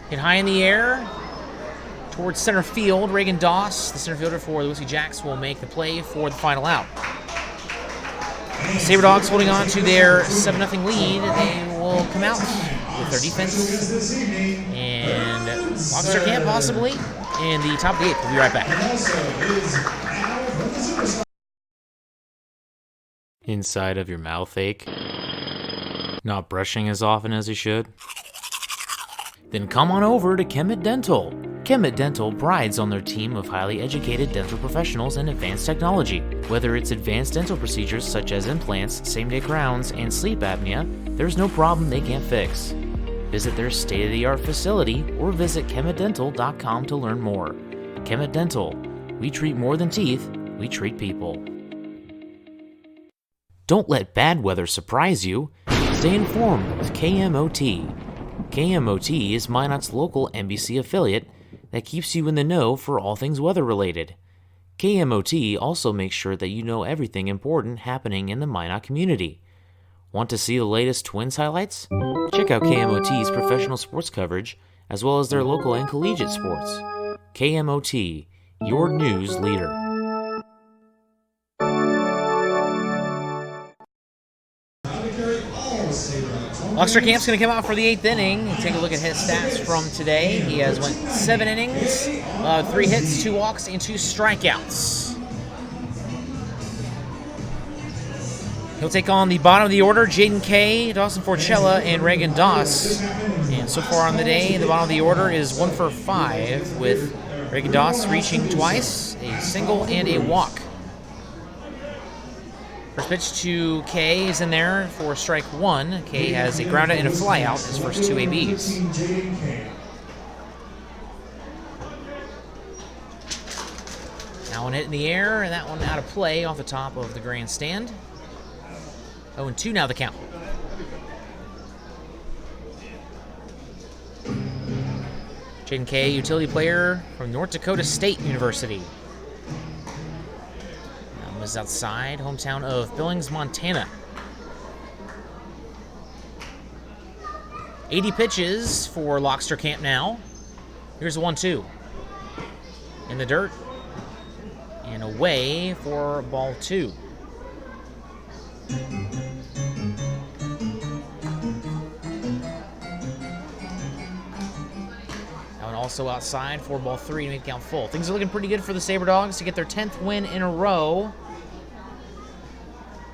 Hit high in the air towards center field. Reagan Doss, the center fielder for the Whiskey Jacks, will make the play for the final out. Sabre Dogs holding on to their 7-0 lead. They will come out with their defense. And Lockster Camp possibly in the top of the 8th. We'll be right back. Inside of your mouth ache? Not brushing as often as you should? Then come on over to Kemet Dental. Kemet Dental prides on their team of highly educated dental professionals and advanced technology. Whether it's advanced dental procedures such as implants, same-day crowns, and sleep apnea, there's no problem they can't fix. Visit their state-of-the-art facility or visit kemetdental.com to learn more. Kemet Dental. We treat more than teeth, we treat people. Don't let bad weather surprise you. Stay informed with KMOT. KMOT is Minot's local NBC affiliate that keeps you in the know for all things weather-related. KMOT also makes sure that you know everything important happening in the Minot community. Want to see the latest Twins highlights? Check out KMOT's professional sports coverage, as well as their local and collegiate sports. KMOT, your news leader. Lockster Camp's going to come out for the 8th inning and take a look at his stats from today. He has went 7 innings, 3 hits, 2 walks, and 2 strikeouts. He'll take on the bottom of the order, Jaden Kay, Dawson Forcella, and Reagan Doss. And so far on the day, the bottom of the order is 1 for 5, with Reagan Doss reaching twice, a single, and a walk. First pitch to Kay is in there for strike 1. Kay has a ground out and a fly out, his first 2 ABs. Now one hit in the air, and that one out of play off the top of the grandstand. 0-2 now the count. Jaden Kay, utility player from North Dakota State University. Now moves outside, hometown of Billings, Montana. 80 pitches for Lockster Camp now. Here's a 1-2. In the dirt. And away for ball 2. Also outside for ball 3 to make the count full. Things are looking pretty good for the Sabre Dogs to get their 10th win in a row.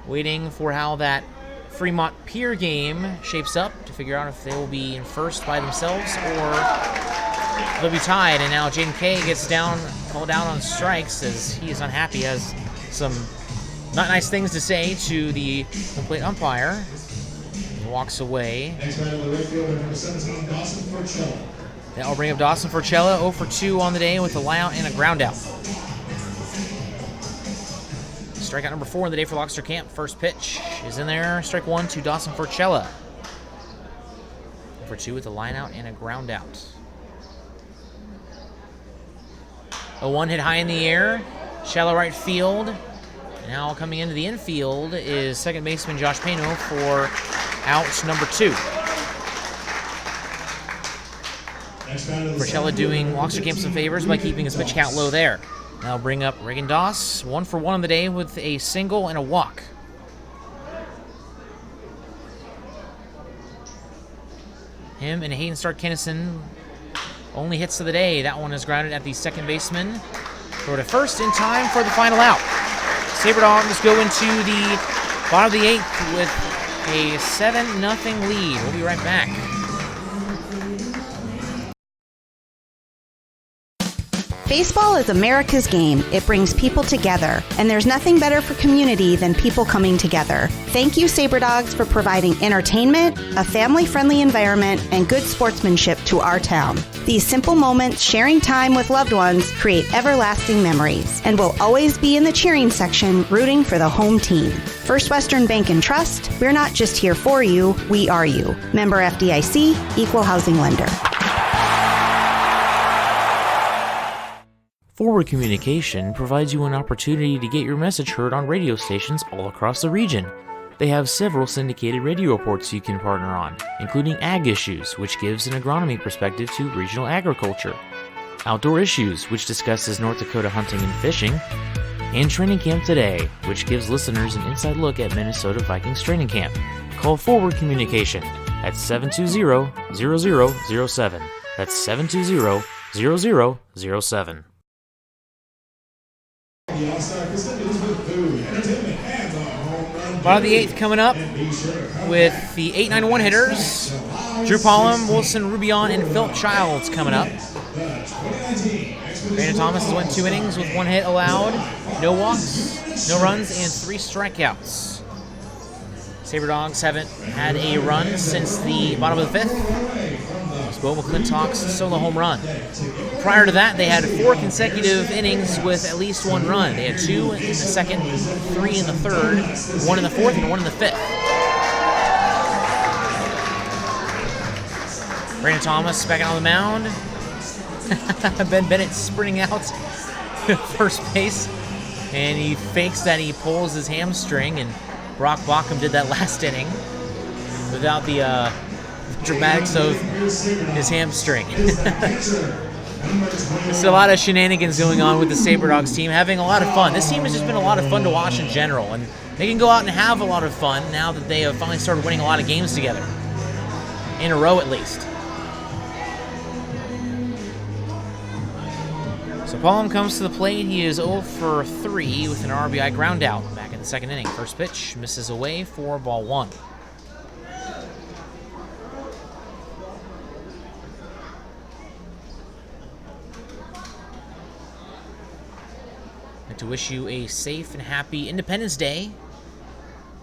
Waiting for how that Fremont Pier game shapes up to figure out if they will be in first by themselves or they'll be tied. And now Jaden Kay gets called down on strikes as he is unhappy, has some not nice things to say to the home plate umpire. He walks away. Next man on the right fielder, number 17, Dawson Forcella. That will bring up Dawson Forcella, 0 for 2 on the day with a line out and a ground out. Strikeout number 4 on the day for Lockster Camp. First pitch is in there. Strike 1 to Dawson Forcella. 0 for 2 with a line out and a ground out. 0-1 hit high in the air. Shallow right field. Now coming into the infield is second baseman Josh Pano for out number 2. Forcella doing Lockster Camp some favors by keeping his pitch count low there. Now bring up Reagan Doss, 1 for 1 on the day with a single and a walk. Him and Hayden Stark-Kinnison only hits of the day. That one is grounded at the second baseman. Throw to first in time for the final out. Sabre Dogs go into the bottom of the 8th with a 7-0 lead. We'll be right back. Baseball is America's game. It brings people together, and there's nothing better for community than people coming together. Thank you, Sabre Dogs, for providing entertainment, a family-friendly environment, and good sportsmanship to our town. These simple moments, sharing time with loved ones, create everlasting memories, and will always be in the cheering section, rooting for the home team. First Western Bank and Trust, we're not just here for you, we are you. Member FDIC, Equal Housing Lender. Forward Communication provides you an opportunity to get your message heard on radio stations all across the region. They have several syndicated radio reports you can partner on, including Ag Issues, which gives an agronomy perspective to regional agriculture, Outdoor Issues, which discusses North Dakota hunting and fishing, and training camp today, which gives listeners an inside look at Minnesota Vikings training camp. Call Forward Communication at 720-0007. That's 720-0007. The All-Star festivities with food, entertainment, and a home run. Bottom of the 8th coming up with the 8-9-1 hitters. Drew Pollum, Wilson Rubion, and Philip Childs coming up. Brandon Thomas has went 2 innings with 1 hit allowed, no walks, no runs, and 3 strikeouts. Sabre Dogs haven't had a run since the bottom of the 5th. It's Bo McClintock's solo home run. Prior to that, they had 4 consecutive innings with at least 1 run. They had 2 in the 2nd, 3 in the 3rd, 1 in the 4th, and 1 in the 5th. Brandon Thomas back out on the mound. Ben Bennett sprinting out first base, and he fakes that he pulls his hamstring, and Brock Bockham did that last inning without the dramatics of his hamstring. There's a lot of shenanigans going on with the Sabre Dogs team, having a lot of fun. This team has just been a lot of fun to watch in general, and they can go out and have a lot of fun now that they have finally started winning a lot of games together. In a row, at least. So Pollum comes to the plate. He is 0 for 3 with an RBI ground out back in the 2nd inning. First pitch misses away for ball 1. I'd like to wish you a safe and happy Independence Day.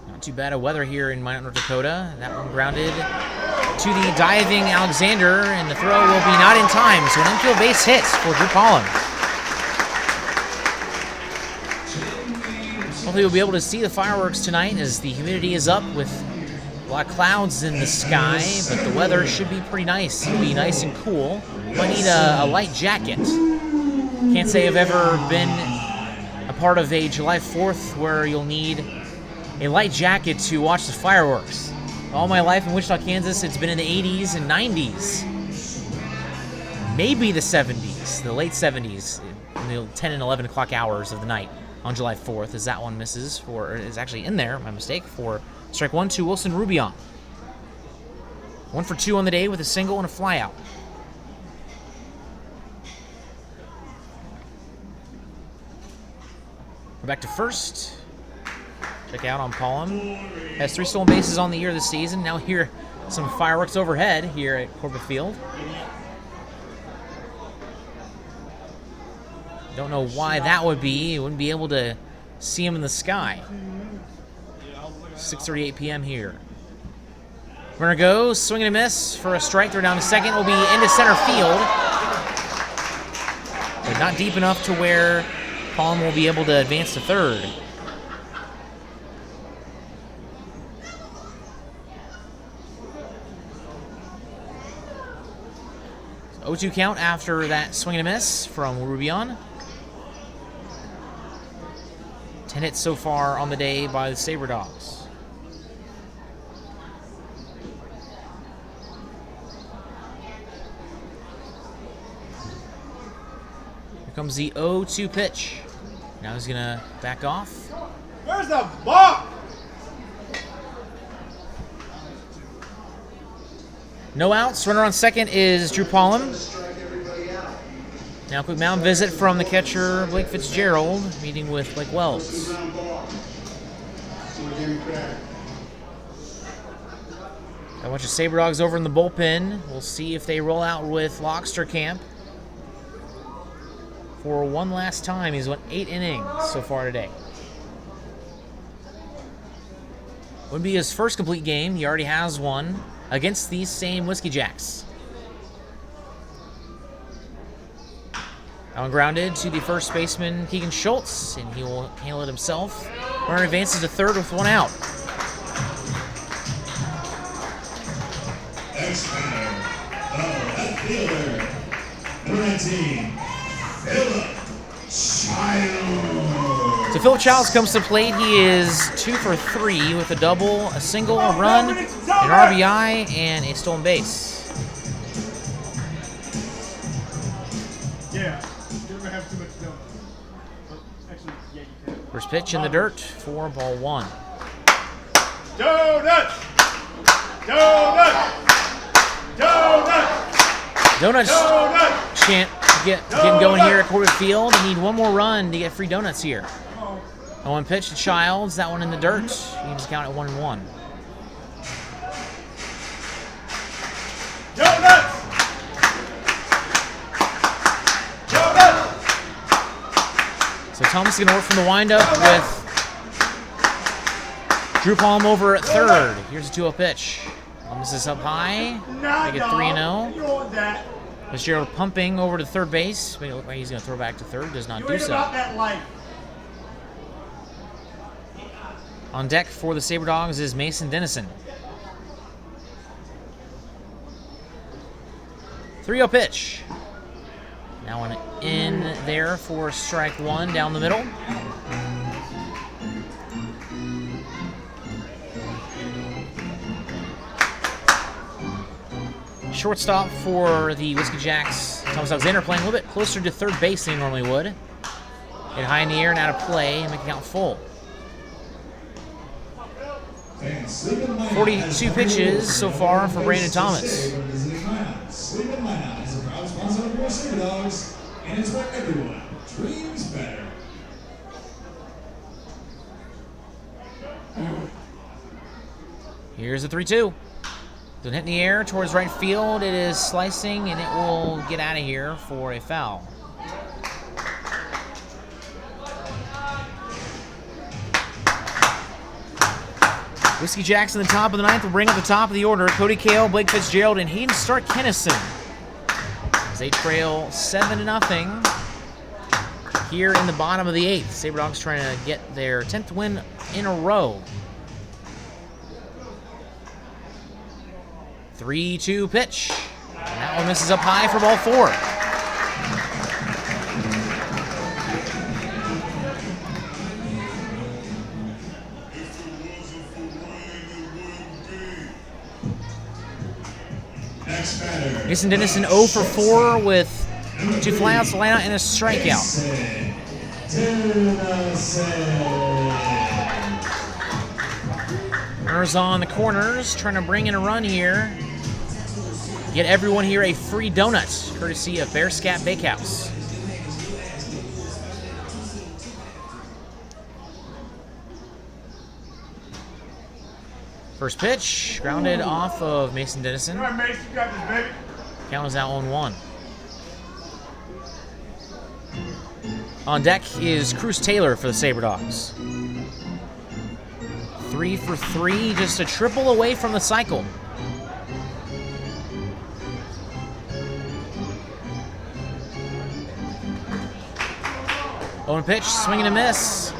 Not too bad of weather here in Minot, North Dakota. That one grounded to the diving Alexander, and the throw will be not in time. So an infield base hit for Drew Pollum. Hopefully we'll be able to see the fireworks tonight as the humidity is up with a lot of clouds in the sky, but the weather should be pretty nice. It'll be nice and cool. Might need a light jacket. Can't say I've ever been a part of a July 4th where you'll need a light jacket to watch the fireworks. All my life in Wichita, Kansas, it's been in the 80s and 90s. Maybe the 70s, the late 70s, in the 10 and 11 o'clock hours of the night on July 4th, as that one misses for, or is actually in there, my mistake, for strike 1 to Wilson Rubion. 1 for 2 on the day with a single and a flyout. We're back to first. Check out on Pollum. Has 3 stolen bases on the year this season. Now here, some fireworks overhead here at Corbett Field. Don't know why that would be. You wouldn't be able to see him in the sky. 6:38 p.m. here. Runner goes, swing and a miss for a strike. Throw down to second. Will be into center field. But not deep enough to where Pollum will be able to advance to third. So 0-2 count after that swing and a miss from Rubion. 10 hits so far on the day by the Sabre Dogs. Here comes the 0-2 pitch. Now he's going to back off. Where's the ball? No outs. Runner on second is Drew Pollum. Now a quick mound visit from the catcher, Blake Fitzgerald, meeting with Blake Wells. A bunch of Sabre Dogs over in the bullpen. We'll see if they roll out with Locksterkamp for one last time. He's won 8 innings so far today. Wouldn't be his first complete game. He already has one against these same Whiskey Jacks. Now grounded to the first baseman, Keegan Schultz, and he will handle it himself. Runner advances to third with 1 out. Ex-batter, left fielder, number 19, Philip Childs. So Philip Childs comes to the plate. He is 2 for 3 with a double, a single, a run, an RBI, and a stolen base. Yeah, you're gonna have too much donuts. First pitch in the dirt for ball 1. Donuts! Donuts! Donuts! Donuts chant getting going here at Corbett Field. They need one more run to get free donuts here. 0-1 pitch to Childs. That one in the dirt. He needs to count at 1-1. Donuts! Donuts! So Thomas is going to work from the windup with Drew Palm over at third. Here's a 2-0 pitch. Thomas is up high. Make it 3-0. You want that? Fitzgerald pumping over to third base. Make it look like he's going to throw back to third. Does not do so. That life. On deck for the Sabre Dogs is Mason Dennison. 3-0 pitch. Now an in there for strike 1 down the middle. Shortstop for the Whiskey Jacks, Thomas Alexander, playing a little bit closer to third base than he normally would. Hit high in the air and out of play, and making out full. 42 pitches so far for Brandon Thomas. Sleeping Mine is a proud sponsor of your Sabre Dogs, and it's where everyone dreams better. Here's a 3-2. Doesn't hit in the air towards right field. It is slicing, and it will get out of here for a foul. Whiskey Jacks in the top of the ninth will bring up the top of the order. Cody Kale, Blake Fitzgerald, and Hayden Stark Kennison. As they trail 7-0 here in the bottom of the eighth. Sabre Dogs trying to get their 10th win in a row. 3-2 pitch. And that one misses up high for ball 4. Mason Dennison 0 for 4 with 2 flyouts, a lineout, and a strikeout. Runners on the corners, trying to bring in a run here. Get everyone here a free donut, courtesy of Bearscat Bakehouse. First pitch, grounded off of Mason Dennison. All right, Mason, you got this, baby. Count is out 1-1. On deck is Cruz Taylor for the Sabre Dogs. 3 for 3, just a triple away from the cycle. Owen pitch, swing and a miss.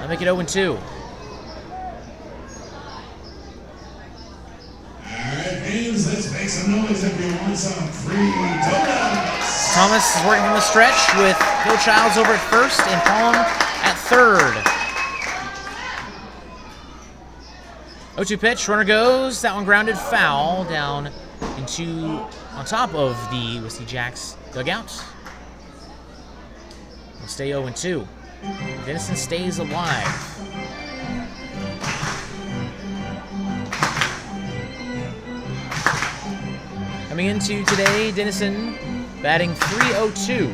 I'll make it 0-2. Let's make some noise if you want some free donuts. Thomas is working from the stretch with Bill Childs over at first and Palm at third. 0-2 pitch, runner goes. That one grounded foul down on top of the Whiskey Jacks dugout. We'll stay 0-2. Dennison stays alive. Coming into today, Dennison batting .302.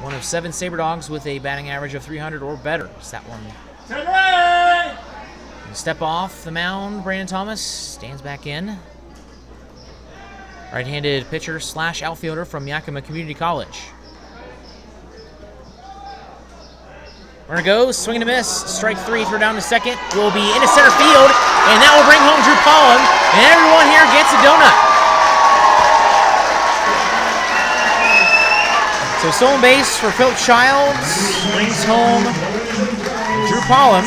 One of 7 Sabre Dogs with a batting average of .300 or better. Is that one? Step off the mound, Brandon Thomas stands back in. Right-handed pitcher / outfielder from Yakima Community College. Runner goes, swing and a miss. Strike 3, throw down to second. Will be into center field, and that will bring home Drew Pollan, and everyone here gets a donut. So stolen base for Philip Childs brings home Drew Pollan.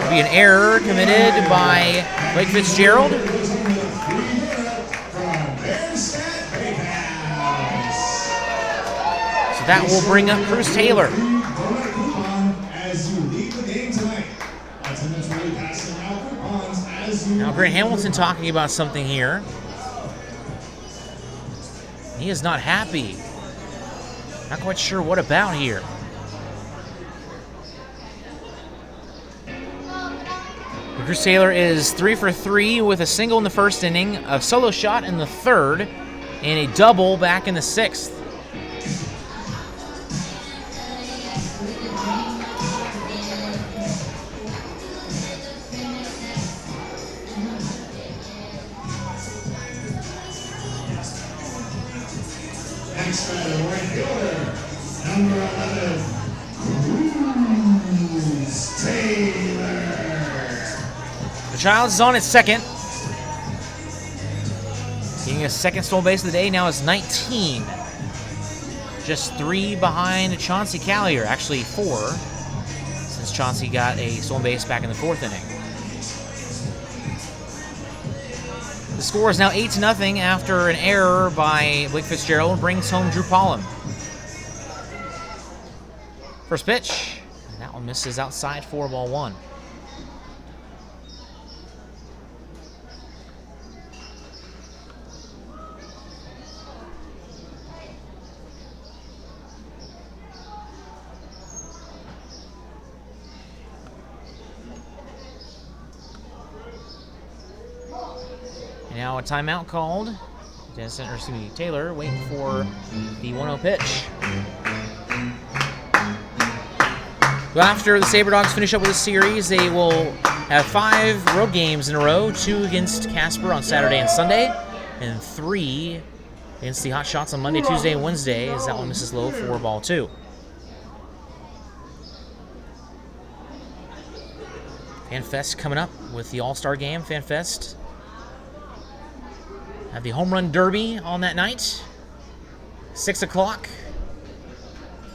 Will be an error committed by Blake Fitzgerald. So that will bring up Cruz Taylor. Now Grant Hamilton talking about something here. He is not happy. Not quite sure what about here. Bruce Taylor is 3 for 3 with a single in the first inning, a solo shot in the third, and a double back in the sixth. Next batter, right fielder, number 11, Bruce Taylor. The Childs is on at second. Getting his second stolen base of the day, now is 19. Just 3 behind Chauncey Callier, actually 4, since Chauncey got a stolen base back in the 4th inning. The score is now 8-0 after an error by Blake Fitzgerald brings home Drew Pollum. First pitch, and that one misses outside, 4-1. And now a timeout called. Taylor waiting for the 1-0 pitch. Well, after the Sabre Dogs finish up with the series, they will have 5 road games in a row, 2 against Casper on Saturday and Sunday, and 3 against the Hot Shots on Monday, Tuesday, and Wednesday, as that one misses low, 4-2. FanFest coming up with the All-Star Game. FanFest have the Home Run Derby on that night, 6 o'clock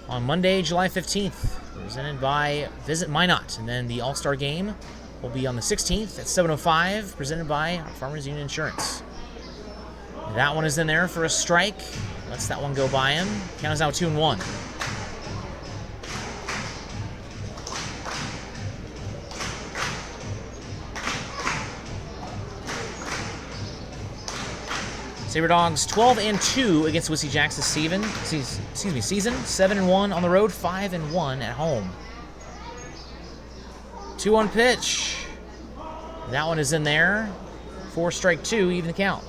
on Monday, July 15th, presented by Visit Minot. And then the All-Star Game will be on the 16th at 7:05, presented by Farmers Union Insurance. That one is in there for a strike. Lets that one go by him. Count is now 2-1. Sabre Dogs 12-2 against Wissy Jacks this season. 7-1 on the road, 5-1 at home. 2-1 pitch. That one is in there. 4 strike 2, even the count.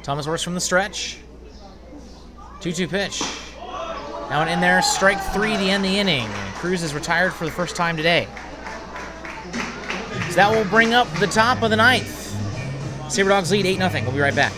Thomas works from the stretch. 2-2 pitch. That one in there, strike 3 to end the inning. And Cruz is retired for the first time today. So that will bring up the top of the 9th. Sabre Dogs lead 8-0. We'll be right back.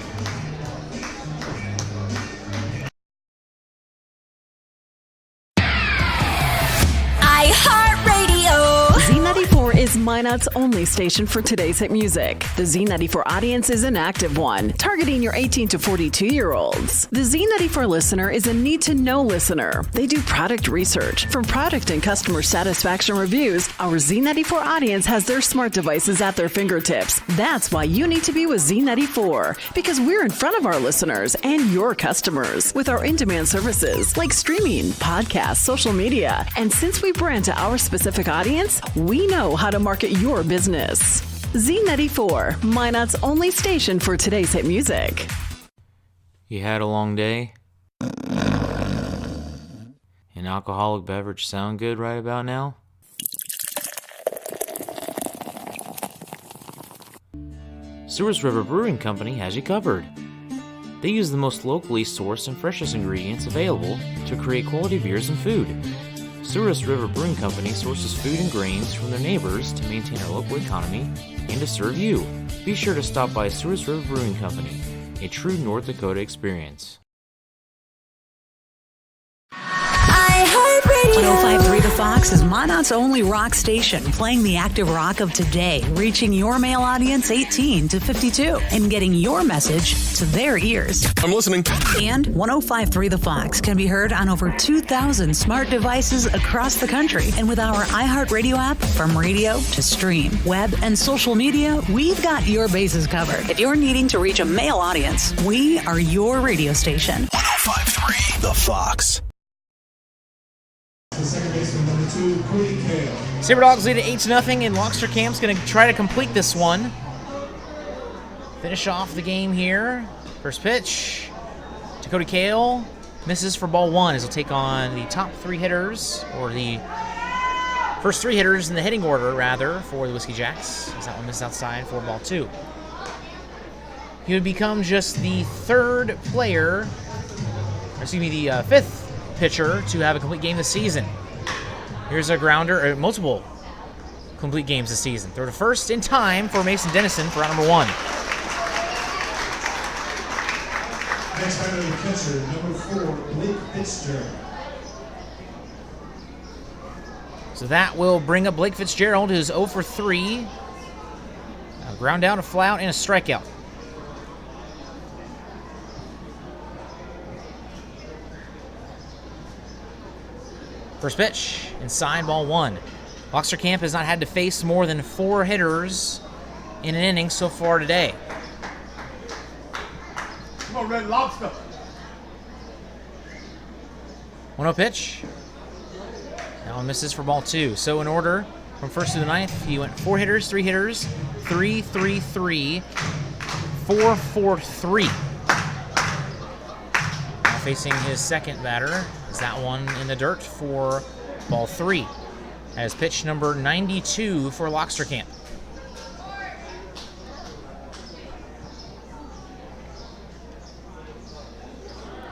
Z94 is Minot's only station for today's hit music. The Z94 audience is an active one, targeting your 18 to 42-year-olds. The Z94 listener is a need-to-know listener. They do product research. From product and customer satisfaction reviews, our Z94 audience has their smart devices at their fingertips. That's why you need to be with Z94, because we're in front of our listeners and your customers with our in-demand services like streaming, podcasts, social media. And since we brand to our specific audience, we know how to market your business. Z94, Minot's only station for today's hit music. You had a long day? An alcoholic beverage sound good right about now? Souris River Brewing Company has you covered. They use the most locally sourced and freshest ingredients available to create quality beers and food. Souris River Brewing Company sources food and grains from their neighbors to maintain our local economy and to serve you. Be sure to stop by Souris River Brewing Company, a true North Dakota experience. iHeartRadio. 1053 The Fox is Monarch's only rock station, playing the active rock of today, reaching your male audience 18 to 52, and getting your message to their ears. I'm listening. And 1053 The Fox can be heard on over 2,000 smart devices across the country. And with our iHeartRadio app, from radio to stream, web, and social media, we've got your bases covered. If you're needing to reach a male audience, we are your radio station. 1053 The Fox. The second baseman, number 2, Cody Kale. Sabre Dogs lead at 8-0, and Lockster Camp's going to try to complete this one. Finish off the game here. First pitch to Cody Kale. Misses for ball 1 as he'll take on the top 3 hitters, or the first 3 hitters in the hitting order, rather, for the Whiskey Jacks, as that one missed outside for ball 2. He would become just the 3rd player, or excuse me, the 5th pitcher to have a complete game this season. Here's a grounder, multiple complete games this season. Throw to first in time for Mason Dennison for round number 1. Next batter, the catcher, number 4, Blake Fitzgerald. So that will bring up Blake Fitzgerald, who's 0 for 3. A ground out, a fly out, and a strikeout. First pitch, inside, ball 1. Lockster Camp has not had to face more than 4 hitters in an inning so far today. Come on, Red Lobster. 1-0 pitch. Now misses for ball 2. So in order, from first to the 9th, he went 4 hitters, 3 hitters, 3-3-3, 4-4-3. Now facing his second batter is that one in the dirt for ball 3. As pitch number 92 for Lockster Camp.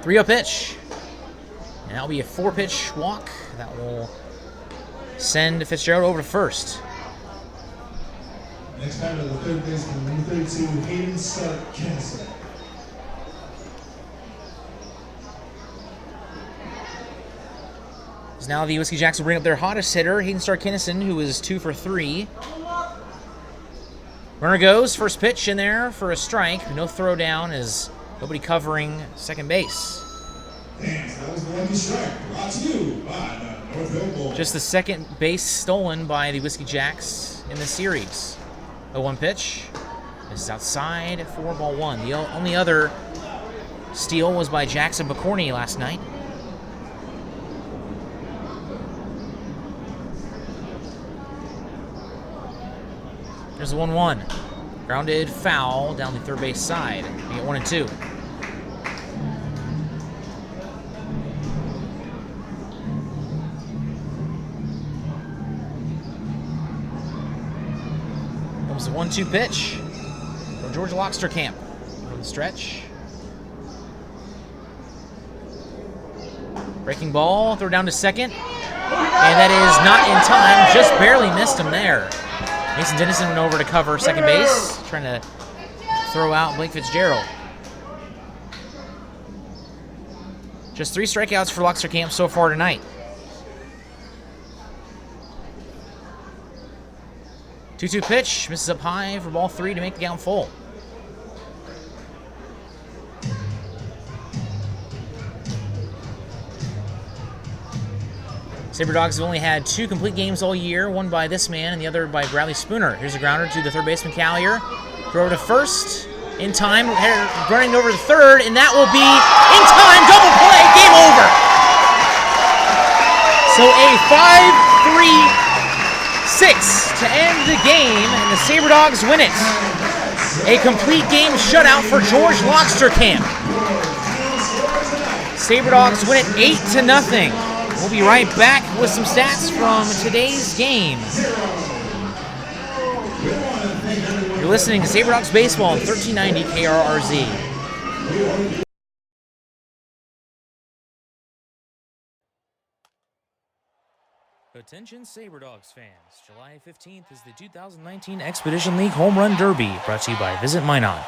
Three-0 pitch. And that'll be a 4-pitch walk. That will send Fitzgerald over to first. Next batter, the third baseman, number 32, Hayden Stark Kennison. So now the Whiskey Jacks will bring up their hottest hitter, Hayden Stark Kennison, who is 2 for 3. Runner goes, first pitch in there for a strike. No throw down, as nobody covering second base. Thanks, that was the lucky strike. Brought to you by the North Hill Bowl. Just the second base stolen by the Whiskey Jacks in the series. 0-1 pitch. This is outside for ball 1. The only other steal was by Jackson McCorney last night. There's the 1-1. Grounded foul down the third base side. We get 1-2. Comes the 1-2 pitch from George Lockster Camp. From the stretch. Breaking ball, throw down to second. And that is not in time. Just barely missed him there. Mason Dennison went over to cover second base, trying to throw out Blake Fitzgerald. Just 3 strikeouts for Lockster Camp so far tonight. 2-2 pitch, misses up high for ball 3 to make the count full. Sabre Dogs have only had 2 complete games all year, one by this man and the other by Bradley Spooner. Here's a grounder to the third baseman, Callier. Throw to first, in time, running over to third, and that will be in time, double play, game over. So a 5-3-6 to end the game, and the Sabre Dogs win it. A complete game shutout for George Lockster Camp. Sabre Dogs win it 8-0. We'll be right back with some stats from today's game. You're listening to Sabre Dogs Baseball on 1390 KRRZ. Attention Sabre Dogs fans. July 15th is the 2019 Expedition League Home Run Derby, brought to you by Visit Minot.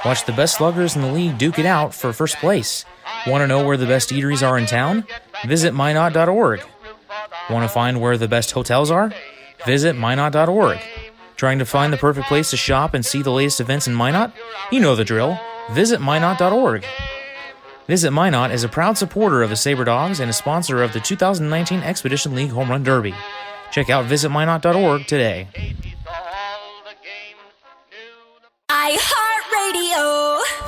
Watch the best sluggers in the league duke it out for first place. Want to know where the best eateries are in town? Visit Minot.org. Want to find where the best hotels are? Visit Minot.org. Trying to find the perfect place to shop and see the latest events in Minot? You know the drill. Visit Minot.org. Visit Minot is a proud supporter of the Sabre Dogs and a sponsor of the 2019 Expedition League Home Run Derby. Check out visitminot.org today. iHeartRadio.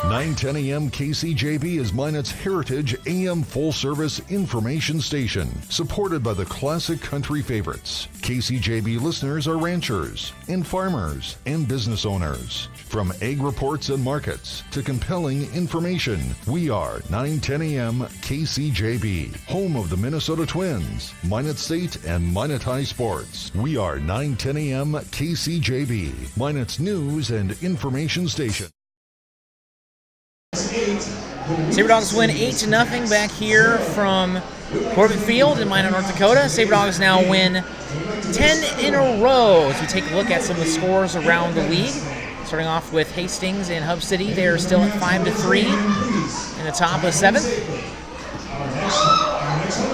910 a.m. KCJB is Minot's Heritage AM full-service information station, supported by the classic country favorites. KCJB listeners are ranchers and farmers and business owners. From egg reports and markets to compelling information, we are 910 a.m. KCJB, home of the Minnesota Twins, Minot State, and Minot High Sports. We are 910 a.m. KCJB, Minot's news and information station. Sabre Dogs win 8-0 back here from Corbett Field in Minot, North Dakota. Sabre Dogs now win 10 in a row as we take a look at some of the scores around the league. Starting off with Hastings and Hub City. They are still at 5-3 in the top of the 7th.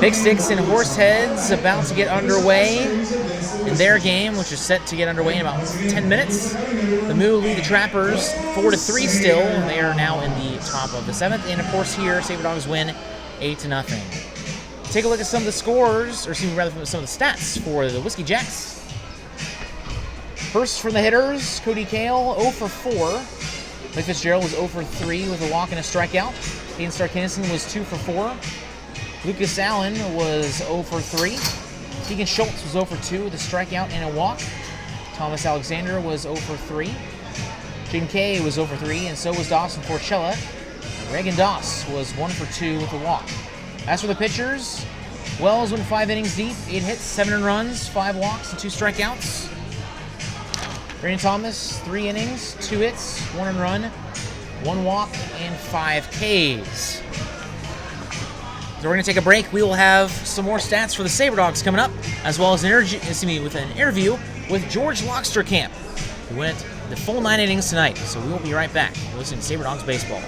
Big Sticks and Horseheads about to get underway in their game, which is set to get underway in about 10 minutes. The Moo lead the Trappers 4-3 still. They are now in the top of the 7th. And of course here, Sabre Dogs win 8-0. Take a look at some of the scores, or excuse me, rather some of the stats for the Whiskey Jacks. First from the hitters, Cody Kale, 0 for 4. Blake Fitzgerald was 0 for 3 with a walk and a strikeout. Hayden Starr-Kinnison was 2 for 4. Lucas Allen was 0 for 3. Keegan Schultz was 0 for 2 with a strikeout and a walk. Thomas Alexander was 0 for 3. Jaden Kay was 0 for 3, and so was Dawson Forchella. Reagan Doss was 1 for 2 with a walk. As for the pitchers, Wells went 5 innings deep, 8 hits, 7 runs, 5 walks, and 2 strikeouts. Brandon Thomas, 3 innings, 2 hits, 1 run, 1 walk, and 5 Ks. So we're going to take a break. We will have some more stats for the Sabre Dogs coming up, as well as an interview with George Locksterkamp, who went the full 9 innings tonight. So we will be right back. You're listening to Sabre Dogs Baseball.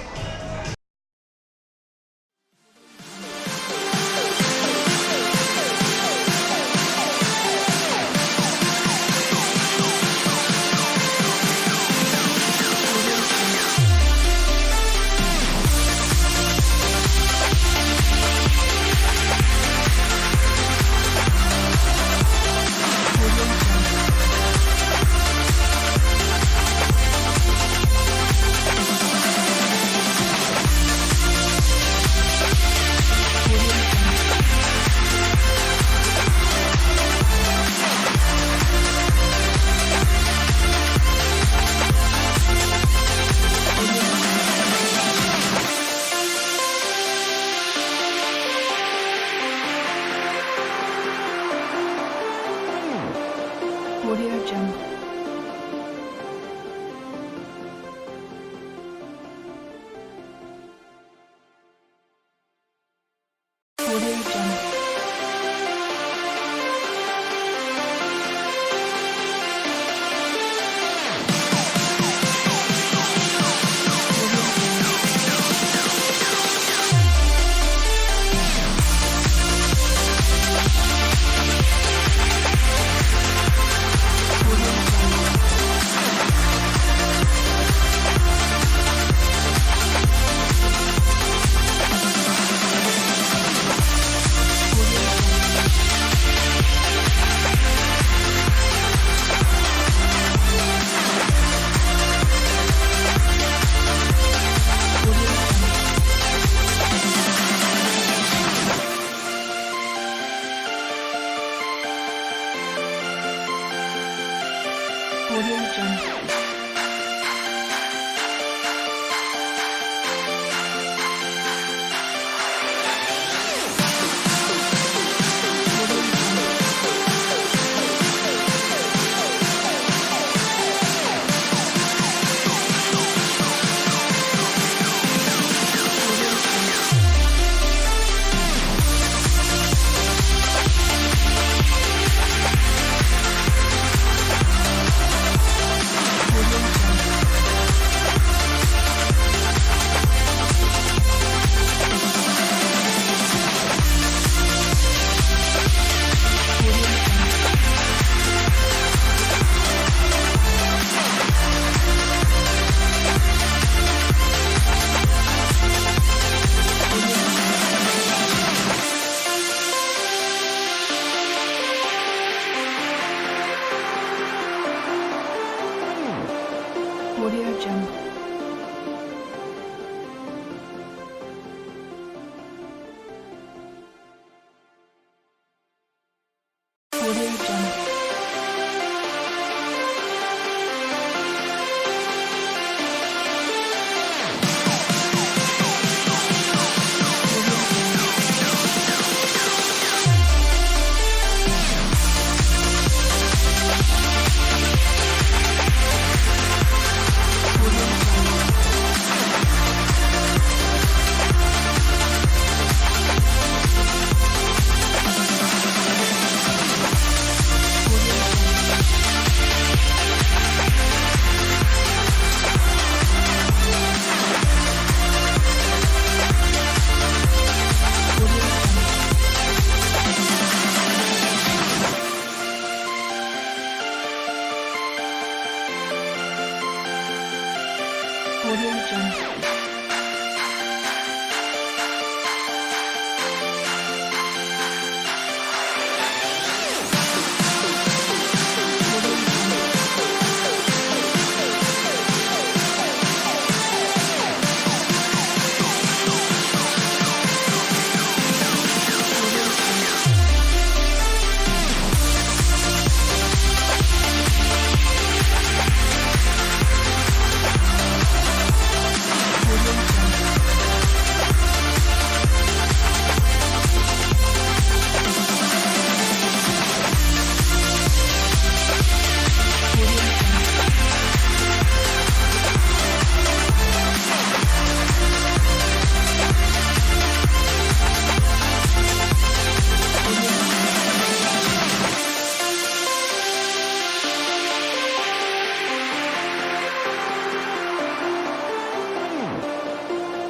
Jungle. Audio Jungle.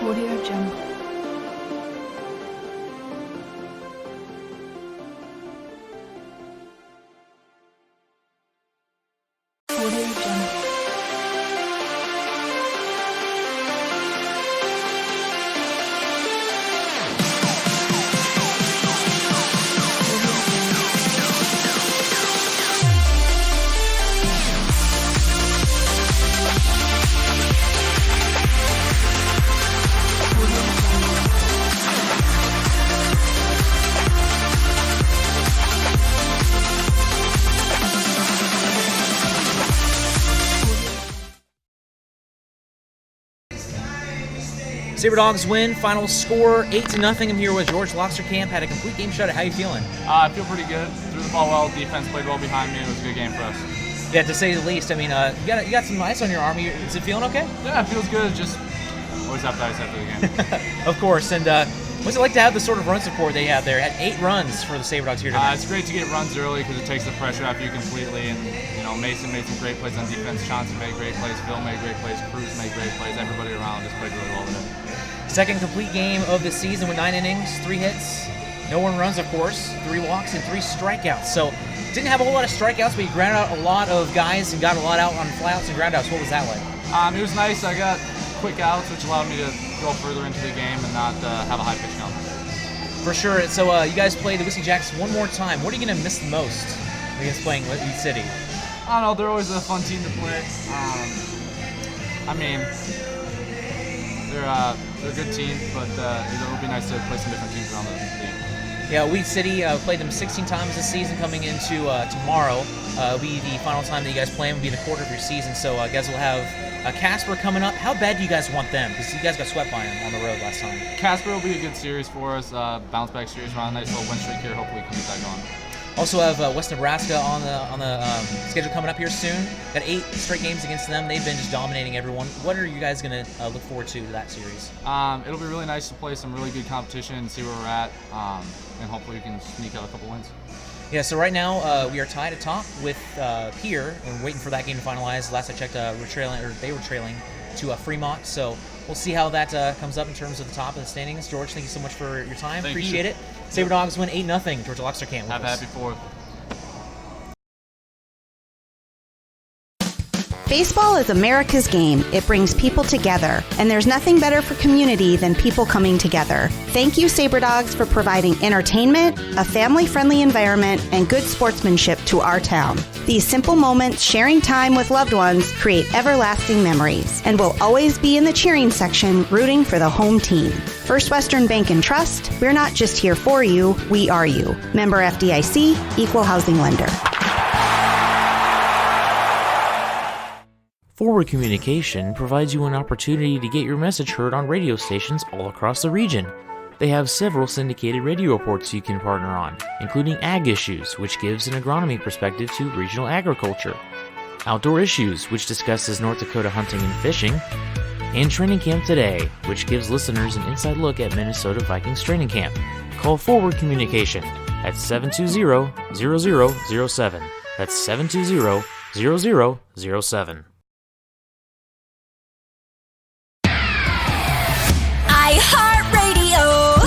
Audio Jungle. Audio Jungle. Audio Jungle. Sabre Dogs win. Final score 8-0. I'm here with George Loxerkamp. Had a complete game shutout. How you feeling? I feel pretty good. Threw the ball well. Defense played well behind me. It was a good game for us. Yeah, to say the least. I mean, you got some ice on your arm. Is it feeling okay? Yeah, it feels good. Just always have to ice after the game. Of course. And what's it like to have the sort of run support they have there? Had 8 runs for the Sabre Dogs here tonight. It's great to get runs early because it takes the pressure off you completely. And Mason made some great plays on defense. Chauncey made great plays. Phil made great plays. Cruz made great plays. Everybody around just played really well today. Second complete game of the season with 9 innings, 3 hits, no one runs, of course, 3 walks, and 3 strikeouts. So didn't have a whole lot of strikeouts, but you grounded out a lot of guys and got a lot out on flyouts and groundouts. What was that like? It was nice. I got quick outs, which allowed me to go further into the game and not have a high pitch count. For sure. So you guys play the Whiskey Jacks one more time. What are you going to miss the most against playing Lead City? I don't know. They're always a fun team to play. They're a good team, but it would be nice to play some different teams around the league. Yeah, Weed City played them 16 times this season. Coming into tomorrow, will be the final time that you guys play them. Will be the quarter of your season. So you guys will have Casper coming up. How bad do you guys want them? Because you guys got swept by them on the road last time. Casper will be a good series for us. Bounce back series. We're on a nice little win streak here. Hopefully we can get that going. Also have West Nebraska on the schedule coming up here soon. Got 8 straight games against them. They've been just dominating everyone. What are you guys going to look forward to that series? It'll be really nice to play some really good competition and see where we're at, and hopefully we can sneak out a couple wins. Yeah, so right now we are tied atop with Pierre. We're waiting for that game to finalize. Last I checked, they were trailing to Fremont. So we'll see how that comes up in terms of the top of the standings. George, thank you so much for your time. Appreciate it. Sabre Dogs win 8-0. George Loxerkamp. Have a happy 4th. Baseball is America's game. It brings people together, and there's nothing better for community than people coming together. Thank you, Sabre Dogs, for providing entertainment, a family-friendly environment, and good sportsmanship to our town. These simple moments, sharing time with loved ones, create everlasting memories, and will always be in the cheering section, rooting for the home team. First Western Bank and Trust, we're not just here for you, we are you. Member FDIC, Equal Housing Lender. Forward Communication provides you an opportunity to get your message heard on radio stations all across the region. They have several syndicated radio reports you can partner on, including Ag Issues, which gives an agronomy perspective to regional agriculture, Outdoor Issues, which discusses North Dakota hunting and fishing, and Training Camp Today, which gives listeners an inside look at Minnesota Vikings training camp. Call Forward Communication at 720-0007. That's 720-0007.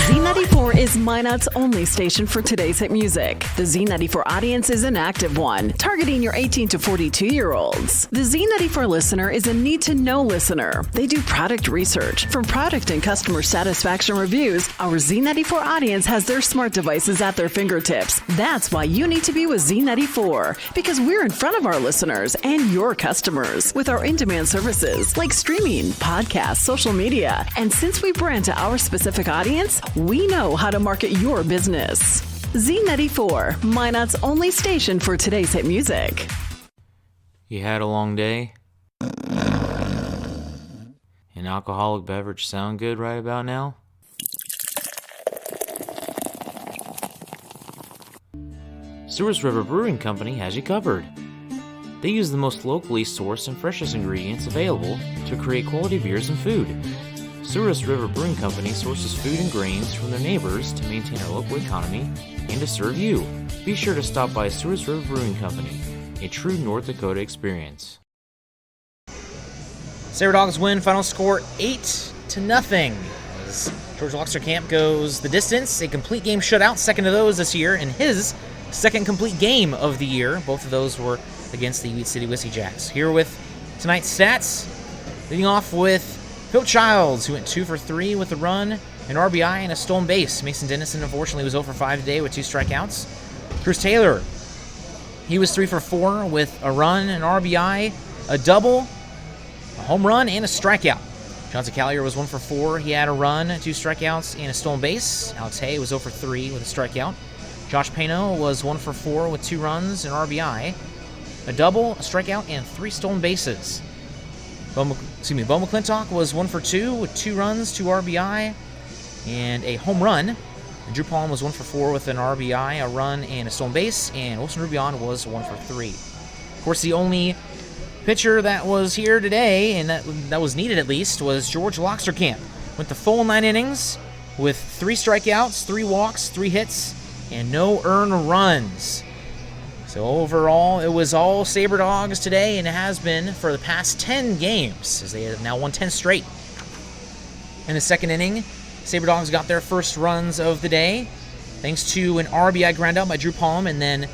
Z94 is Minot's only station for today's hit music. The Z94 audience is an active one, targeting your 18 to 42-year-olds. The Z94 listener is a need-to-know listener. They do product research. From product and customer satisfaction reviews, our Z94 audience has their smart devices at their fingertips. That's why you need to be with Z94, because we're in front of our listeners and your customers with our in-demand services like streaming, podcasts, social media. And since we brand to our specific audience, we know how to market your business. Z94, Minot's only station for today's hit music. You had a long day? An alcoholic beverage sound good right about now? Souris River Brewing Company has you covered. They use the most locally sourced and freshest ingredients available to create quality beers and food. Souris River Brewing Company sources food and grains from their neighbors to maintain our local economy and to serve you. Be sure to stop by Souris River Brewing Company, a true North Dakota experience. Sabre Dogs win, final score 8-0. As George Loxter-Camp goes the distance, a complete game shutout, second of those this year, and his second complete game of the year. Both of those were against the Ute City Whiskey Jacks. Here with tonight's stats, leading off with Phil Childs, who went 2 for 3 with a run, an RBI, and a stolen base. Mason Dennison, unfortunately, was 0 for 5 today with 2 strikeouts. Cruz Taylor, he was 3 for 4 with a run, an RBI, a double, a home run, and a strikeout. Johnson Callier was 1 for 4. He had a run, 2 strikeouts, and a stolen base. Alex Hay was 0 for 3 with a strikeout. Josh Pano was 1 for 4 with 2 runs, an RBI, a double, a strikeout, and 3 stolen bases. Bo McClintock was 1 for 2 with 2 runs, 2 RBI, and a home run. And Drew Palm was 1 for 4 with an RBI, a run, and a stolen base. And Wilson Rubion was 1 for 3. Of course, the only pitcher that was here today, and that was needed at least, was George Loxter-Camp. Went the full 9 innings with 3 strikeouts, 3 walks, 3 hits, and no earned runs. So overall, it was all Sabre Dogs today, and it has been for the past 10 games, as they have now won 10 straight. In the second inning, Sabre Dogs got their first runs of the day, thanks to an RBI ground out by Drew Palm, and then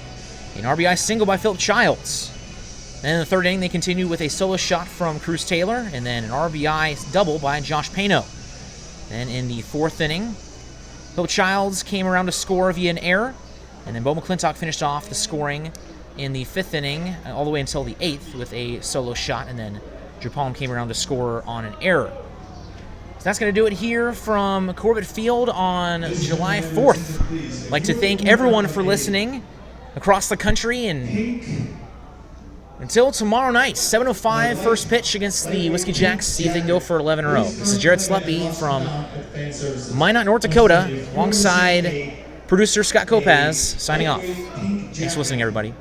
an RBI single by Philip Childs. Then in the third inning, they continued with a solo shot from Cruz Taylor, and then an RBI double by Josh Pano. Then in the fourth inning, Philip Childs came around to score via an error, and then Bo McClintock finished off the scoring in the fifth inning all the way until the 8th with a solo shot, and then Drew Palm came around to score on an error. So that's going to do it here from Corbett Field on July 4th. I'd like to thank everyone for listening across the country, and until tomorrow night, 7:05 first pitch against the Whiskey Jacks. See if they can go for 11 in a row. This is Jared Sleppy from Minot, North Dakota, alongside producer Scott Kopaz, signing off. Thanks for listening, everybody.